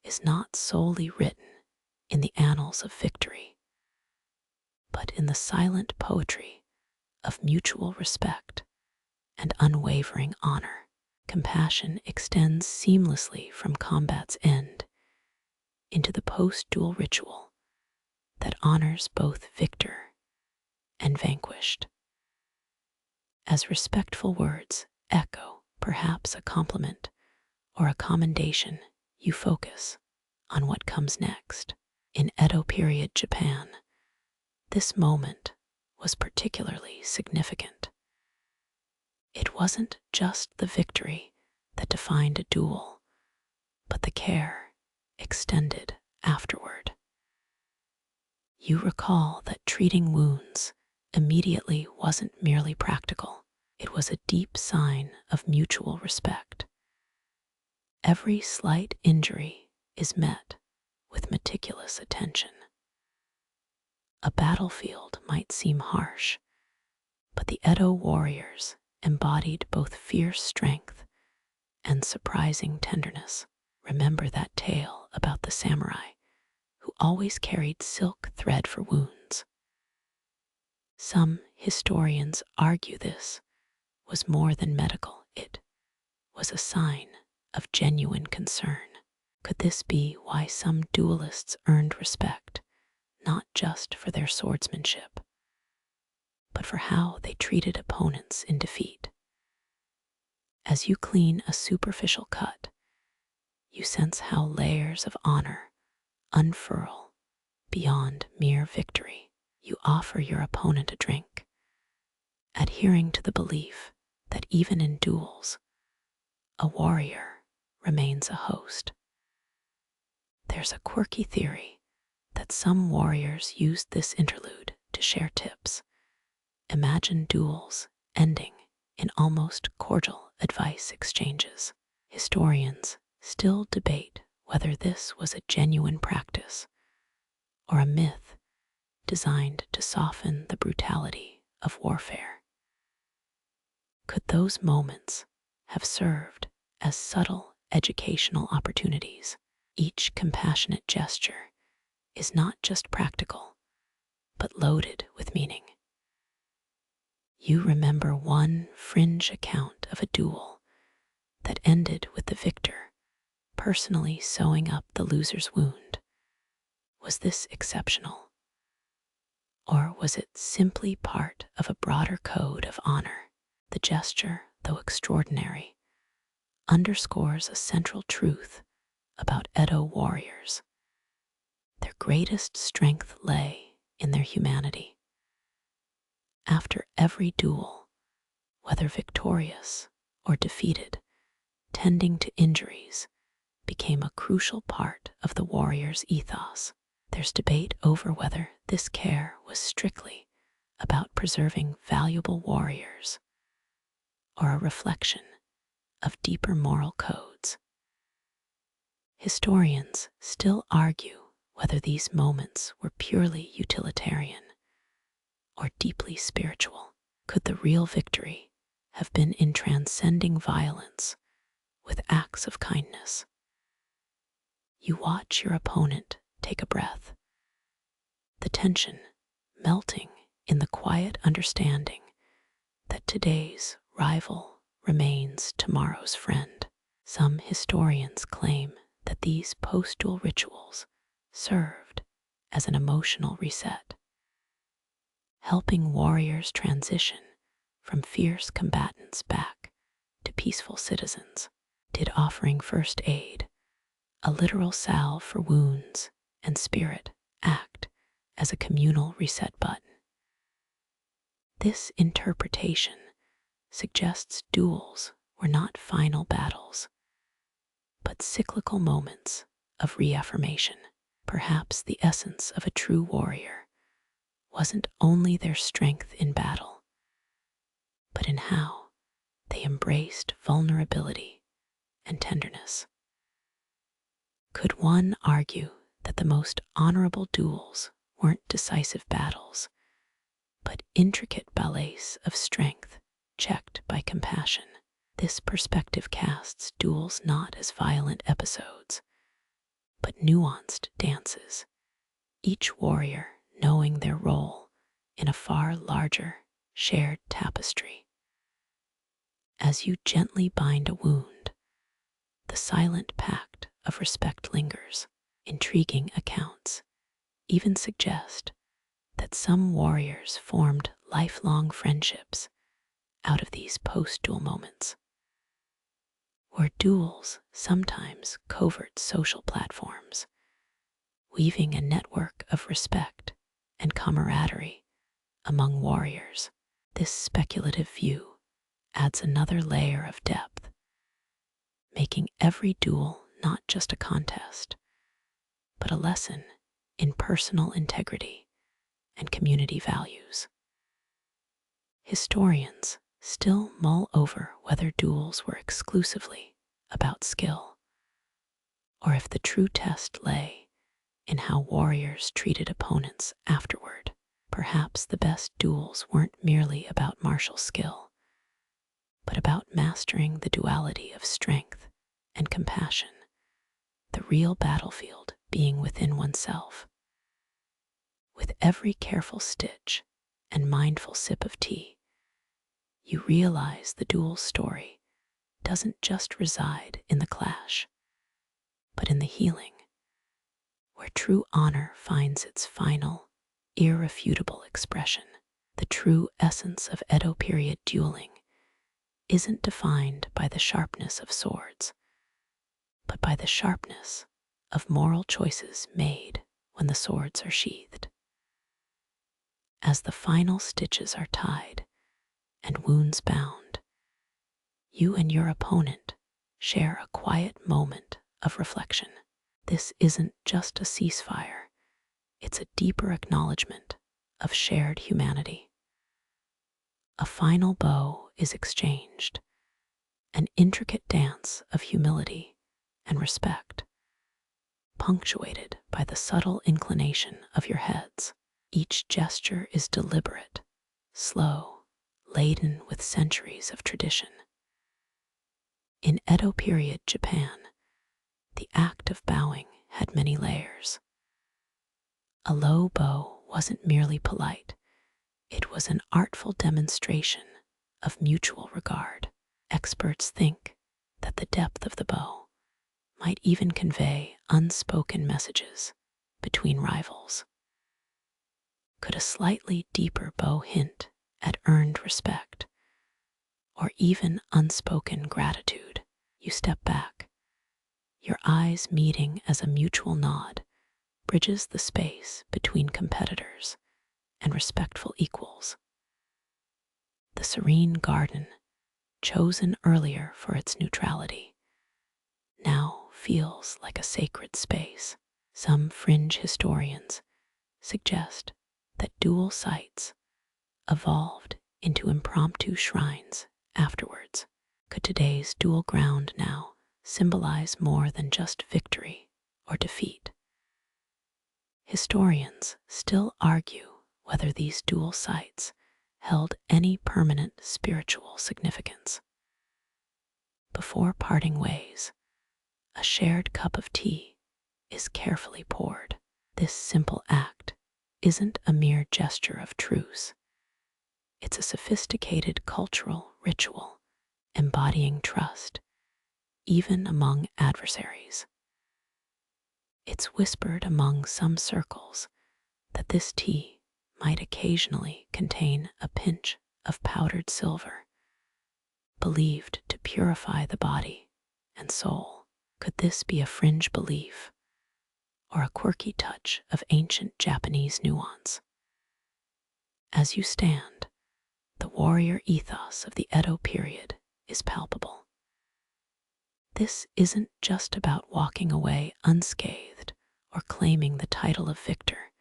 is not solely written in the annals of victory, but in the silent poetry of mutual respect and unwavering honor. Compassion extends seamlessly from combat's end into the post-duel ritual that honors both victor and vanquished. As respectful words echo, perhaps a compliment or a commendation, you focus on what comes next. In Edo period Japan, this moment was particularly significant. It wasn't just the victory that defined a duel, but the care extended afterward. You recall that treating wounds immediately wasn't merely practical, it was a deep sign of mutual respect. Every slight injury is met with meticulous attention. A battlefield might seem harsh, but the Edo warriors embodied both fierce strength and surprising tenderness. Remember that tale about the samurai who always carried silk thread for wounds? Some historians argue this was more than medical, it was a sign of genuine concern. Could this be why some duelists earned respect, not just for their swordsmanship, but for how they treated opponents in defeat? As you clean a superficial cut, you sense how layers of honor unfurl beyond mere victory. You offer your opponent a drink, adhering to the belief that even in duels, a warrior remains a host. There's a quirky theory that some warriors used this interlude to share tips. Imagine duels ending in almost cordial advice exchanges. Historians still debate whether this was a genuine practice or a myth designed to soften the brutality of warfare. Could those moments have served as subtle educational opportunities? Each compassionate gesture is not just practical, but loaded with meaning. You remember one fringe account of a duel that ended with the victor personally sewing up the loser's wound. Was this exceptional? Or was it simply part of a broader code of honor? The gesture, though extraordinary, underscores a central truth about Edo warriors. Their greatest strength lay in their humanity. After every duel, whether victorious or defeated, tending to injuries became a crucial part of the warrior's ethos. There's debate over whether this care was strictly about preserving valuable warriors or a reflection of deeper moral codes. Historians still argue whether these moments were purely utilitarian or deeply spiritual. Could the real victory have been in transcending violence with acts of kindness? You watch your opponent take a breath, the tension melting in the quiet understanding that today's rival remains tomorrow's friend. Some historians claim that these post-duel rituals served as an emotional reset, helping warriors transition from fierce combatants back to peaceful citizens. Did offering first aid, a literal salve for wounds and spirit, act as a communal reset button? This interpretation suggests duels were not final battles, but cyclical moments of reaffirmation. Perhaps the essence of a true warrior wasn't only their strength in battle, but in how they embraced vulnerability and tenderness. Could one argue that the most honorable duels weren't decisive battles, but intricate ballets of strength checked by compassion? This perspective casts duels not as violent episodes, but nuanced dances, each warrior knowing their role in a far larger, shared tapestry. As you gently bind a wound, the silent pact of respect lingers. Intriguing accounts even suggest that some warriors formed lifelong friendships out of these post-duel moments. Were duels sometimes covert social platforms, weaving a network of respect and camaraderie among warriors? This speculative view adds another layer of depth, making every duel not just a contest, but a lesson in personal integrity and community values. Historians still mull over whether duels were exclusively about skill, or if the true test lay in how warriors treated opponents afterward. Perhaps the best duels weren't merely about martial skill, but about mastering the duality of strength and compassion, the real battlefield being within oneself. With every careful stitch and mindful sip of tea, you realize the duel story doesn't just reside in the clash, but in the healing, where true honor finds its final, irrefutable expression. The true essence of Edo period dueling isn't defined by the sharpness of swords, but by the sharpness of moral choices made when the swords are sheathed. As the final stitches are tied and wounds bound, you and your opponent share a quiet moment of reflection. This isn't just a ceasefire, it's a deeper acknowledgement of shared humanity. A final bow is exchanged, an intricate dance of humility and respect, punctuated by the subtle inclination of your heads. Each gesture is deliberate, slow, laden with centuries of tradition. In Edo period Japan, the act of bowing had many layers. A low bow wasn't merely polite, it was an artful demonstration of mutual regard. Experts think that the depth of the bow might even convey unspoken messages between rivals. Could a slightly deeper bow hint at earned respect, or even unspoken gratitude? You step back, your eyes meeting as a mutual nod bridges the space between competitors and respectful equals. The serene garden, chosen earlier for its neutrality, now feels like a sacred space. Some fringe historians suggest that duel sites evolved into impromptu shrines afterwards. Could today's duel ground now symbolize more than just victory or defeat? Historians still argue whether these duel sites held any permanent spiritual significance. Before parting ways, a shared cup of tea is carefully poured. This simple act isn't a mere gesture of truce. It's a sophisticated cultural ritual embodying trust, even among adversaries. It's whispered among some circles that this tea might occasionally contain a pinch of powdered silver, believed to purify the body and soul. Could this be a fringe belief or a quirky touch of ancient Japanese nuance? As you stand, the warrior ethos of the Edo period is palpable. This isn't just about walking away unscathed or claiming the title of victor.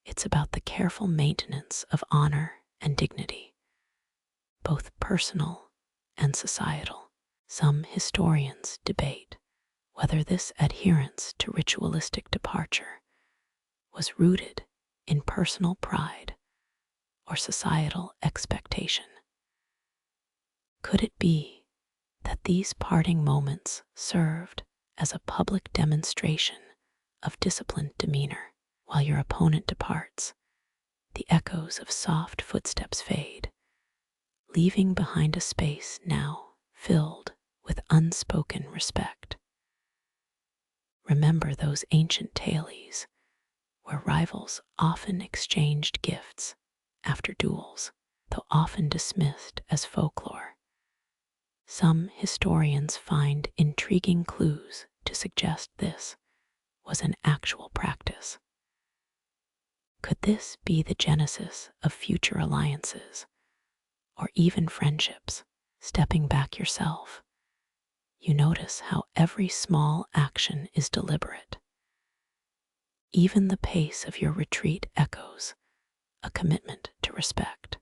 It's about the careful maintenance of honor and dignity, both personal and societal. Some historians debate whether this adherence to ritualistic departure was rooted in personal pride or societal expectation. Could it be that these parting moments served as a public demonstration of disciplined demeanor? While your opponent departs, the echoes of soft footsteps fade, leaving behind a space now filled with unspoken respect. Remember those ancient tales where rivals often exchanged gifts after duels, though often dismissed as folklore. Some historians find intriguing clues to suggest this was an actual practice. Could this be the genesis of future alliances or even friendships? Stepping back yourself, you notice how every small action is deliberate. Even the pace of your retreat echoes a commitment to respect.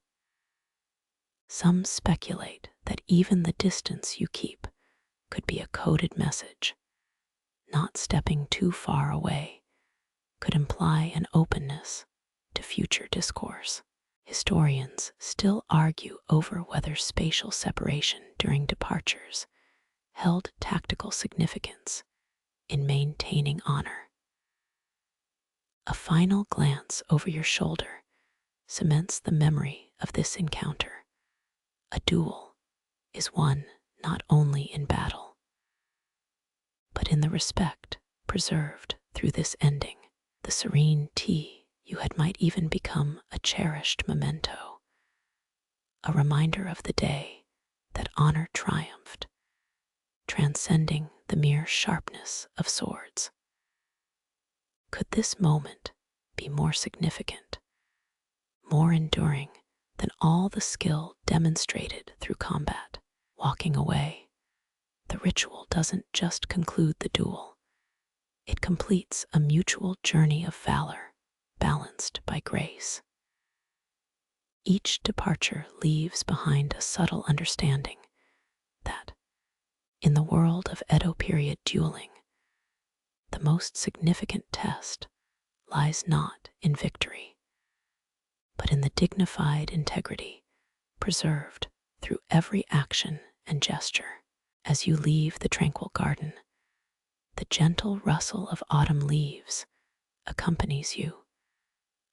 Some speculate that even the distance you keep could be a coded message. Not stepping too far away could imply an openness to future discourse. Historians still argue over whether spatial separation during departures held tactical significance in maintaining honor. A final glance over your shoulder cements the memory of this encounter. A duel is won not only in battle, but in the respect preserved through this ending. The serene tea you had might even become a cherished memento, a reminder of the day that honor triumphed, transcending the mere sharpness of swords. Could this moment be more significant, more enduring than all the skill demonstrated through combat? Walking away, the ritual doesn't just conclude the duel. It completes a mutual journey of valor, balanced by grace. Each departure leaves behind a subtle understanding that, in the world of Edo period dueling, the most significant test lies not in victory, but in the dignified integrity preserved through every action and gesture. As you leave the tranquil garden, the gentle rustle of autumn leaves accompanies you,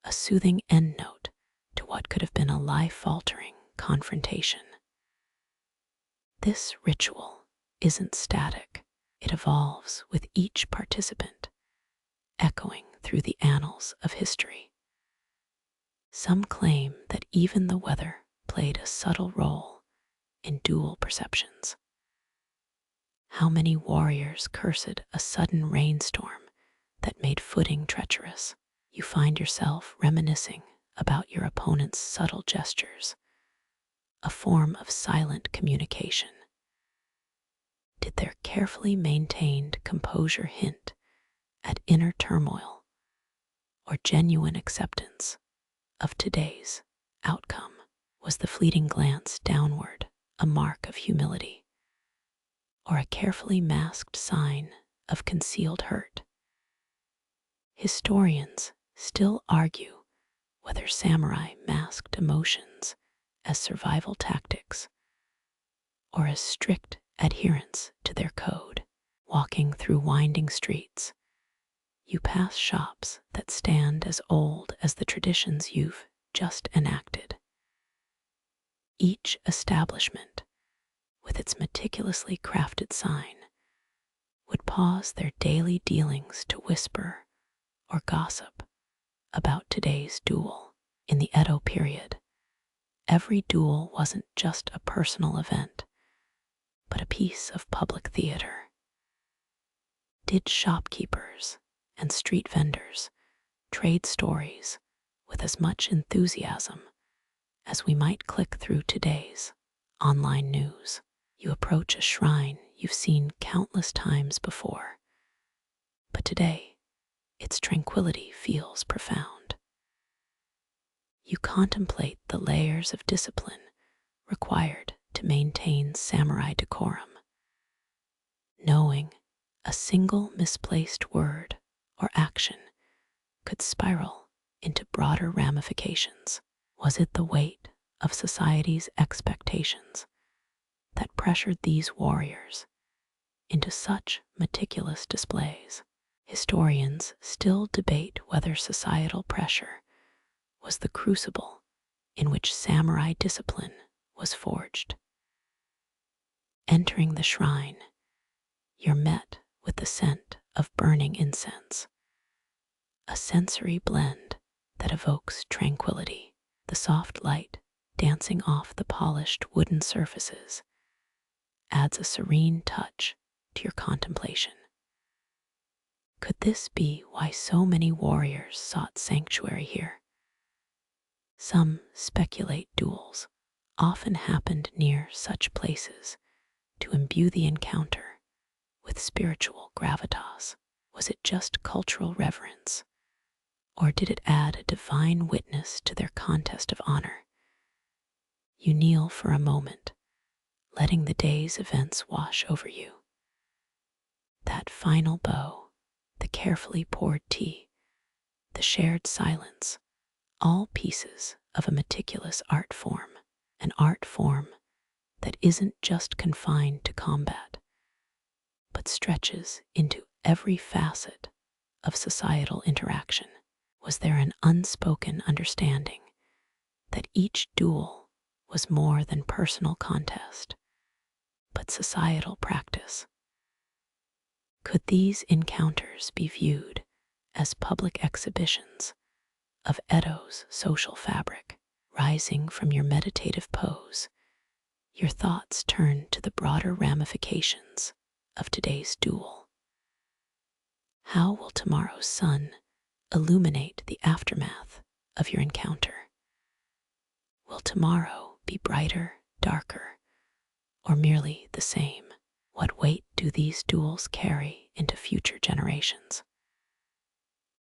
a soothing endnote to what could have been a life-altering confrontation. This ritual isn't static. It evolves with each participant, echoing through the annals of history. Some claim that even the weather played a subtle role in duel perceptions. How many warriors cursed a sudden rainstorm that made footing treacherous? You find yourself reminiscing about your opponent's subtle gestures, a form of silent communication. Did their carefully maintained composure hint at inner turmoil or genuine acceptance of today's outcome? Was the fleeting glance downward a mark of humility or a carefully masked sign of concealed hurt? Historians still argue whether samurai masked emotions as survival tactics or as strict adherence to their code. Walking through winding streets, you pass shops that stand as old as the traditions you've just enacted. Each establishment, with its meticulously crafted sign, would pause their daily dealings to whisper or gossip about today's duel. In the Edo period, every duel wasn't just a personal event, but a piece of public theater. Did shopkeepers and street vendors trade stories with as much enthusiasm as we might click through today's online news? You approach a shrine you've seen countless times before, but today its tranquility feels profound. You contemplate the layers of discipline required to maintain samurai decorum, knowing a single misplaced word or action could spiral into broader ramifications. Was it the weight of society's expectations that pressured these warriors into such meticulous displays? Historians still debate whether societal pressure was the crucible in which samurai discipline was forged. Entering the shrine, you're met with the scent of burning incense, a sensory blend that evokes tranquility. The soft light dancing off the polished wooden surfaces adds a serene touch to your contemplation. Could this be why so many warriors sought sanctuary here? Some speculate duels often happened near such places to imbue the encounter with spiritual gravitas. Was it just cultural reverence, or did it add a divine witness to their contest of honor? You kneel for a moment, letting the day's events wash over you. That final bow, the carefully poured tea, the shared silence, all pieces of a meticulous art form, an art form that isn't just confined to combat, but stretches into every facet of societal interaction. Was there an unspoken understanding that each duel was more than personal contest, but societal practice? Could these encounters be viewed as public exhibitions of Edo's social fabric? Rising from your meditative pose, your thoughts turn to the broader ramifications of today's duel. How will tomorrow's sun illuminate the aftermath of your encounter? Will tomorrow be brighter, darker, or merely the same? What weight do these duels carry into future generations?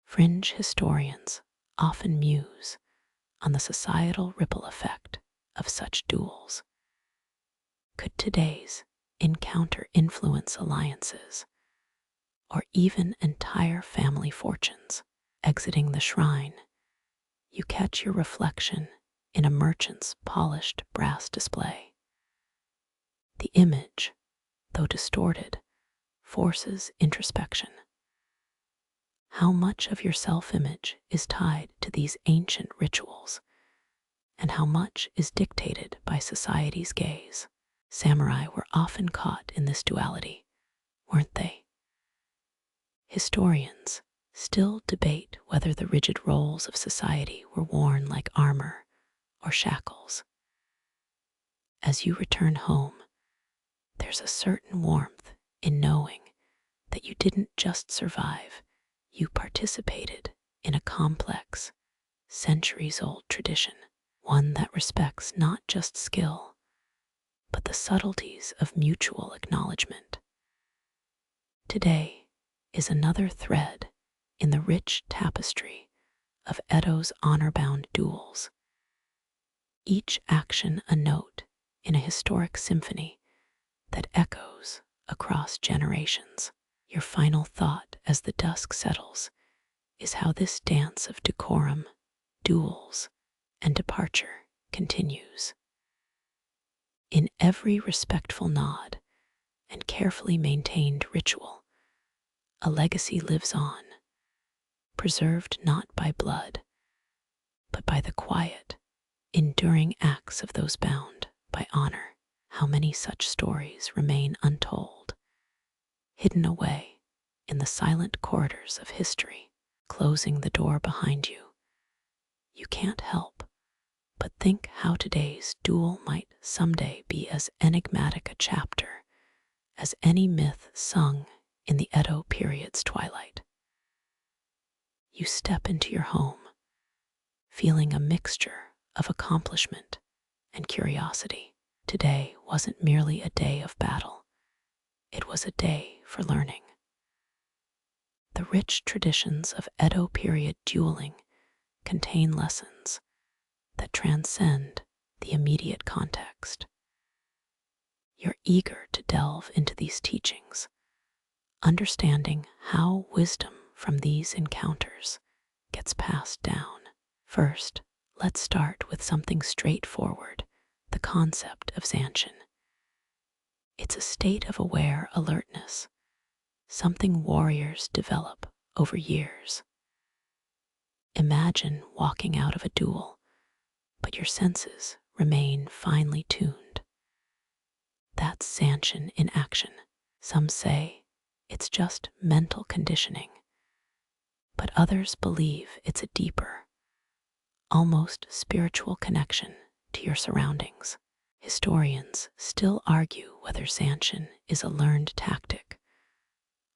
Fringe historians often muse on the societal ripple effect of such duels. Could today's encounter influence alliances or even entire family fortunes? Exiting the shrine, you catch your reflection in a merchant's polished brass display. The image, though distorted, forces introspection. How much of your self-image is tied to these ancient rituals, and how much is dictated by society's gaze? Samurai were often caught in this duality, weren't they? Historians still debate whether the rigid roles of society were worn like armor or shackles. As you return home, there's a certain warmth in knowing that you didn't just survive, you participated in a complex, centuries-old tradition, one that respects not just skill, but the subtleties of mutual acknowledgement. Today is another thread in the rich tapestry of Edo's honor-bound duels, each action a note in a historic symphony that echoes across generations. Your final thought as the dusk settles is how this dance of decorum, duels, and departure continues. In every respectful nod and carefully maintained ritual, a legacy lives on, preserved not by blood, but by the quiet, enduring acts of those bound by honor. How many such stories remain untold, hidden away in the silent corridors of history, closing the door behind you. You can't help but think how today's duel might someday be as enigmatic a chapter as any myth sung in the Edo period's twilight. You step into your home, feeling a mixture of accomplishment and curiosity. Today wasn't merely a day of battle, it was a day for learning. The rich traditions of Edo period dueling contain lessons that transcend the immediate context. You're eager to delve into these teachings, understanding how wisdom from these encounters gets passed down. First, let's start with something straightforward, the concept of zanshin. It's a state of aware alertness, something warriors develop over years. Imagine walking out of a duel, but your senses remain finely tuned. That's zanshin in action. Some say it's just mental conditioning, but others believe it's a deeper, almost spiritual connection to your surroundings. Historians still argue whether zanshin is a learned tactic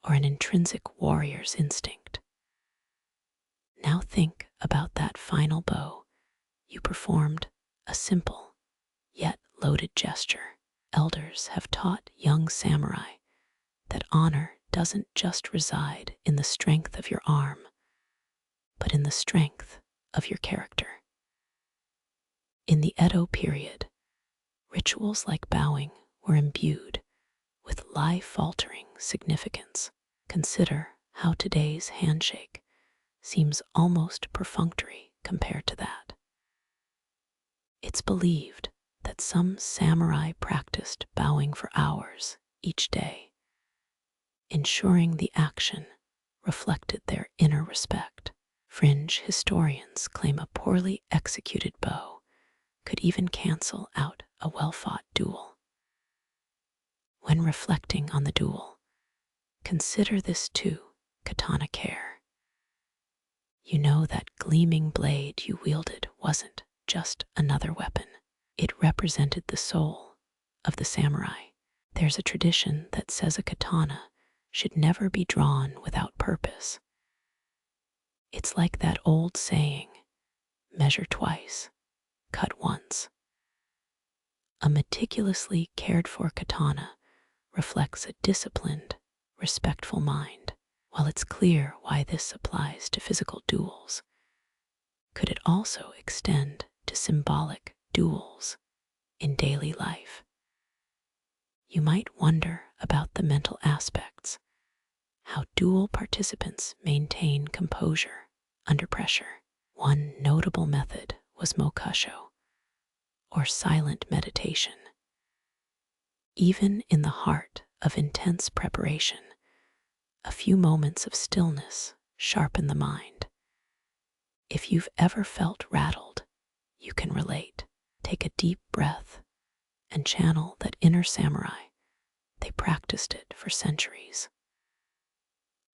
or an intrinsic warrior's instinct. Now think about that final bow. You performed a simple yet loaded gesture. Elders have taught young samurai that honor doesn't just reside in the strength of your arm, but in the strength of your character. In the Edo period, rituals like bowing were imbued with life-altering significance. Consider how today's handshake seems almost perfunctory compared to that. It's believed that some samurai practiced bowing for hours each day, ensuring the action reflected their inner respect. Fringe historians claim a poorly executed bow could even cancel out a well-fought duel. When reflecting on the duel, consider this too: katana care. You know that gleaming blade you wielded wasn't just another weapon. It represented the soul of the samurai. There's a tradition that says a katana should never be drawn without purpose. It's like that old saying, measure twice, cut once. A meticulously cared for katana reflects a disciplined, respectful mind. While it's clear why this applies to physical duels, could it also extend to symbolic duels in daily life? You might wonder about the mental aspects, how duel participants maintain composure under pressure. One notable method was mokusho, or silent meditation. Even in the heart of intense preparation, a few moments of stillness sharpen the mind. If you've ever felt rattled, you can relate. Take a deep breath and channel that inner samurai. They practiced it for centuries.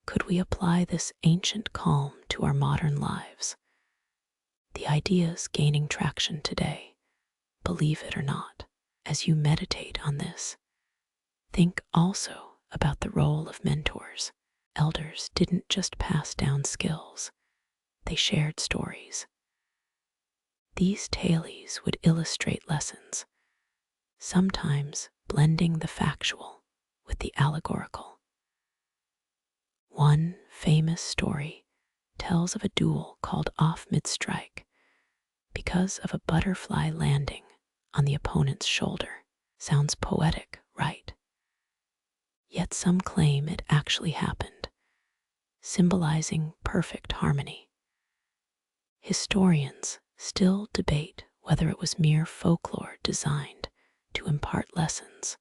Could we apply this ancient calm to our modern lives? The idea's gaining traction today, believe it or not. As you meditate on this, think also about the role of mentors. Elders didn't just pass down skills, they shared stories. These tales would illustrate lessons, sometimes blending the factual with the allegorical. One famous story tells of a duel called off mid-strike because of a butterfly landing on the opponent's shoulder. Sounds poetic, right? Yet some claim it actually happened, symbolizing perfect harmony. Historians still debate whether it was mere folklore designed to impart lessons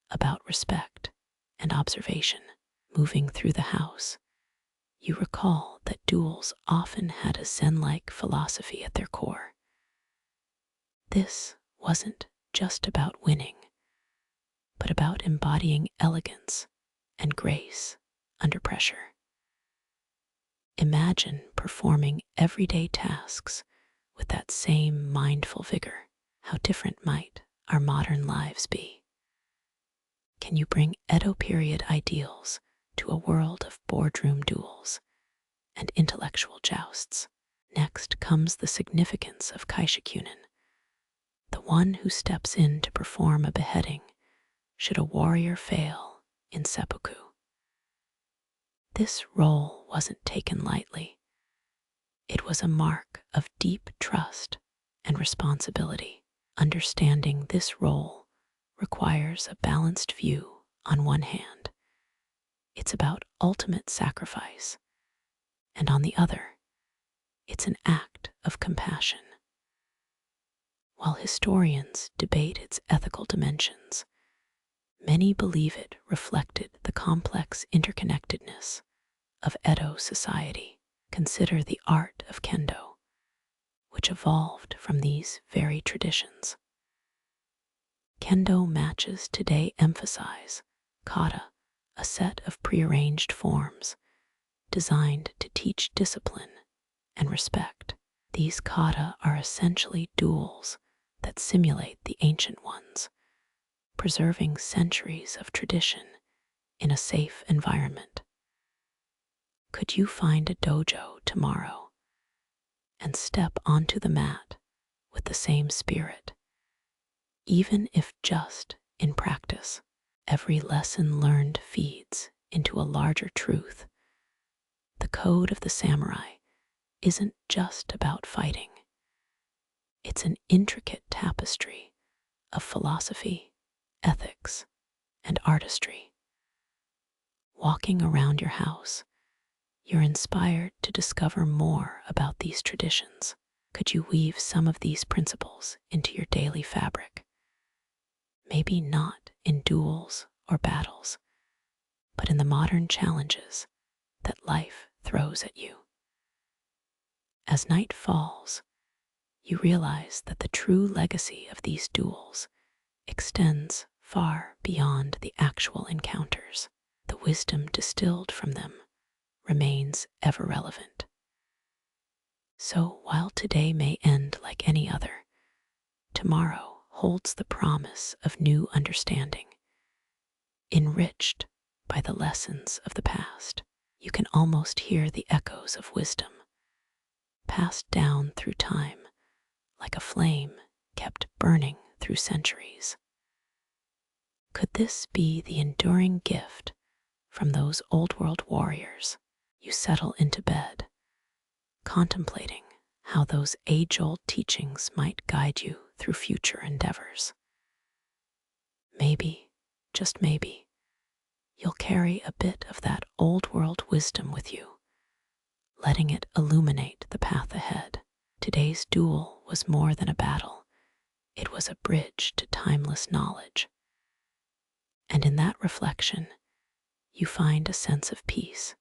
about respect and observation. Moving through the house, you recall that duels often had a Zen-like philosophy at their core. This wasn't just about winning, but about embodying elegance and grace under pressure. Imagine performing everyday tasks with that same mindful vigor. How different might our modern lives be? Can you bring Edo period ideals to a world of boardroom duels and intellectual jousts? Next comes the significance of kaishakunin, the one who steps in to perform a beheading should a warrior fail in seppuku. This role wasn't taken lightly. It was a mark of deep trust and responsibility. Understanding this role requires a balanced view. On one hand, it's about ultimate sacrifice, and on the other, it's an act of compassion. While historians debate its ethical dimensions, many believe it reflected the complex interconnectedness of Edo society. Consider the art of kendo, which evolved from these very traditions. Kendo matches today emphasize kata, a set of prearranged forms designed to teach discipline and respect. These kata are essentially duels that simulate the ancient ones, preserving centuries of tradition in a safe environment. Could you find a dojo tomorrow and step onto the mat with the same spirit? Even if just in practice, every lesson learned feeds into a larger truth. The code of the samurai isn't just about fighting. It's an intricate tapestry of philosophy, ethics, and artistry. Walking around your house, you're inspired to discover more about these traditions. Could you weave some of these principles into your daily fabric? Maybe not in duels or battles, but in the modern challenges that life throws at you. As night falls, you realize that the true legacy of these duels extends far beyond the actual encounters. The wisdom distilled from them remains ever relevant. So while today may end like any other, tomorrow holds the promise of new understanding. Enriched by the lessons of the past, you can almost hear the echoes of wisdom, passed down through time like a flame kept burning through centuries. Could this be the enduring gift from those old-world warriors? You settle into bed, contemplating how those age-old teachings might guide you through future endeavors. Maybe, just maybe, you'll carry a bit of that old-world wisdom with you, letting it illuminate the path ahead. Today's duel was more than a battle. It was a bridge to timeless knowledge. And in that reflection, you find a sense of peace.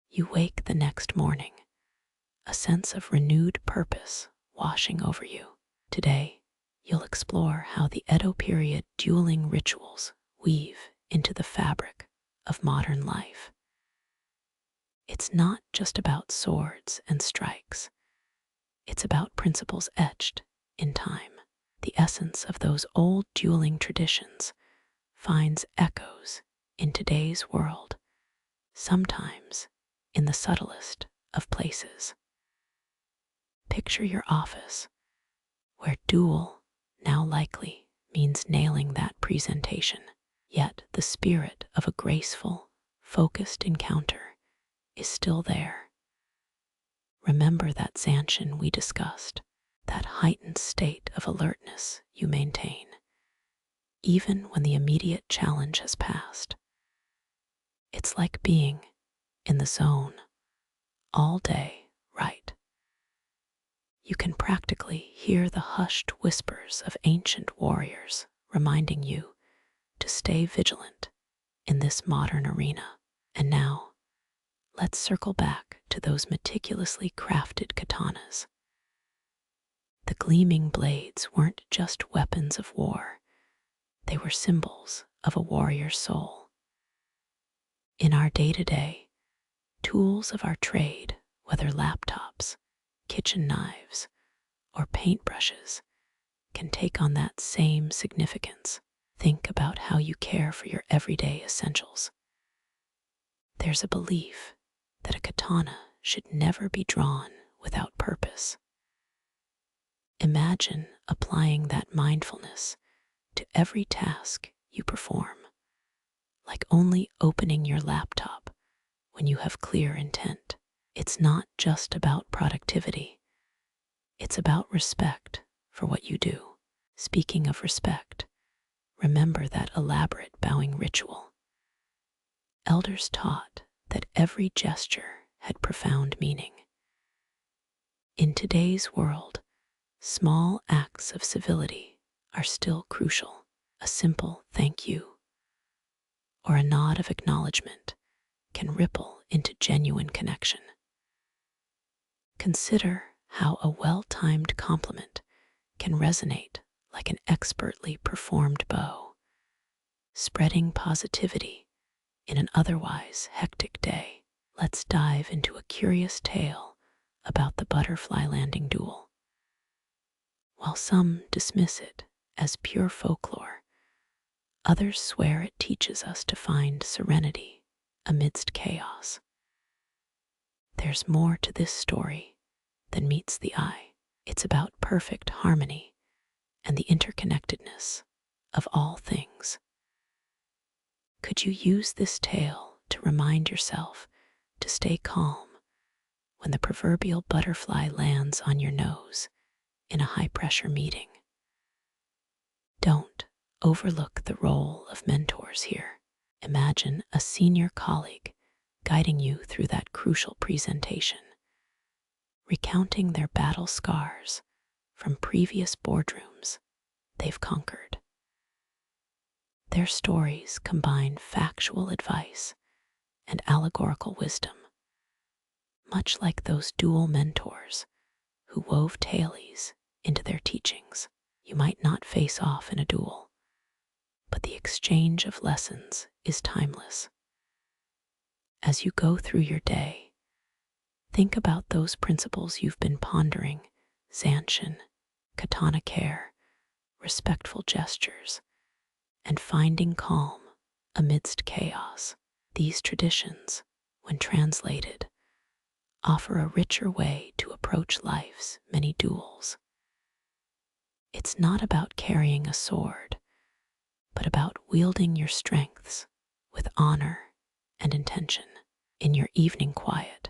You wake the next morning, a sense of renewed purpose washing over you. Today, you'll explore how the Edo period dueling rituals weave into the fabric of modern life. It's not just about swords and strikes. It's about principles etched in time. The essence of those old dueling traditions finds echoes in today's world, sometimes in the subtlest of places. Picture your office, where duel now likely means nailing that presentation, yet the spirit of a graceful, focused encounter is still there. Remember that zanshin we discussed, that heightened state of alertness you maintain, even when the immediate challenge has passed. It's like being in the zone all day, right? You can practically hear the hushed whispers of ancient warriors reminding you to stay vigilant in this modern arena. And now, let's circle back to those meticulously crafted katanas. The gleaming blades weren't just weapons of war, they were symbols of a warrior's soul. In our day-to-day, tools of our trade, whether laptops, kitchen knives, or paintbrushes, can take on that same significance. Think about how you care for your everyday essentials. There's a belief that a katana should never be drawn without purpose. Imagine applying that mindfulness to every task you perform, like only opening your laptop when you have clear intent. It's not just about productivity. It's about respect for what you do. Speaking of respect, remember that elaborate bowing ritual. Elders taught that every gesture had profound meaning. In today's world, small acts of civility are still crucial. A simple thank you or a nod of acknowledgement can ripple into genuine connection. Consider how a well-timed compliment can resonate like an expertly performed bow, spreading positivity in an otherwise hectic day. Let's dive into a curious tale about the butterfly landing duel. While some dismiss it as pure folklore, others swear it teaches us to find serenity amidst chaos. There's more to this story than meets the eye. It's about perfect harmony and the interconnectedness of all things. Could you use this tale to remind yourself to stay calm when the proverbial butterfly lands on your nose in a high-pressure meeting? Don't overlook the role of mentors here. Imagine a senior colleague guiding you through that crucial presentation, recounting their battle scars from previous boardrooms they've conquered. Their stories combine factual advice and allegorical wisdom, much like those dual mentors who wove tales into their teachings. You might not face off in a duel, but the exchange of lessons is timeless. As you go through your day, think about those principles you've been pondering: zanshin, katana care, respectful gestures, and finding calm amidst chaos. These traditions, when translated, offer a richer way to approach life's many duels. It's not about carrying a sword, but about wielding your strengths with honor and intention. In your evening quiet,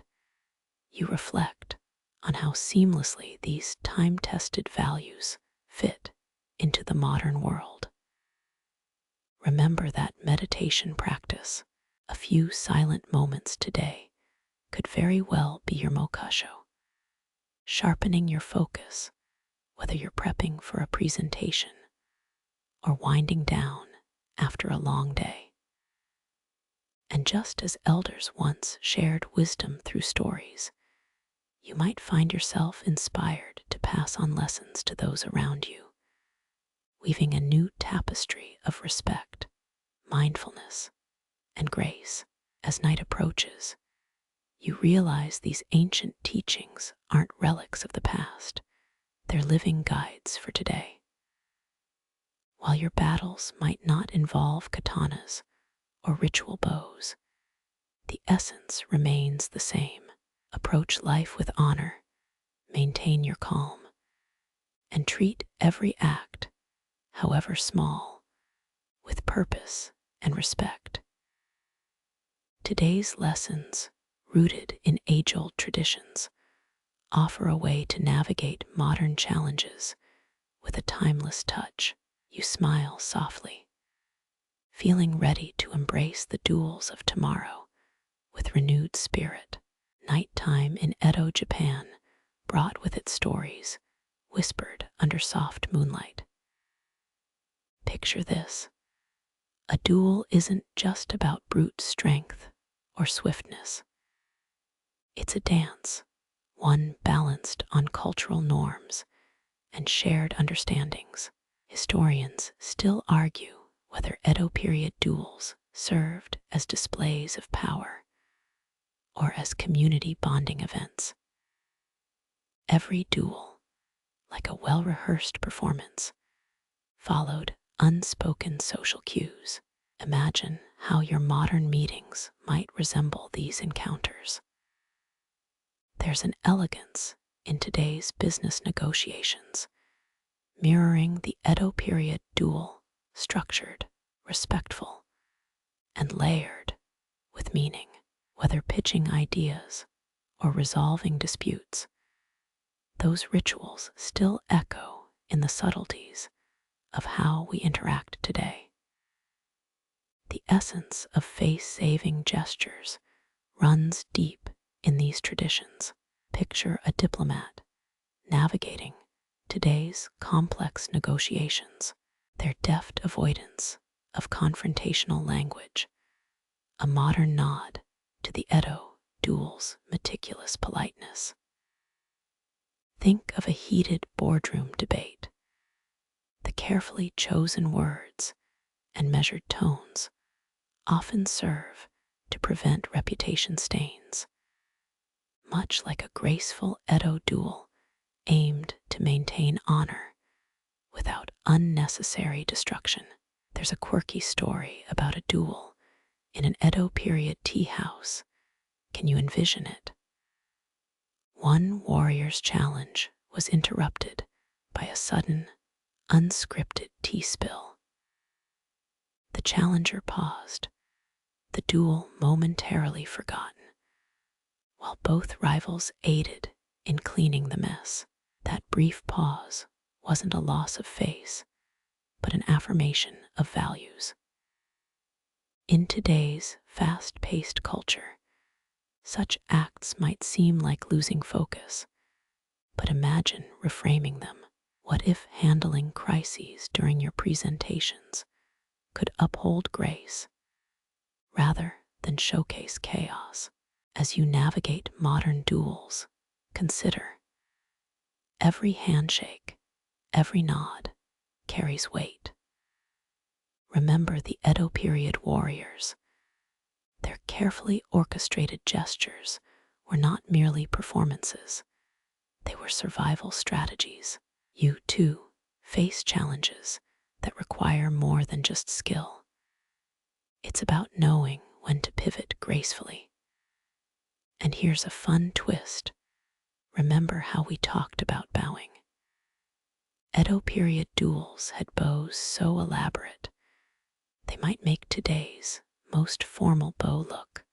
you reflect on how seamlessly these time-tested values fit into the modern world. Remember that meditation practice. A few silent moments today could very well be your mokasho, sharpening your focus, whether you're prepping for a presentation or winding down after a long day. And just as elders once shared wisdom through stories, you might find yourself inspired to pass on lessons to those around you, weaving a new tapestry of respect, mindfulness, and grace. As night approaches, you realize these ancient teachings aren't relics of the past, they're living guides for today. While your battles might not involve katanas or ritual bows, the essence remains the same. Approach life with honor, maintain your calm, and treat every act, however small, with purpose and respect. Today's lessons, rooted in age-old traditions, offer a way to navigate modern challenges with a timeless touch. You smile softly, feeling ready to embrace the duels of tomorrow with renewed spirit. Nighttime in Edo, Japan, brought with its stories, whispered under soft moonlight. Picture this. A duel isn't just about brute strength or swiftness. It's a dance, one balanced on cultural norms and shared understandings. Historians still argue whether Edo period duels served as displays of power or as community bonding events. Every duel, like a well-rehearsed performance, followed unspoken social cues. Imagine how your modern meetings might resemble these encounters. There's an elegance in today's business negotiations, mirroring the Edo period duel, structured, respectful, and layered with meaning. Whether pitching ideas or resolving disputes, those rituals still echo in the subtleties of how we interact today. The essence of face-saving gestures runs deep in these traditions. Picture a diplomat navigating today's complex negotiations, their deft avoidance of confrontational language, a modern nod to the Edo duel's meticulous politeness. Think of a heated boardroom debate. The carefully chosen words and measured tones often serve to prevent reputation stains, much like a graceful Edo duel aimed to maintain honor without unnecessary destruction. There's a quirky story about a duel in an Edo period tea house. Can you envision it? One warrior's challenge was interrupted by a sudden, unscripted tea spill. The challenger paused, the duel momentarily forgotten, while both rivals aided in cleaning the mess. That brief pause wasn't a loss of face, but an affirmation of values. In today's fast-paced culture, such acts might seem like losing focus, but imagine reframing them. What if handling crises during your presentations could uphold grace rather than showcase chaos? As you navigate modern duels, consider every handshake, every nod carries weight. Remember the Edo period warriors. Their carefully orchestrated gestures were not merely performances, they were survival strategies. You, too, face challenges that require more than just skill. It's about knowing when to pivot gracefully. And here's a fun twist. Remember how we talked about bowing? Edo period duels had bows so elaborate, they might make today's most formal bow look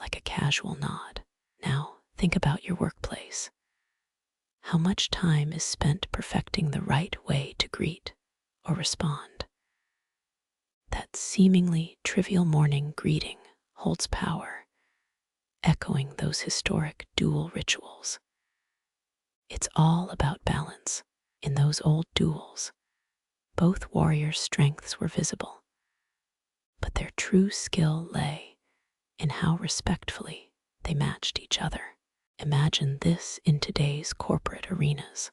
like a casual nod. Now, think about your workplace. How much time is spent perfecting the right way to greet or respond? That seemingly trivial morning greeting holds power, echoing those historic duel rituals. It's all about balance. In those old duels, both warriors' strengths were visible, but their true skill lay in how respectfully they matched each other. Imagine this in today's corporate arenas.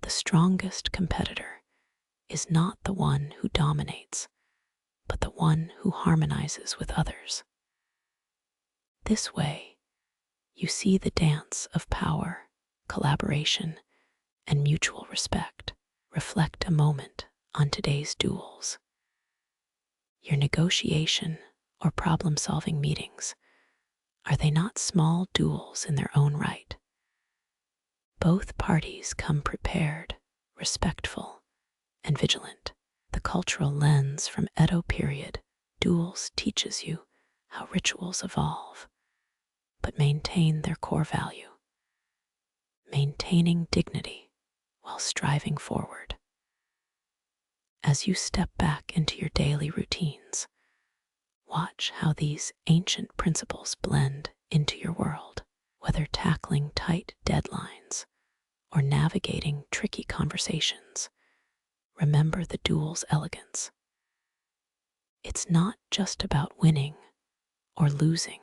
The strongest competitor is not the one who dominates, but the one who harmonizes with others. This way, you see the dance of power, collaboration, and mutual respect. Reflect a moment on today's duels. Your negotiation or problem-solving meetings, are they not small duels in their own right? Both parties come prepared, respectful, and vigilant. The cultural lens from Edo period duels teaches you how rituals evolve, but maintain their core value, maintaining dignity while striving forward. As you step back into your daily routines, watch how these ancient principles blend into your world, whether tackling tight deadlines or navigating tricky conversations. Remember the duel's elegance. It's not just about winning or losing.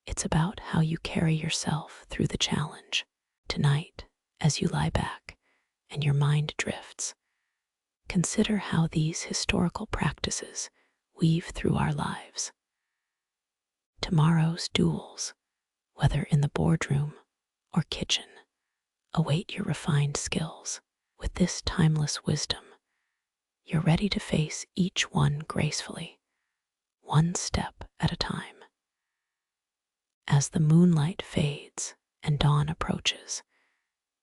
It's about how you carry yourself through the challenge. Tonight, as you lie back and your mind drifts, consider how these historical practices weave through our lives. Tomorrow's duels, whether in the boardroom or kitchen, await your refined skills. With this timeless wisdom, you're ready to face each one gracefully, one step at a time. As the moonlight fades and dawn approaches,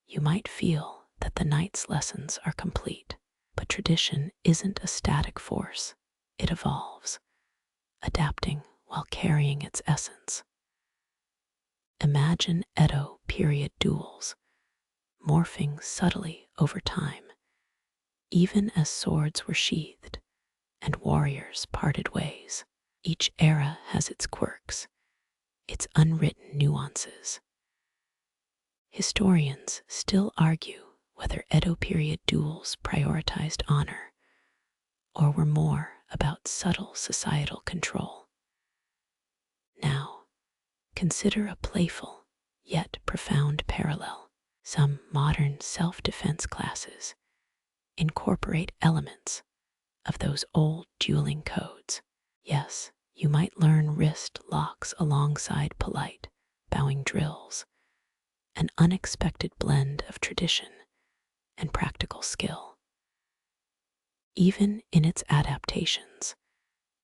you might feel that the night's lessons are complete, but tradition isn't a static force. It evolves, adapting while carrying its essence. Imagine Edo period duels, morphing subtly over time, even as swords were sheathed and warriors parted ways. Each era has its quirks, its unwritten nuances. Historians still argue whether Edo period duels prioritized honor or were more about subtle societal control. Now, consider a playful yet profound parallel. Some modern self-defense classes incorporate elements of those old dueling codes. Yes, you might learn wrist locks alongside polite, bowing drills, an unexpected blend of tradition and practical skill. Even in its adaptations,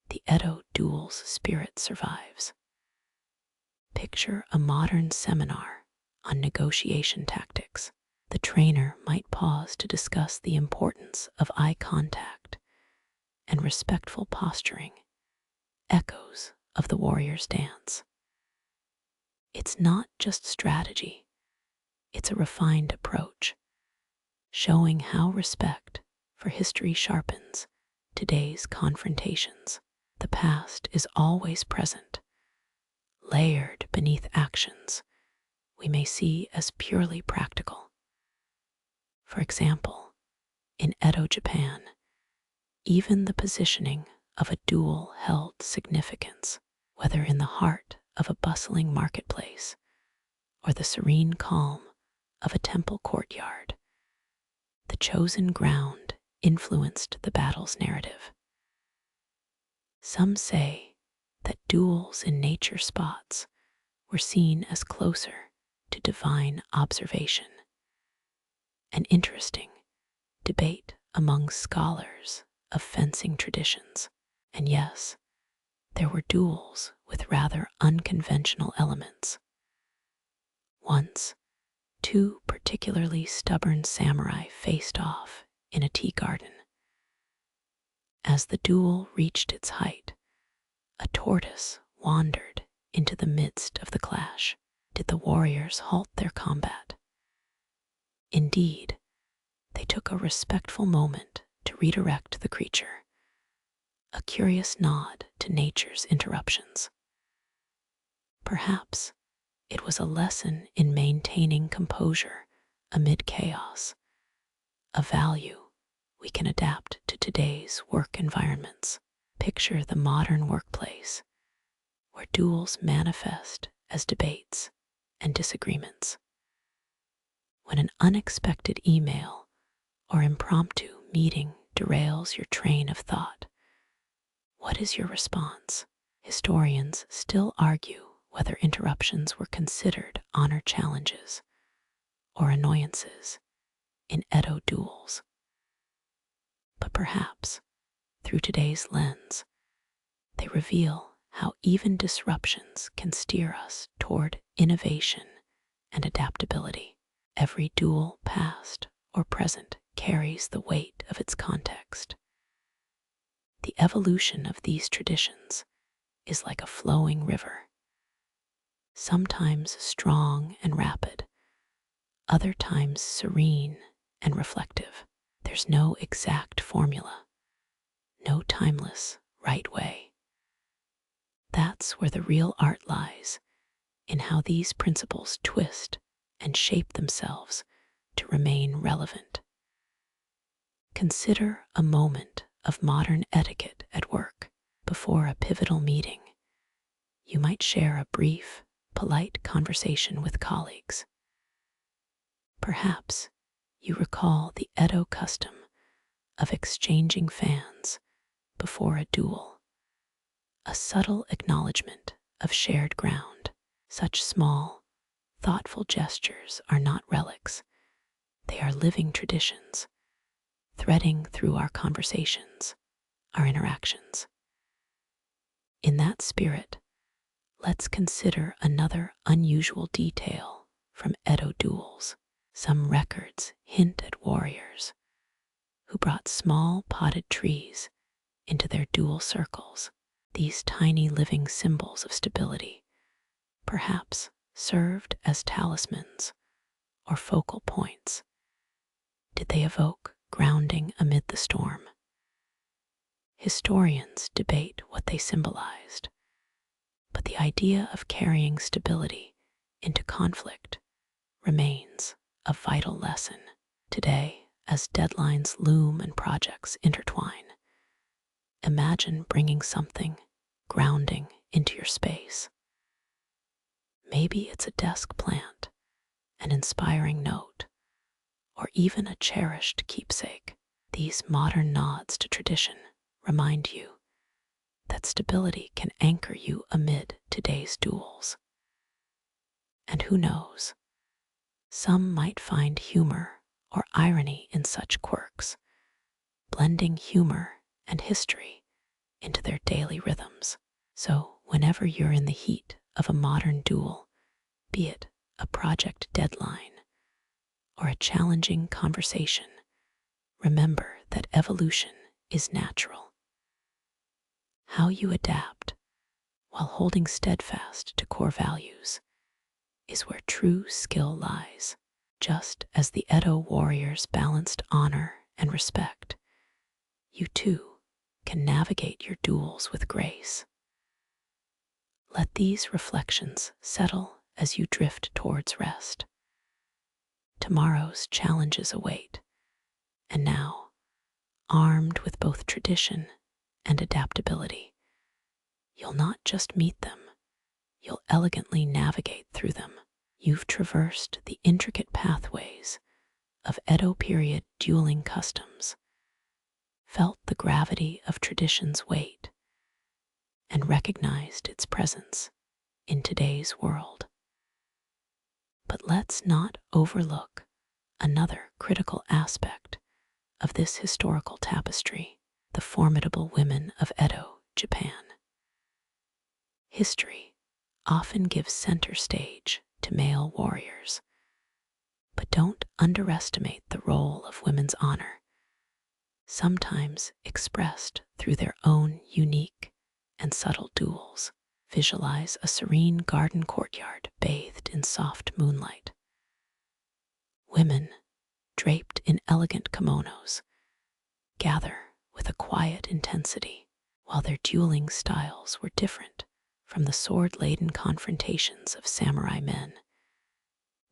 the Edo duel's spirit survives. Picture a modern seminar on negotiation tactics. The trainer might pause to discuss the importance of eye contact and respectful posturing, echoes of the warrior's dance. It's not just strategy, it's a refined approach, showing how respect for history sharpens today's confrontations. The past is always present, layered beneath actions we may see as purely practical. For example, in Edo Japan, even the positioning of a duel held significance, whether in the heart of a bustling marketplace or the serene calm of a temple courtyard. The chosen ground influenced the battle's narrative. Some say that duels in nature spots were seen as closer to divine observation. An interesting debate among scholars of fencing traditions. And yes, there were duels with rather unconventional elements. Once, two particularly stubborn samurai faced off in a tea garden. As the duel reached its height, a tortoise wandered into the midst of the clash. Did the warriors halt their combat? Indeed, they took a respectful moment to redirect the creature, a curious nod to nature's interruptions. Perhaps it was a lesson in maintaining composure amid chaos, a value we can adapt to today's work environments. Picture the modern workplace, where duels manifest as debates and disagreements. When an unexpected email or impromptu meeting derails your train of thought, what is your response? Historians still argue whether interruptions were considered honor challenges or annoyances in Edo duels. But perhaps, through today's lens, They reveal how even disruptions can steer us toward innovation and adaptability. Every duel, past or present, carries the weight of its context. The evolution of these traditions is like a flowing river, sometimes strong and rapid, other times serene and reflective. There's no exact formula, no timeless right way. That's where the real art lies, in how these principles twist and shape themselves to remain relevant. Consider a moment of modern etiquette at work. Before a pivotal meeting, you might share a brief, polite conversation with colleagues. Perhaps you recall the Edo custom of exchanging fans before a duel, a subtle acknowledgement of shared ground. Such small, thoughtful gestures are not relics, they are living traditions, threading through our conversations, our interactions. In that spirit, let's consider another unusual detail from Edo duels. Some records hint at warriors who brought small potted trees into their duel circles. These tiny living symbols of stability perhaps served as talismans or focal points. Did they evoke grounding amid the storm? Historians debate what they symbolized, but the idea of carrying stability into conflict remains a vital lesson. Today, as deadlines loom and projects intertwine, imagine bringing something grounding into your space. Maybe it's a desk plant, an inspiring note, or even a cherished keepsake. These modern nods to tradition remind you that stability can anchor you amid today's duels. And who knows, some might find humor or irony in such quirks, blending humor and history into their daily rhythms. So, whenever you're in the heat of a modern duel, be it a project deadline or a challenging conversation, remember that evolution is natural. How you adapt while holding steadfast to core values is where true skill lies. Just as the Edo warriors balanced honor and respect, you too can navigate your duels with grace. Let these reflections settle as you drift towards rest. Tomorrow's challenges await, and now, armed with both tradition and adaptability, you'll not just meet them, you'll elegantly navigate through them. You've traversed the intricate pathways of Edo period dueling customs, felt the gravity of tradition's weight, and recognized its presence in today's world. But let's not overlook another critical aspect of this historical tapestry: the formidable women of Edo, Japan. History often gives center stage to male warriors, but don't underestimate the role of women's honor, sometimes expressed through their own unique and subtle duels. Visualize a serene garden courtyard bathed in soft moonlight. Women, draped in elegant kimonos, gather with a quiet intensity. While their dueling styles were different from the sword-laden confrontations of samurai men,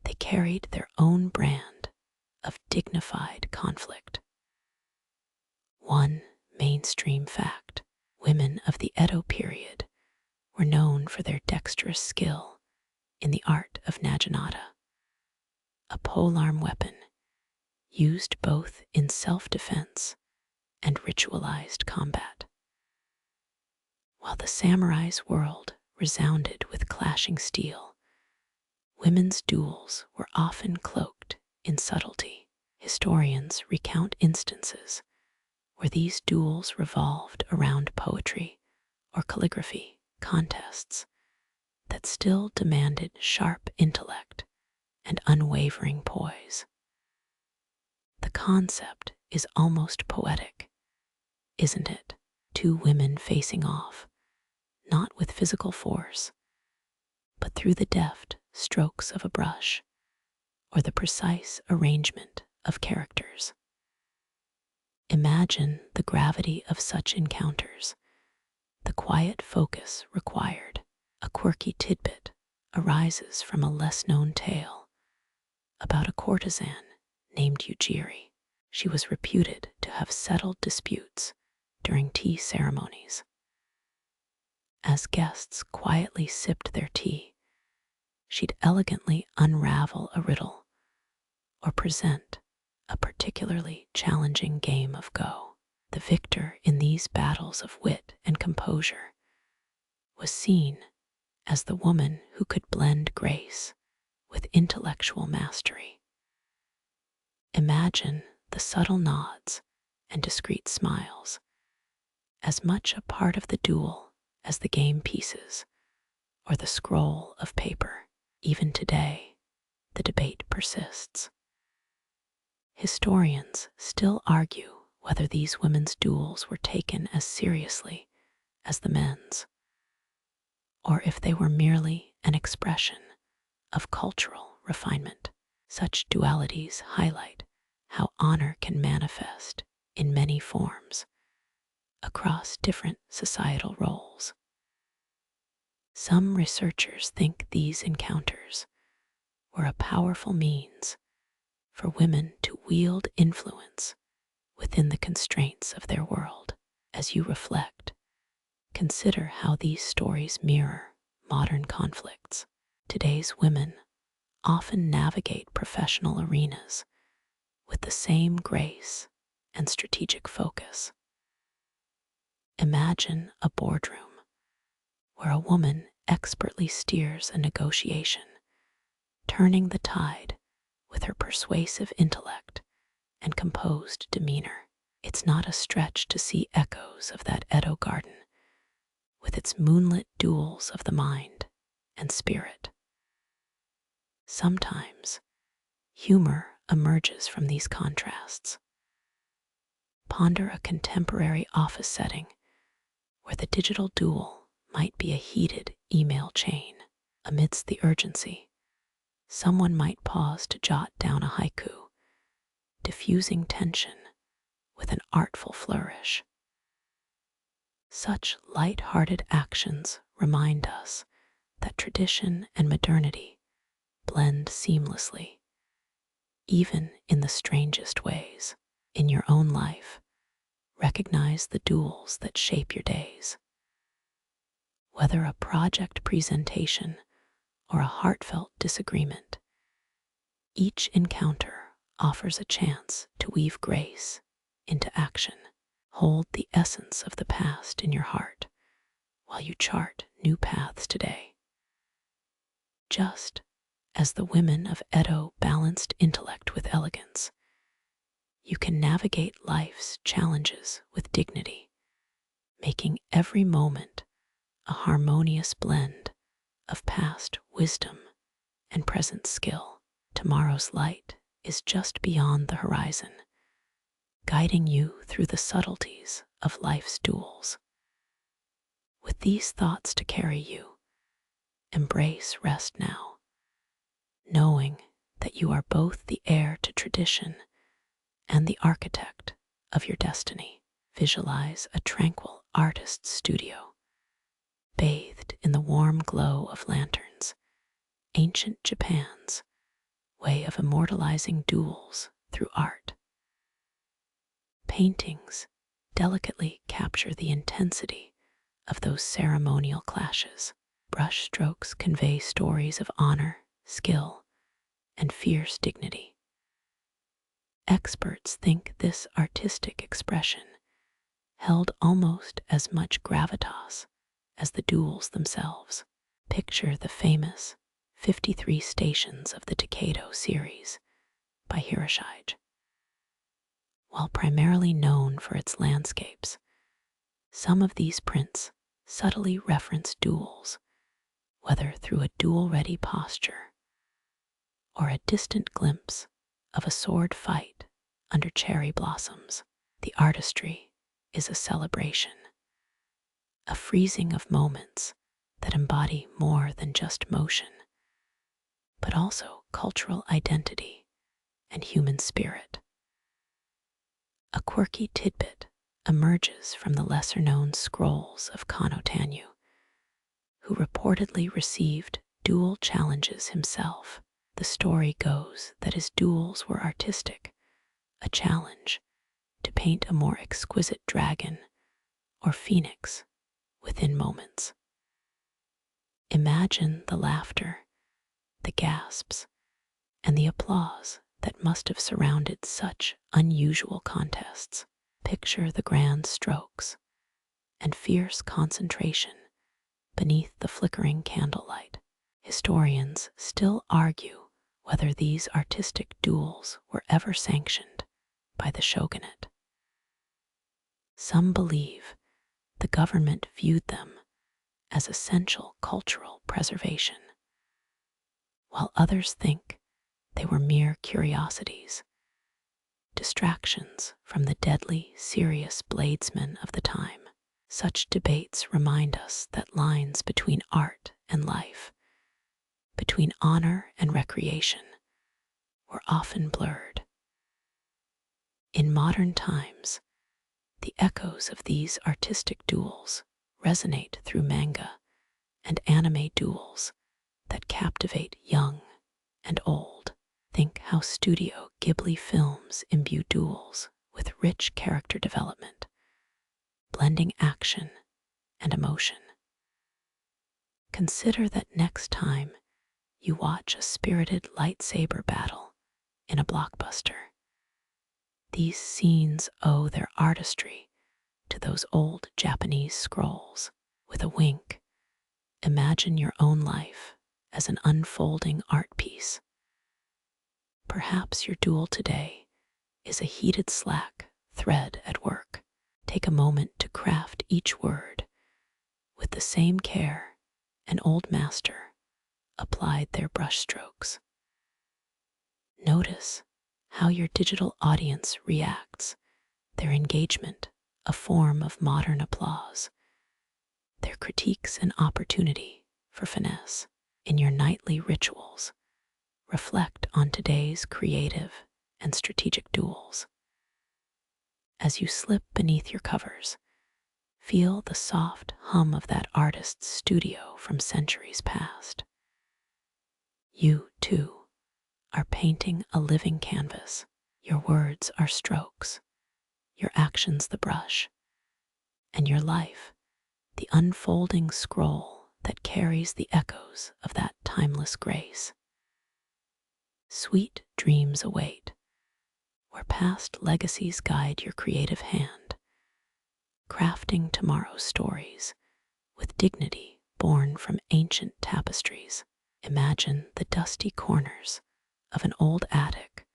they carried their own brand of dignified conflict. One mainstream fact: women of the Edo period were known for their dexterous skill in the art of naginata, a polearm weapon used both in self-defense and ritualized combat. While the samurai's world resounded with clashing steel, women's duels were often cloaked in subtlety. Historians recount instances where these duels revolved around poetry or calligraphy contests that still demanded sharp intellect and unwavering poise. The concept is almost poetic, isn't it? Two women facing off, not with physical force, but through the deft strokes of a brush or the precise arrangement of characters. Imagine the gravity of such encounters, the quiet focus required. A quirky tidbit arises from a less-known tale about a courtesan named Ujiri. She was reputed to have settled disputes during tea ceremonies. As guests quietly sipped their tea, she'd elegantly unravel a riddle or present a particularly challenging game of Go. The victor in these battles of wit and composure was seen as the woman who could blend grace with intellectual mastery. Imagine the subtle nods and discreet smiles, as much a part of the duel as the game pieces or the scroll of paper. Even today, the debate persists. Historians still argue whether these women's duels were taken as seriously as the men's, or if they were merely an expression of cultural refinement. Such dualities highlight how honor can manifest in many forms across different societal roles. Some researchers think these encounters were a powerful means for women to wield influence within the constraints of their world. As you reflect, consider how these stories mirror modern conflicts. Today's women often navigate professional arenas with the same grace and strategic focus. Imagine a boardroom where a woman expertly steers a negotiation, turning the tide with her persuasive intellect and composed demeanor. It's not a stretch to see echoes of that Edo garden with its moonlit duels of the mind and spirit. Sometimes, humor emerges from these contrasts. Ponder a contemporary office setting where the digital duel might be a heated email chain. Amidst the urgency, someone might pause to jot down a haiku, diffusing tension with an artful flourish. Such light-hearted actions remind us that tradition and modernity blend seamlessly, even in the strangest ways. In your own life, recognize the duels that shape your days. Whether a project presentation or a heartfelt disagreement, each encounter offers a chance to weave grace into action. Hold the essence of the past in your heart while you chart new paths today. Just as the women of Edo balanced intellect with elegance, you can navigate life's challenges with dignity, making every moment a harmonious blend of past wisdom and present skill. Tomorrow's light is just beyond the horizon, guiding you through the subtleties of life's duels. With these thoughts to carry you, embrace rest now, knowing that you are both the heir to tradition and the architect of your destiny. Visualize a tranquil artist's studio, bathed in the warm glow of lanterns, ancient Japan's way of immortalizing duels through art. Paintings delicately capture the intensity of those ceremonial clashes. Brushstrokes convey stories of honor, skill, and fierce dignity. Experts think this artistic expression held almost as much gravitas as the duels themselves. Picture the famous 53 stations of the Decode series by Hirashige. While primarily known for its landscapes, some of these prints subtly reference duels, whether through a duel-ready posture or a distant glimpse of a sword fight under cherry blossoms. The artistry is a celebration, a freezing of moments that embody more than just motion, but also cultural identity and human spirit. A quirky tidbit emerges from the lesser-known scrolls of Kano Tanyu, who reportedly received duel challenges himself. The story goes that his duels were artistic, a challenge to paint a more exquisite dragon or phoenix within moments. Imagine the laughter, the gasps, and the applause that must have surrounded such unusual contests. Picture the grand strokes and fierce concentration beneath the flickering candlelight. Historians still argue whether these artistic duels were ever sanctioned by the shogunate. Some believe the government viewed them as essential cultural preservation, while others think they were mere curiosities, distractions from the deadly, serious bladesmen of the time. Such debates remind us that lines between art and life, between honor and recreation, were often blurred. In modern times, the echoes of these artistic duels resonate through manga and anime duels that captivate young and old. Think how Studio Ghibli films imbue duels with rich character development, blending action and emotion. Consider that next time you watch a spirited lightsaber battle in a blockbuster. These scenes owe their artistry to those old Japanese scrolls. With a wink, imagine your own life as an unfolding art piece. Perhaps your duel today is a heated slack thread at work. Take a moment to craft each word with the same care an old master applied their brushstrokes. Notice how your digital audience reacts, their engagement a form of modern applause, their critiques an opportunity for finesse. In your nightly rituals, reflect on today's creative and strategic duels. As you slip beneath your covers, feel the soft hum of that artist's studio from centuries past. You, too, are painting a living canvas. Your words are strokes, your actions the brush, and your life the unfolding scroll that carries the echoes of that timeless grace. Sweet dreams await, where past legacies guide your creative hand, crafting tomorrow's stories with dignity born from ancient tapestries. Imagine the dusty corners of an old attic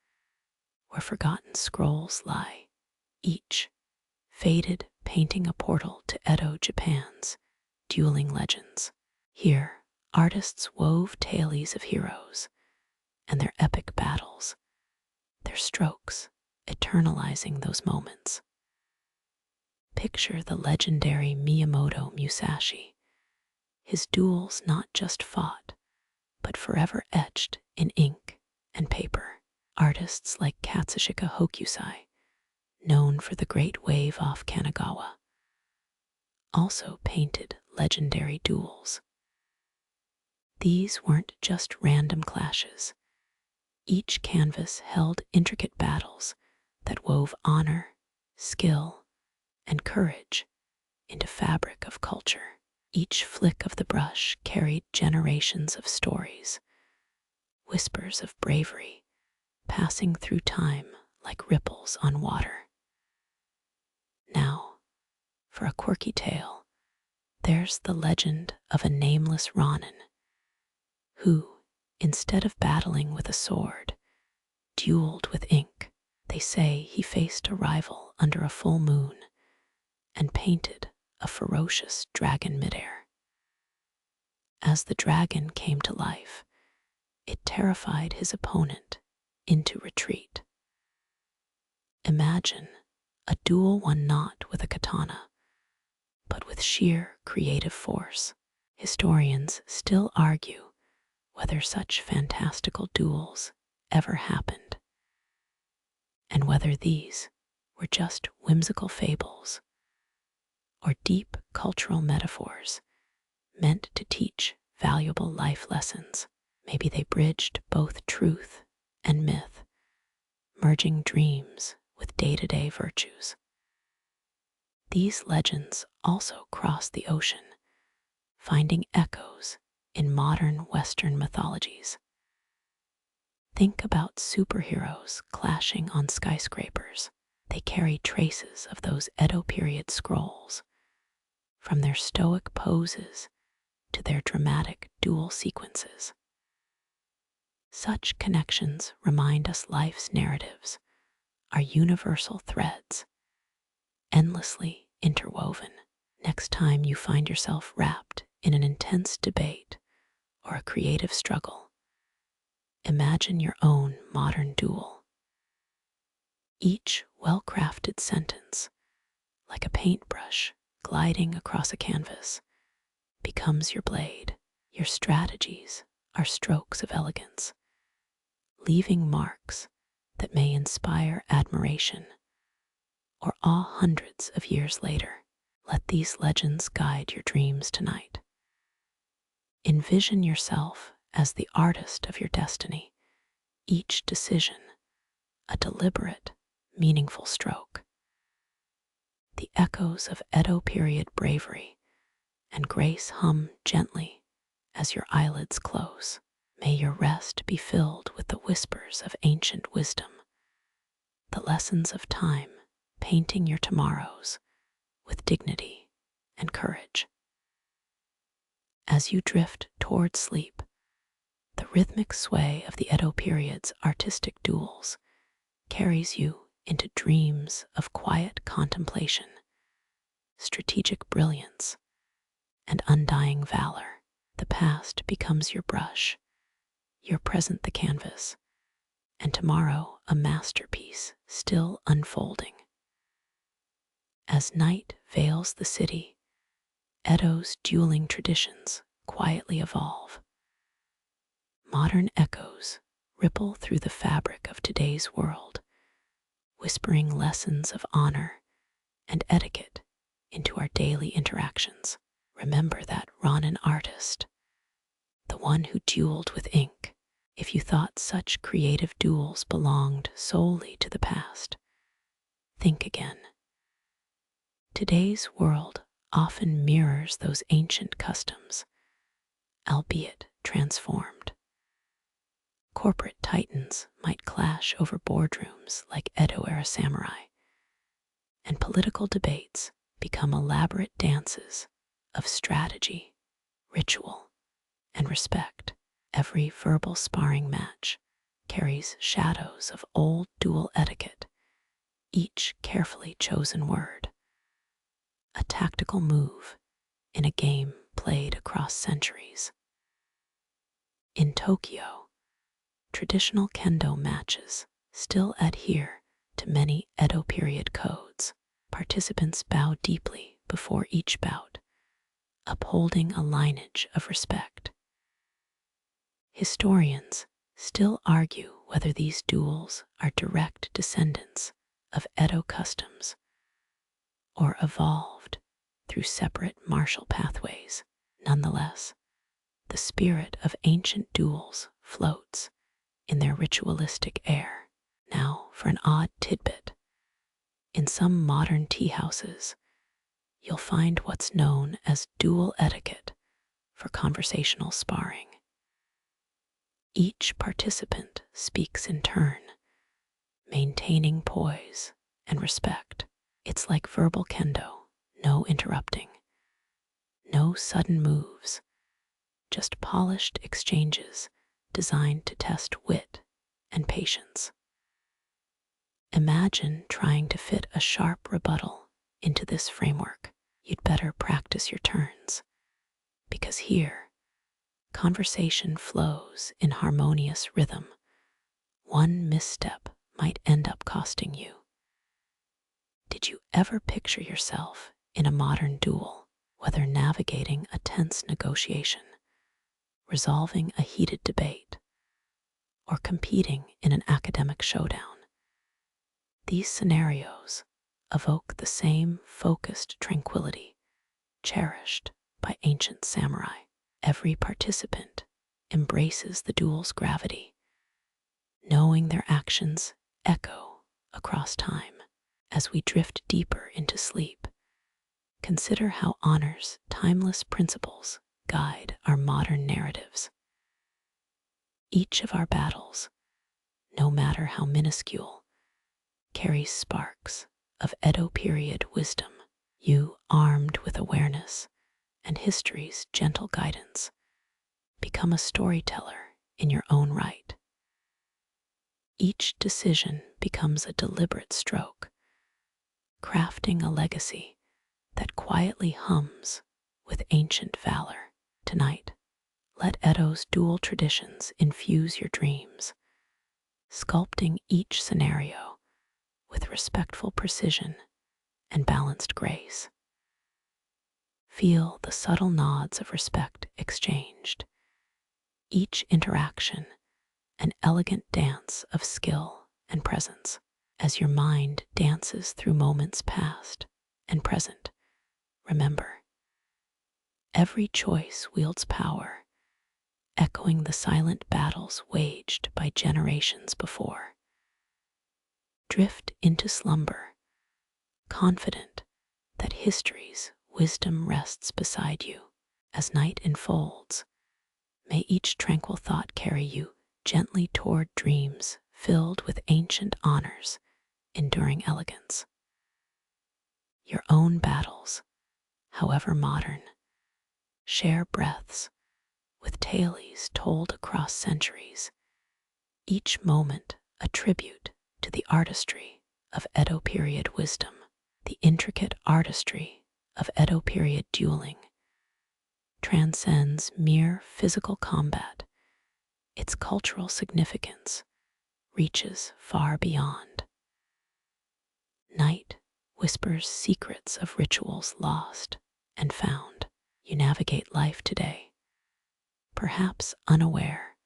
where forgotten scrolls lie, each faded painting a portal to Edo Japan's dueling legends. Here, artists wove tales of heroes and their epic battles, their strokes eternalizing those moments. Picture the legendary Miyamoto Musashi, his duels not just fought, but forever etched in ink and paper. Artists like Katsushika Hokusai, known for the Great Wave off Kanagawa, also painted legendary duels. These weren't just random clashes. Each canvas held intricate battles that wove honor, skill, and courage into fabric of culture. Each flick of the brush carried generations of stories, whispers of bravery, passing through time like ripples on water. Now, for a quirky tale, there's the legend of a nameless Ronin who, instead of battling with a sword, dueled with ink. They say he faced a rival under a full moon and painted a ferocious dragon midair. As the dragon came to life, it terrified his opponent into retreat. Imagine a duel won not with a katana, but with sheer creative force. Historians still argue whether such fantastical duels ever happened, and whether these were just whimsical fables or deep cultural metaphors meant to teach valuable life lessons. Maybe they bridged both truth and myth, merging dreams with day-to-day virtues. These legends also cross the ocean, finding echoes in modern Western mythologies. Think about superheroes clashing on skyscrapers. They carry traces of those Edo period scrolls, from their stoic poses to their dramatic duel sequences. Such connections remind us life's narratives are universal threads, endlessly interwoven. Next time you find yourself wrapped in an intense debate or a creative struggle, imagine your own modern duel. Each well-crafted sentence, like a paintbrush gliding across a canvas, becomes your blade. Your strategies are strokes of elegance, leaving marks that may inspire admiration or awe hundreds of years later. Let these legends guide your dreams tonight. Envision yourself as the artist of your destiny, each decision a deliberate, meaningful stroke. The echoes of Edo period bravery and grace hum gently as your eyelids close. May your rest be filled with the whispers of ancient wisdom, the lessons of time painting your tomorrows with dignity and courage. As you drift toward sleep, the rhythmic sway of the Edo period's artistic duels carries you into dreams of quiet contemplation, strategic brilliance, and undying valor. The past becomes your brush, your present the canvas, and tomorrow a masterpiece still unfolding. As night veils the city, Edo's dueling traditions quietly evolve. Modern echoes ripple through the fabric of today's world, whispering lessons of honor and etiquette into our daily interactions. Remember that Ronin artist, the one who dueled with ink. If you thought such creative duels belonged solely to the past, think again. Today's world often mirrors those ancient customs, albeit transformed. Corporate titans might clash over boardrooms like Edo-era samurai, and political debates become elaborate dances of strategy, ritual, and respect. Every verbal sparring match carries shadows of old duel etiquette, each carefully chosen word, a tactical move in a game played across centuries. In Tokyo, traditional kendo matches still adhere to many Edo period codes. Participants bow deeply before each bout, upholding a lineage of respect. Historians still argue whether these duels are direct descendants of Edo customs or evolved through separate martial pathways. Nonetheless, the spirit of ancient duels floats in their ritualistic air. Now, for an odd tidbit. In some modern tea houses, you'll find what's known as duel etiquette for conversational sparring. Each participant speaks in turn, maintaining poise and respect. It's like verbal kendo, no interrupting, no sudden moves, just polished exchanges designed to test wit and patience. Imagine trying to fit a sharp rebuttal into this framework. you'd better practice your turns, because here, conversation flows in harmonious rhythm. One misstep might end up costing you. Did you ever picture yourself in a modern duel, whether navigating a tense negotiation, resolving a heated debate, or competing in an academic showdown? These scenarios evoke the same focused tranquility cherished by ancient samurai. Every participant embraces the duel's gravity, knowing their actions echo across time. As we drift deeper into sleep, consider how honor's timeless principles guide our modern narratives. Each of our battles, no matter how minuscule, carries sparks of Edo period wisdom. You, armed with awareness and history's gentle guidance, become a storyteller in your own right. Each decision becomes a deliberate stroke, crafting a legacy that quietly hums with ancient valor. Tonight, let Edo's dual traditions infuse your dreams, sculpting each scenario with respectful precision and balanced grace. Feel the subtle nods of respect exchanged, each interaction an elegant dance of skill and presence. As your mind dances through moments past and present, remember, every choice wields power, echoing the silent battles waged by generations before. Drift into slumber, confident that history's wisdom rests beside you. As night enfolds, may each tranquil thought carry you gently toward dreams filled with ancient honors, enduring elegance. Your own battles, however modern, share breaths with tales told across centuries, each moment a tribute to the artistry of Edo period wisdom. The intricate artistry of Edo period dueling transcends mere physical combat. Its cultural significance reaches far beyond. Night whispers secrets of rituals lost and found. You navigate life today, perhaps unaware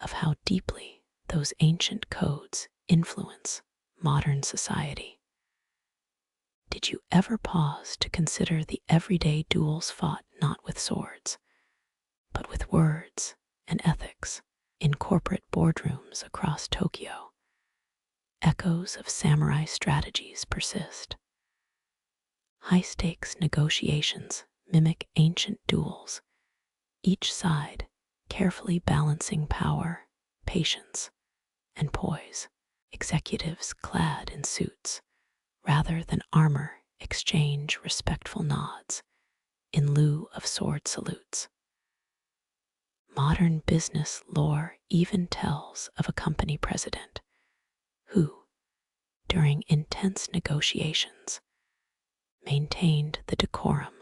of how deeply those ancient codes influence modern society. Did you ever pause to consider the everyday duels fought not with swords, but with words and ethics? In corporate boardrooms across Tokyo, echoes of samurai strategies persist. High-stakes negotiations mimic ancient duels, each side carefully balancing power, patience, and poise. Executives clad in suits, rather than armor, exchange respectful nods in lieu of sword salutes. Modern business lore even tells of a company president who, during intense negotiations, maintained the decorum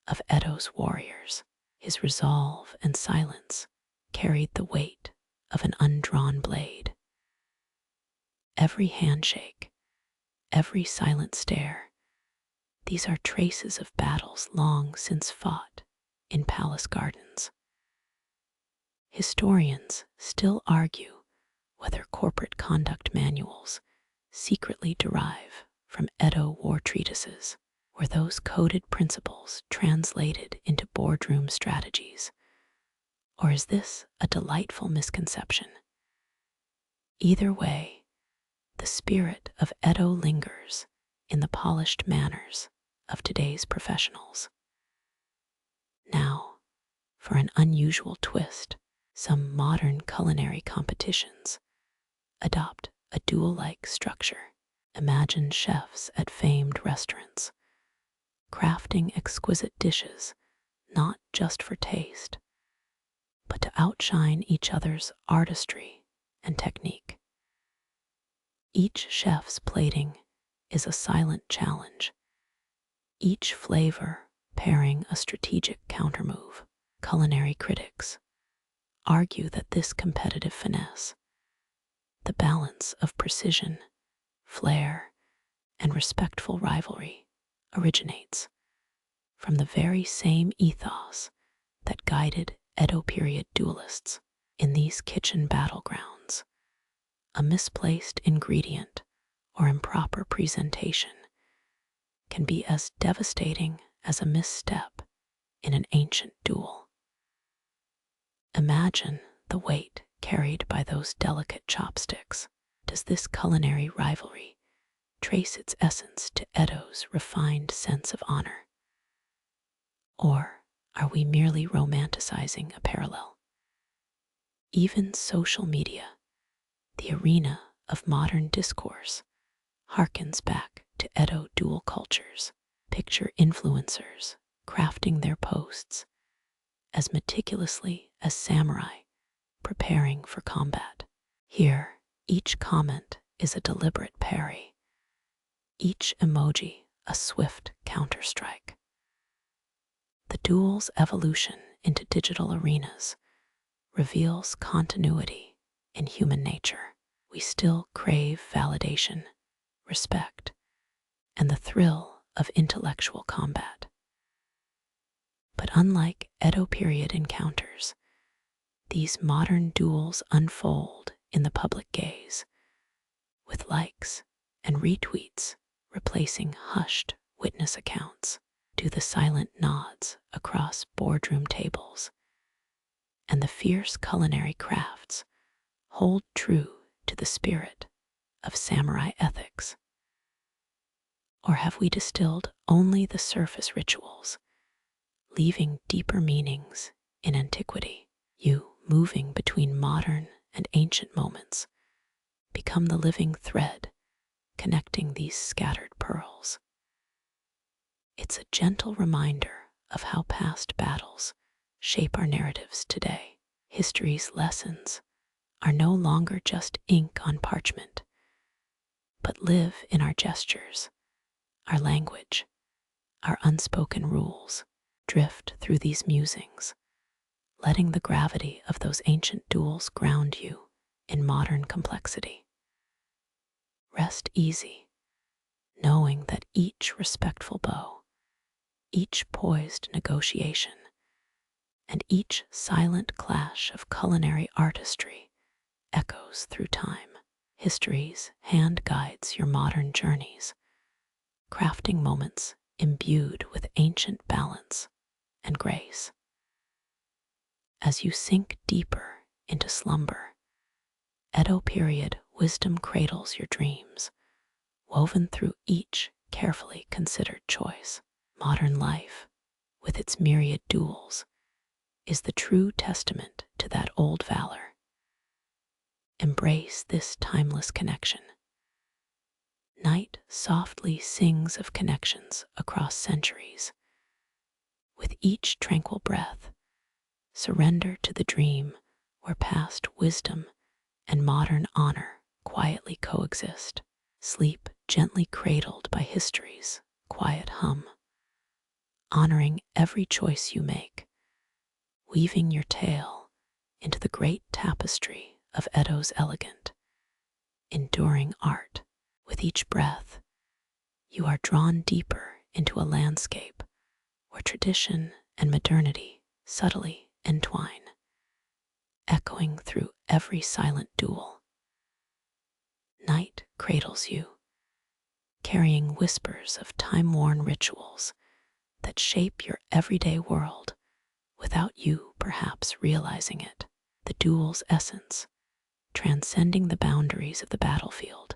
of Edo's warriors. His resolve and silence carried the weight of an undrawn blade. Every handshake, every silent stare, these are traces of battles long since fought in palace gardens. Historians still argue whether corporate conduct manuals secretly derive from Edo war treatises, or those coded principles translated into boardroom strategies. Or is this a delightful misconception? Either way, the spirit of Edo lingers in the polished manners of today's professionals. Now, for an unusual twist, some modern culinary competitions adopt a duel-like structure. Imagine chefs at famed restaurants, crafting exquisite dishes not just for taste, but to outshine each other's artistry and technique. Each chef's plating is a silent challenge, each flavor pairing a strategic countermove. Culinary critics argue that this competitive finesse, the balance of precision, flair, and respectful rivalry, originates from the very same ethos that guided Edo period duelists. In these kitchen battlegrounds, a misplaced ingredient or improper presentation can be as devastating as a misstep in an ancient duel. Imagine the weight carried by those delicate chopsticks. Does this culinary rivalry trace its essence to Edo's refined sense of honor? Or are we merely romanticizing a parallel? Even social media, the arena of modern discourse, harkens back to Edo duel cultures. Picture influencers crafting their posts as meticulously as samurai preparing for combat. Here, each comment is a deliberate parry, each emoji a swift counterstrike. The duel's evolution into digital arenas reveals continuity in human nature. We still crave validation, respect, and the thrill of intellectual combat. But unlike Edo period encounters, these modern duels unfold in the public gaze, with likes and retweets replacing hushed witness accounts. Do the silent nods across boardroom tables and the fierce culinary crafts hold true to the spirit of samurai ethics? Or have we distilled only the surface rituals, leaving deeper meanings in antiquity? You, moving between modern and ancient moments, become the living thread connecting these scattered pearls. It's a gentle reminder of how past battles shape our narratives today. History's lessons are no longer just ink on parchment, but live in our gestures, our language, our unspoken rules. Drift through these musings, letting the gravity of those ancient duels ground you in modern complexity. Rest easy, knowing that each respectful bow, each poised negotiation, and each silent clash of culinary artistry echoes through time. History's hand guides your modern journeys, crafting moments imbued with ancient balance and grace. As you sink deeper into slumber, Edo period wisdom cradles your dreams, woven through each carefully considered choice. Modern life, with its myriad duels, is the true testament to that old valor. Embrace this timeless connection. Night softly sings of connections across centuries. With each tranquil breath, surrender to the dream where past wisdom and modern honor quietly coexist. Sleep gently cradled by history's quiet hum, honoring every choice you make, weaving your tale into the great tapestry of Edo's elegant, enduring art. With each breath, you are drawn deeper into a landscape where tradition and modernity subtly entwine, echoing through every silent duel. Night cradles you, carrying whispers of time-worn rituals that shape your everyday world without you perhaps realizing it. The duel's essence, transcending the boundaries of the battlefield,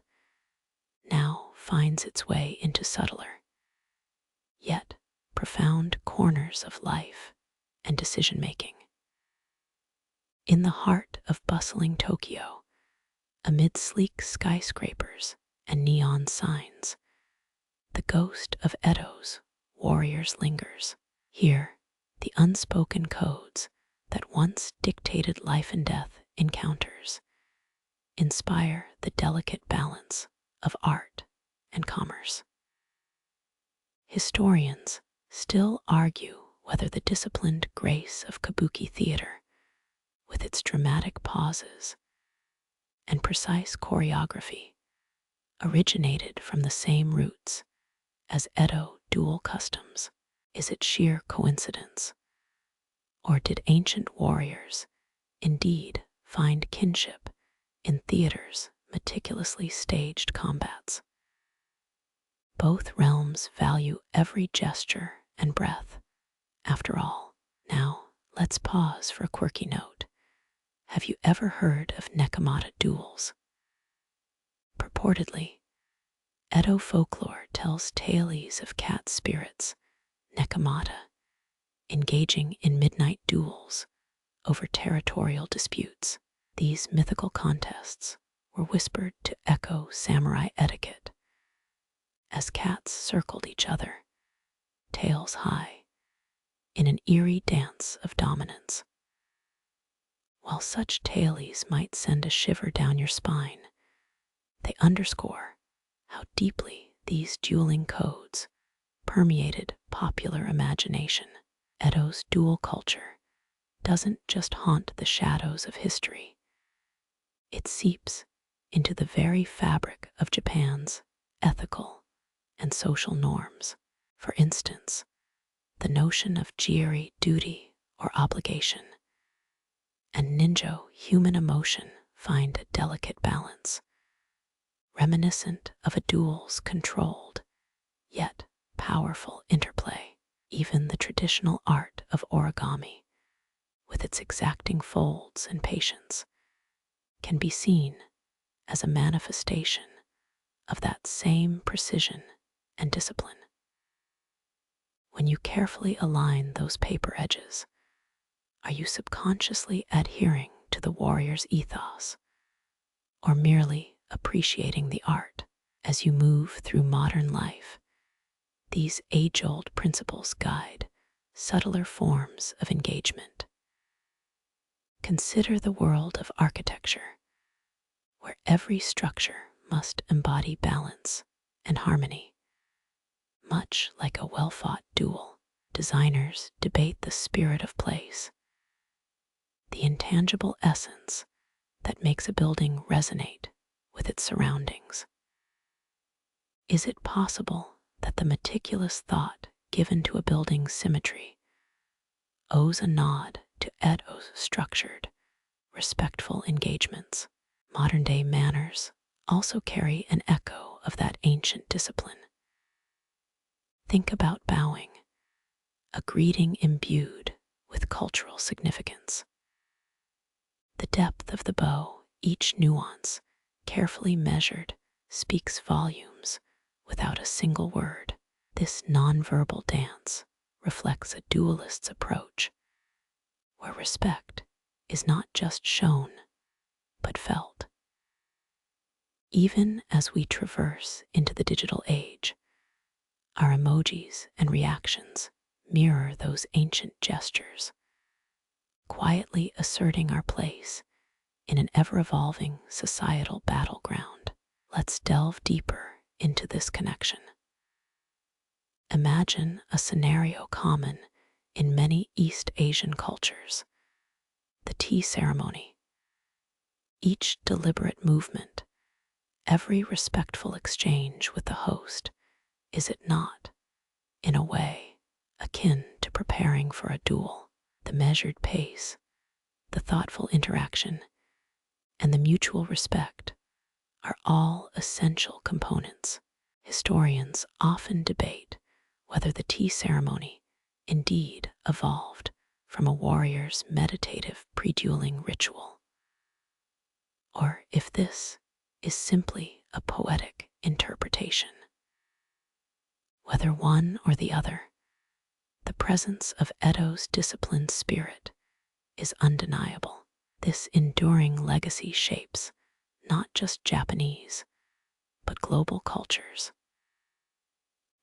now finds its way into subtler, yet profound corners of life and decision-making. In the heart of bustling Tokyo, amid sleek skyscrapers and neon signs, the ghost of Edo's warriors lingers. Here, the unspoken codes that once dictated life and death encounters inspire the delicate balance of art and commerce. Historians still argue whether the disciplined grace of kabuki theater, with its dramatic pauses and precise choreography, originated from the same roots as Edo duel customs. Is it sheer coincidence? Or did ancient warriors indeed find kinship in theater's meticulously staged combats? Both realms value every gesture and breath. After all, now let's pause for a quirky note. Have you ever heard of Nekomata duels? Purportedly, Edo folklore tells tales of cat spirits, Nekomata, engaging in midnight duels over territorial disputes. These mythical contests were whispered to echo samurai etiquette as cats circled each other, tails high, in an eerie dance of dominance. While such tales might send a shiver down your spine, they underscore how deeply these dueling codes permeated popular imagination. Edo's duel culture doesn't just haunt the shadows of history, it seeps into the very fabric of Japan's ethical and social norms. For instance, the notion of jieri, duty or obligation, and ninjo, human emotion, find a delicate balance, reminiscent of a duel's controlled yet powerful interplay. Even the traditional art of origami, with its exacting folds and patience, can be seen as a manifestation of that same precision and discipline. When you carefully align those paper edges, are you subconsciously adhering to the warrior's ethos, or merely appreciating the art? As you move through modern life, these age-old principles guide subtler forms of engagement. Consider the world of architecture, where every structure must embody balance and harmony. Much like a well-fought duel, designers debate the spirit of place, the intangible essence that makes a building resonate with its surroundings. Is it possible that the meticulous thought given to a building's symmetry owes a nod to Edo's structured, respectful engagements? Modern-day manners also carry an echo of that ancient discipline. Think about bowing, a greeting imbued with cultural significance. The depth of the bow, each nuance, carefully measured, speaks volumes without a single word. This nonverbal dance reflects a duelist's approach, where respect is not just shown, but felt. Even as we traverse into the digital age, our emojis and reactions mirror those ancient gestures, quietly asserting our place in an ever-evolving societal battleground. Let's delve deeper into this connection. Imagine a scenario common in many East Asian cultures: the tea ceremony. Each deliberate movement, every respectful exchange with the host, is it not, in a way, akin to preparing for a duel? The measured pace, the thoughtful interaction, and the mutual respect are all essential components. Historians often debate whether the tea ceremony indeed evolved from a warrior's meditative pre-dueling ritual, or if this is simply a poetic interpretation. Whether one or the other, the presence of Edo's disciplined spirit is undeniable. This enduring legacy shapes not just Japanese, but global cultures.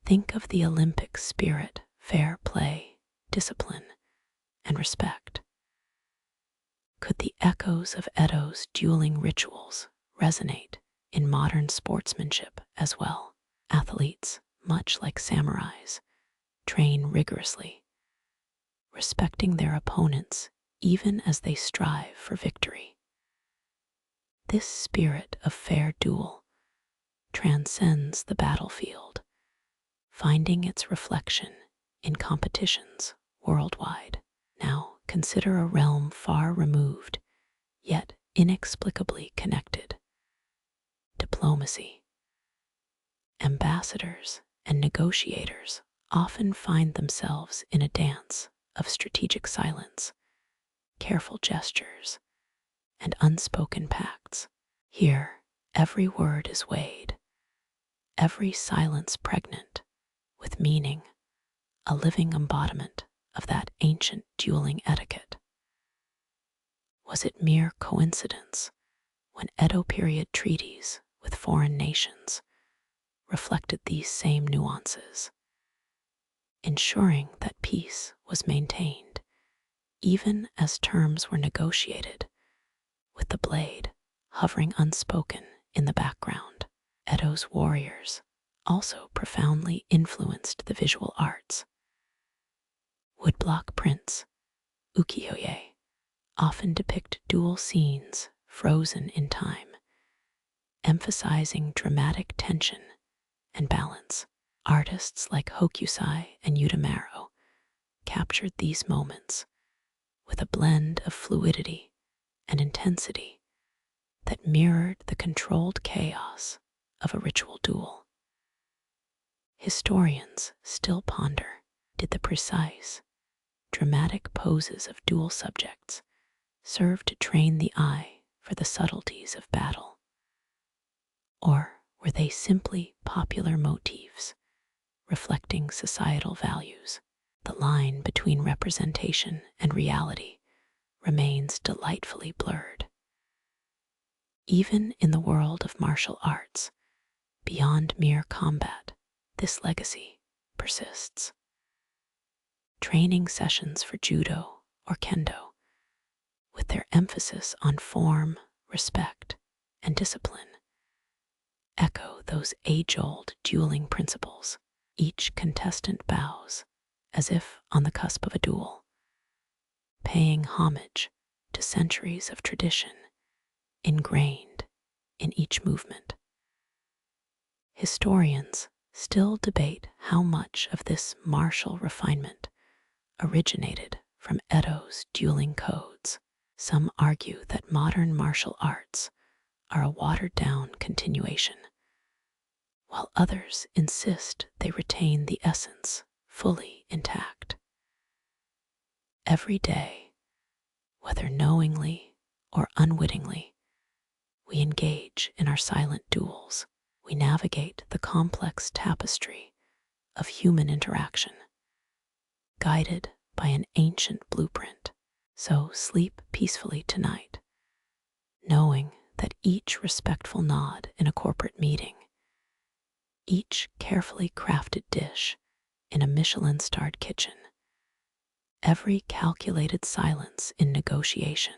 Think of the Olympic spirit: fair play, discipline, and respect. Could the echoes of Edo's dueling rituals resonate in modern sportsmanship as well? Athletes, much like samurais, train rigorously, respecting their opponents even as they strive for victory. This spirit of fair duel transcends the battlefield, finding its reflection in competitions worldwide. Now consider a realm far removed, yet inexplicably connected: diplomacy. Ambassadors and negotiators often find themselves in a dance of strategic silence, careful gestures, and unspoken pacts. Here, every word is weighed, every silence pregnant with meaning, a living embodiment of that ancient dueling etiquette. Was it mere coincidence when Edo period treaties with foreign nations reflected these same nuances, ensuring that peace was maintained even as terms were negotiated, with the blade hovering unspoken in the background? Edo's warriors also profoundly influenced the visual arts. Woodblock prints, ukiyo-e, often depict duel scenes frozen in time, emphasizing dramatic tension and balance. Artists like Hokusai and Utamaro captured these moments with a blend of fluidity and intensity that mirrored the controlled chaos of a ritual duel. Historians still ponder, did the precise, dramatic poses of duel subjects serve to train the eye for the subtleties of battle? Or were they simply popular motifs reflecting societal values? The line between representation and reality remains delightfully blurred. Even in the world of martial arts, beyond mere combat, this legacy persists. Training sessions for judo or kendo, with their emphasis on form, respect, and discipline, echo those age-old dueling principles. Each contestant bows as if on the cusp of a duel, paying homage to centuries of tradition ingrained in each movement. Historians still debate how much of this martial refinement originated from Edo's dueling codes. Some argue that modern martial arts are a watered-down continuation, while others insist they retain the essence fully intact. Every day, whether knowingly or unwittingly, we engage in our silent duels. We navigate the complex tapestry of human interaction, guided by an ancient blueprint. So sleep peacefully tonight, knowing that each respectful nod in a corporate meeting, each carefully crafted dish in a Michelin-starred kitchen, every calculated silence in negotiation,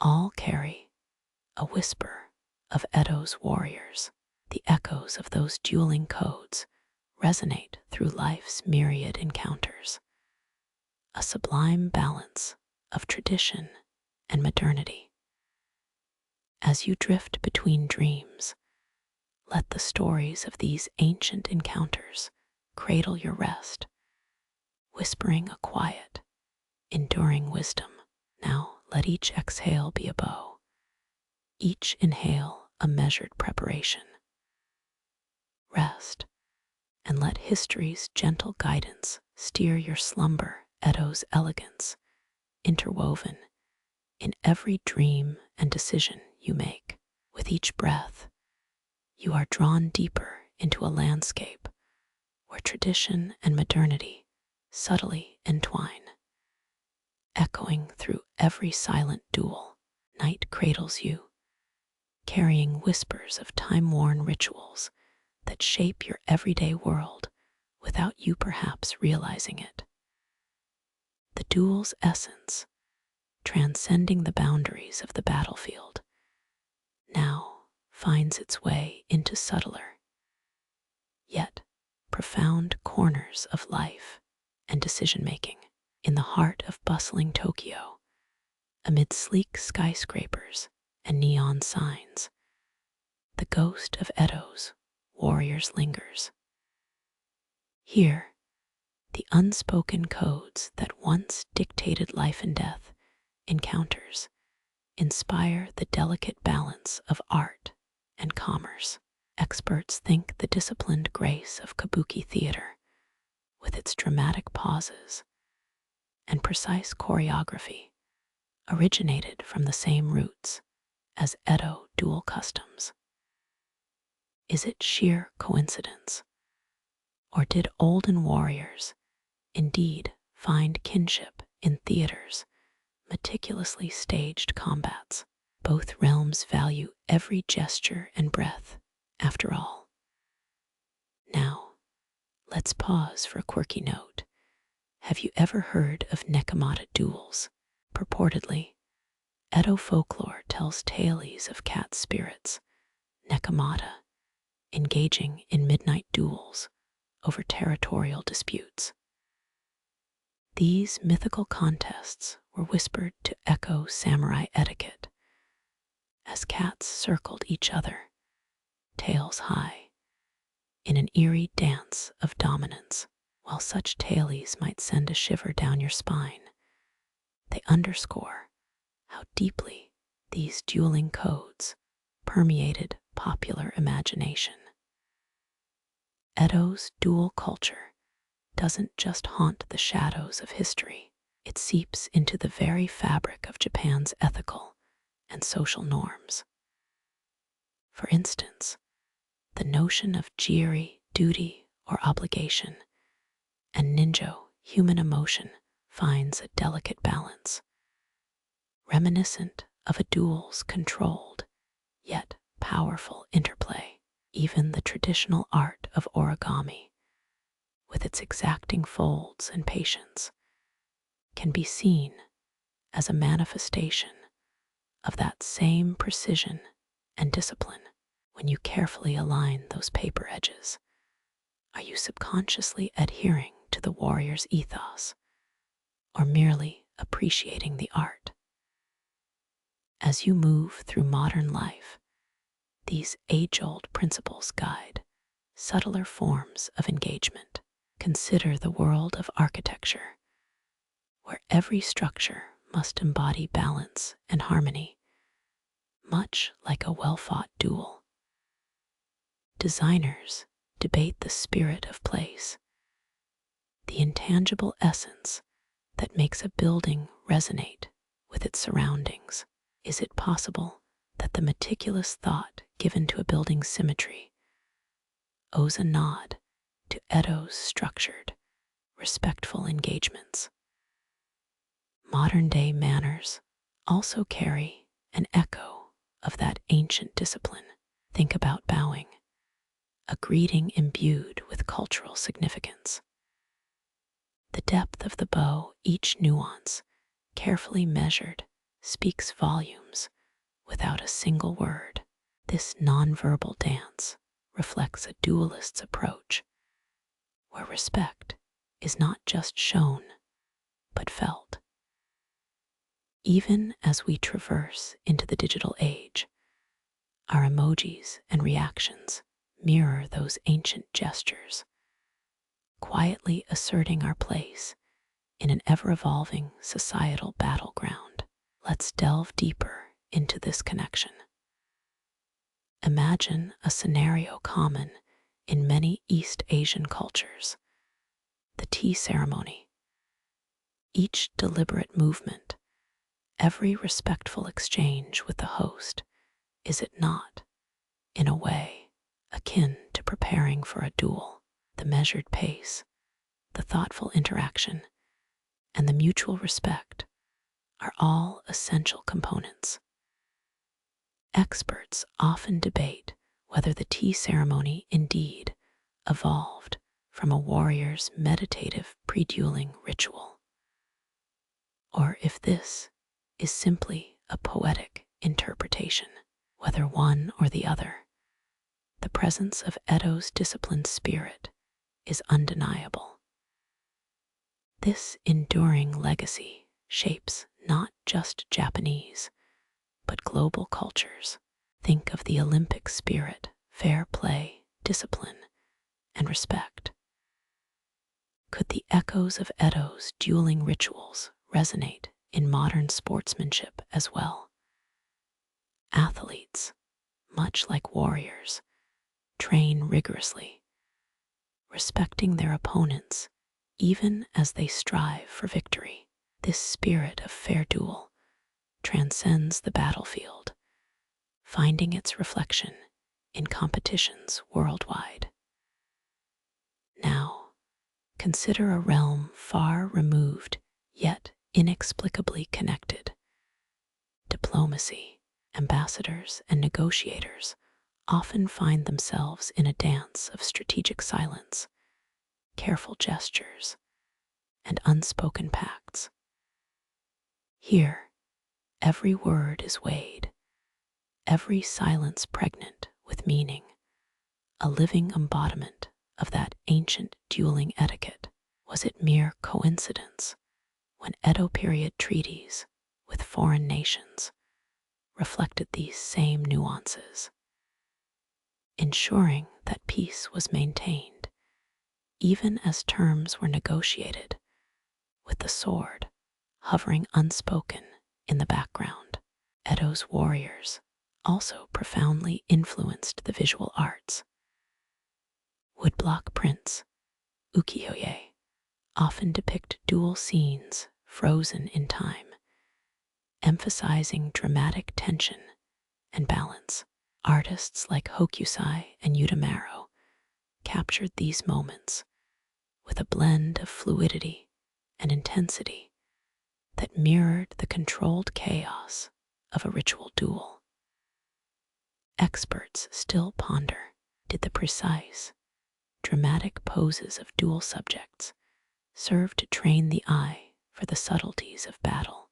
all carry a whisper of Edo's warriors. The echoes of those dueling codes resonate through life's myriad encounters, a sublime balance of tradition and modernity. As you drift between dreams, let the stories of these ancient encounters cradle your rest, whispering a quiet, enduring wisdom. Now let each exhale be a bow, each inhale a measured preparation. Rest, and let history's gentle guidance steer your slumber. Edo's elegance, interwoven in every dream and decision you make. With each breath, you are drawn deeper into a landscape where tradition and modernity subtly entwine. Echoing through every silent duel, night cradles you, carrying whispers of time-worn rituals that shape your everyday world without you perhaps realizing it. The duel's essence, transcending the boundaries of the battlefield, now finds its way into subtler, yet profound corners of life and decision-making. In the heart of bustling Tokyo, amid sleek skyscrapers and neon signs, the ghost of Edo's warriors lingers. Here, the unspoken codes that once dictated life and death encounters inspire the delicate balance of art and commerce. Experts think the disciplined grace of kabuki theater, with its dramatic pauses and precise choreography, originated from the same roots as Edo duel customs. Is it sheer coincidence? Or did olden warriors indeed find kinship in theater's meticulously staged combats? Both realms value every gesture and breath, after all. Now, let's pause for a quirky note. Have you ever heard of Nekomata duels? Purportedly, Edo folklore tells tales of cat spirits, Nekomata, engaging in midnight duels over territorial disputes. These mythical contests were whispered to echo samurai etiquette as cats circled each other, tails high, in an eerie dance of dominance. While such tales might send a shiver down your spine, they underscore how deeply these dueling codes permeated popular imagination. Edo's duel culture doesn't just haunt the shadows of history, it seeps into the very fabric of Japan's ethical and social norms. For instance, the notion of jiri, duty or obligation, and ninjo, human emotion, finds a delicate balance, reminiscent of a duel's controlled yet powerful interplay. Even the traditional art of origami, with its exacting folds and patience, can be seen as a manifestation of that same precision and discipline. When you carefully align those paper edges, are you subconsciously adhering to the warrior's ethos, or merely appreciating the art? As you move through modern life, these age-old principles guide subtler forms of engagement. Consider the world of architecture, where every structure must embody balance and harmony, much like a well-fought duel. Designers debate the spirit of place, the intangible essence that makes a building resonate with its surroundings. Is it possible that the meticulous thought given to a building's symmetry owes a nod to Edo's structured, respectful engagements? Modern-day manners also carry an echo of that ancient discipline. Think about bowing, a greeting imbued with cultural significance. The depth of the bow, each nuance, carefully measured, speaks volumes without a single word. This nonverbal dance reflects a duelist's approach, where respect is not just shown, but felt. Even as we traverse into the digital age, our emojis and reactions mirror those ancient gestures, quietly asserting our place in an ever-evolving societal battleground. Let's delve deeper into this connection. Imagine a scenario common in many East Asian cultures: the tea ceremony. Each deliberate movement, every respectful exchange with the host, is it not, in a way, akin to preparing for a duel? The measured pace, the thoughtful interaction, and the mutual respect are all essential components. Experts often debate whether the tea ceremony indeed evolved from a warrior's meditative pre-dueling ritual, or if this is simply a poetic interpretation. Whether one or the other, the presence of Edo's disciplined spirit is undeniable. This enduring legacy shapes not just Japanese, but global cultures. Think of the Olympic spirit, fair play, discipline, and respect. Could the echoes of Edo's dueling rituals resonate in modern sportsmanship as well? Athletes, much like warriors, train rigorously, respecting their opponents even as they strive for victory. This spirit of fair duel transcends the battlefield, finding its reflection in competitions worldwide. Now, consider a realm far removed yet inexplicably connected. Diplomacy. Ambassadors and negotiators often find themselves in a dance of strategic silence, careful gestures, and unspoken pacts. Here, every word is weighed, every silence pregnant with meaning, a living embodiment of that ancient dueling etiquette. Was it mere coincidence when Edo period treaties with foreign nations reflected these same nuances, ensuring that peace was maintained even as terms were negotiated, with the sword hovering unspoken in the background? Edo's warriors also profoundly influenced the visual arts. Woodblock prints, ukiyo-e, often depict duel scenes frozen in time, emphasizing dramatic tension and balance. Artists like Hokusai and Udamaro captured these moments with a blend of fluidity and intensity that mirrored the controlled chaos of a ritual duel. Experts still ponder, did the precise, dramatic poses of duel subjects serve to train the eye for the subtleties of battle?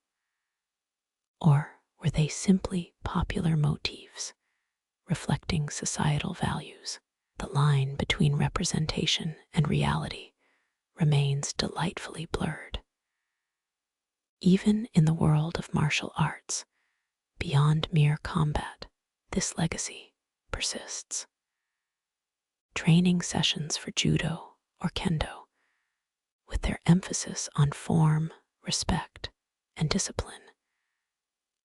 Or were they simply popular motifs reflecting societal values? The line between representation and reality remains delightfully blurred. Even in the world of martial arts, beyond mere combat, this legacy persists. Training sessions for judo or kendo, with their emphasis on form, respect, and discipline,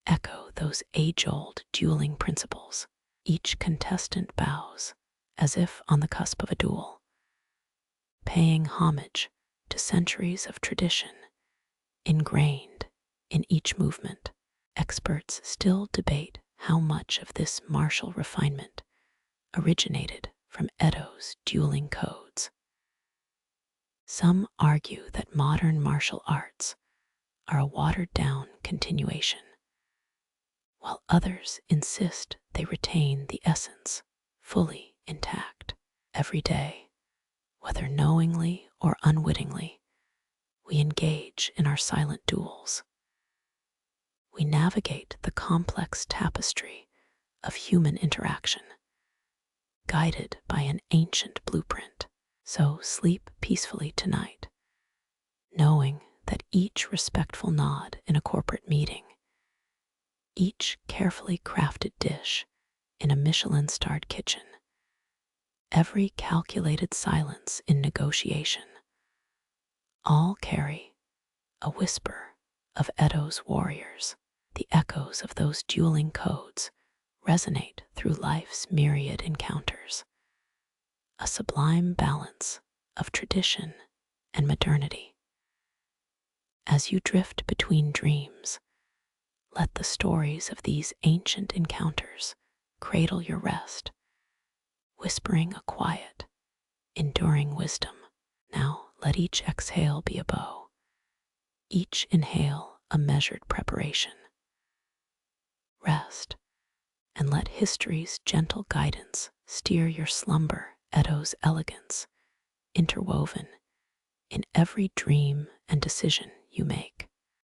echo those age-old dueling principles. Each contestant bows as if on the cusp of a duel, paying homage to centuries of tradition ingrained in each movement. Experts still debate how much of this martial refinement originated from Edo's dueling codes. Some argue that modern martial arts are a watered-down continuation, while others insist they retain the essence fully intact. Every day, whether knowingly or unwittingly, we engage in our silent duels. We navigate the complex tapestry of human interaction, guided by an ancient blueprint. So sleep peacefully tonight, knowing that each respectful nod in a corporate meeting, each carefully crafted dish in a Michelin-starred kitchen, every calculated silence in negotiation, all carry a whisper of Edo's warriors. The echoes of those dueling codes resonate through life's myriad encounters, a sublime balance of tradition and modernity. As you drift between dreams, let the stories of these ancient encounters cradle your rest, whispering a quiet, enduring wisdom. Now let each exhale be a bow, each inhale a measured preparation. Rest, and let history's gentle guidance steer your slumber. Edo's elegance, interwoven in every dream and decision you make.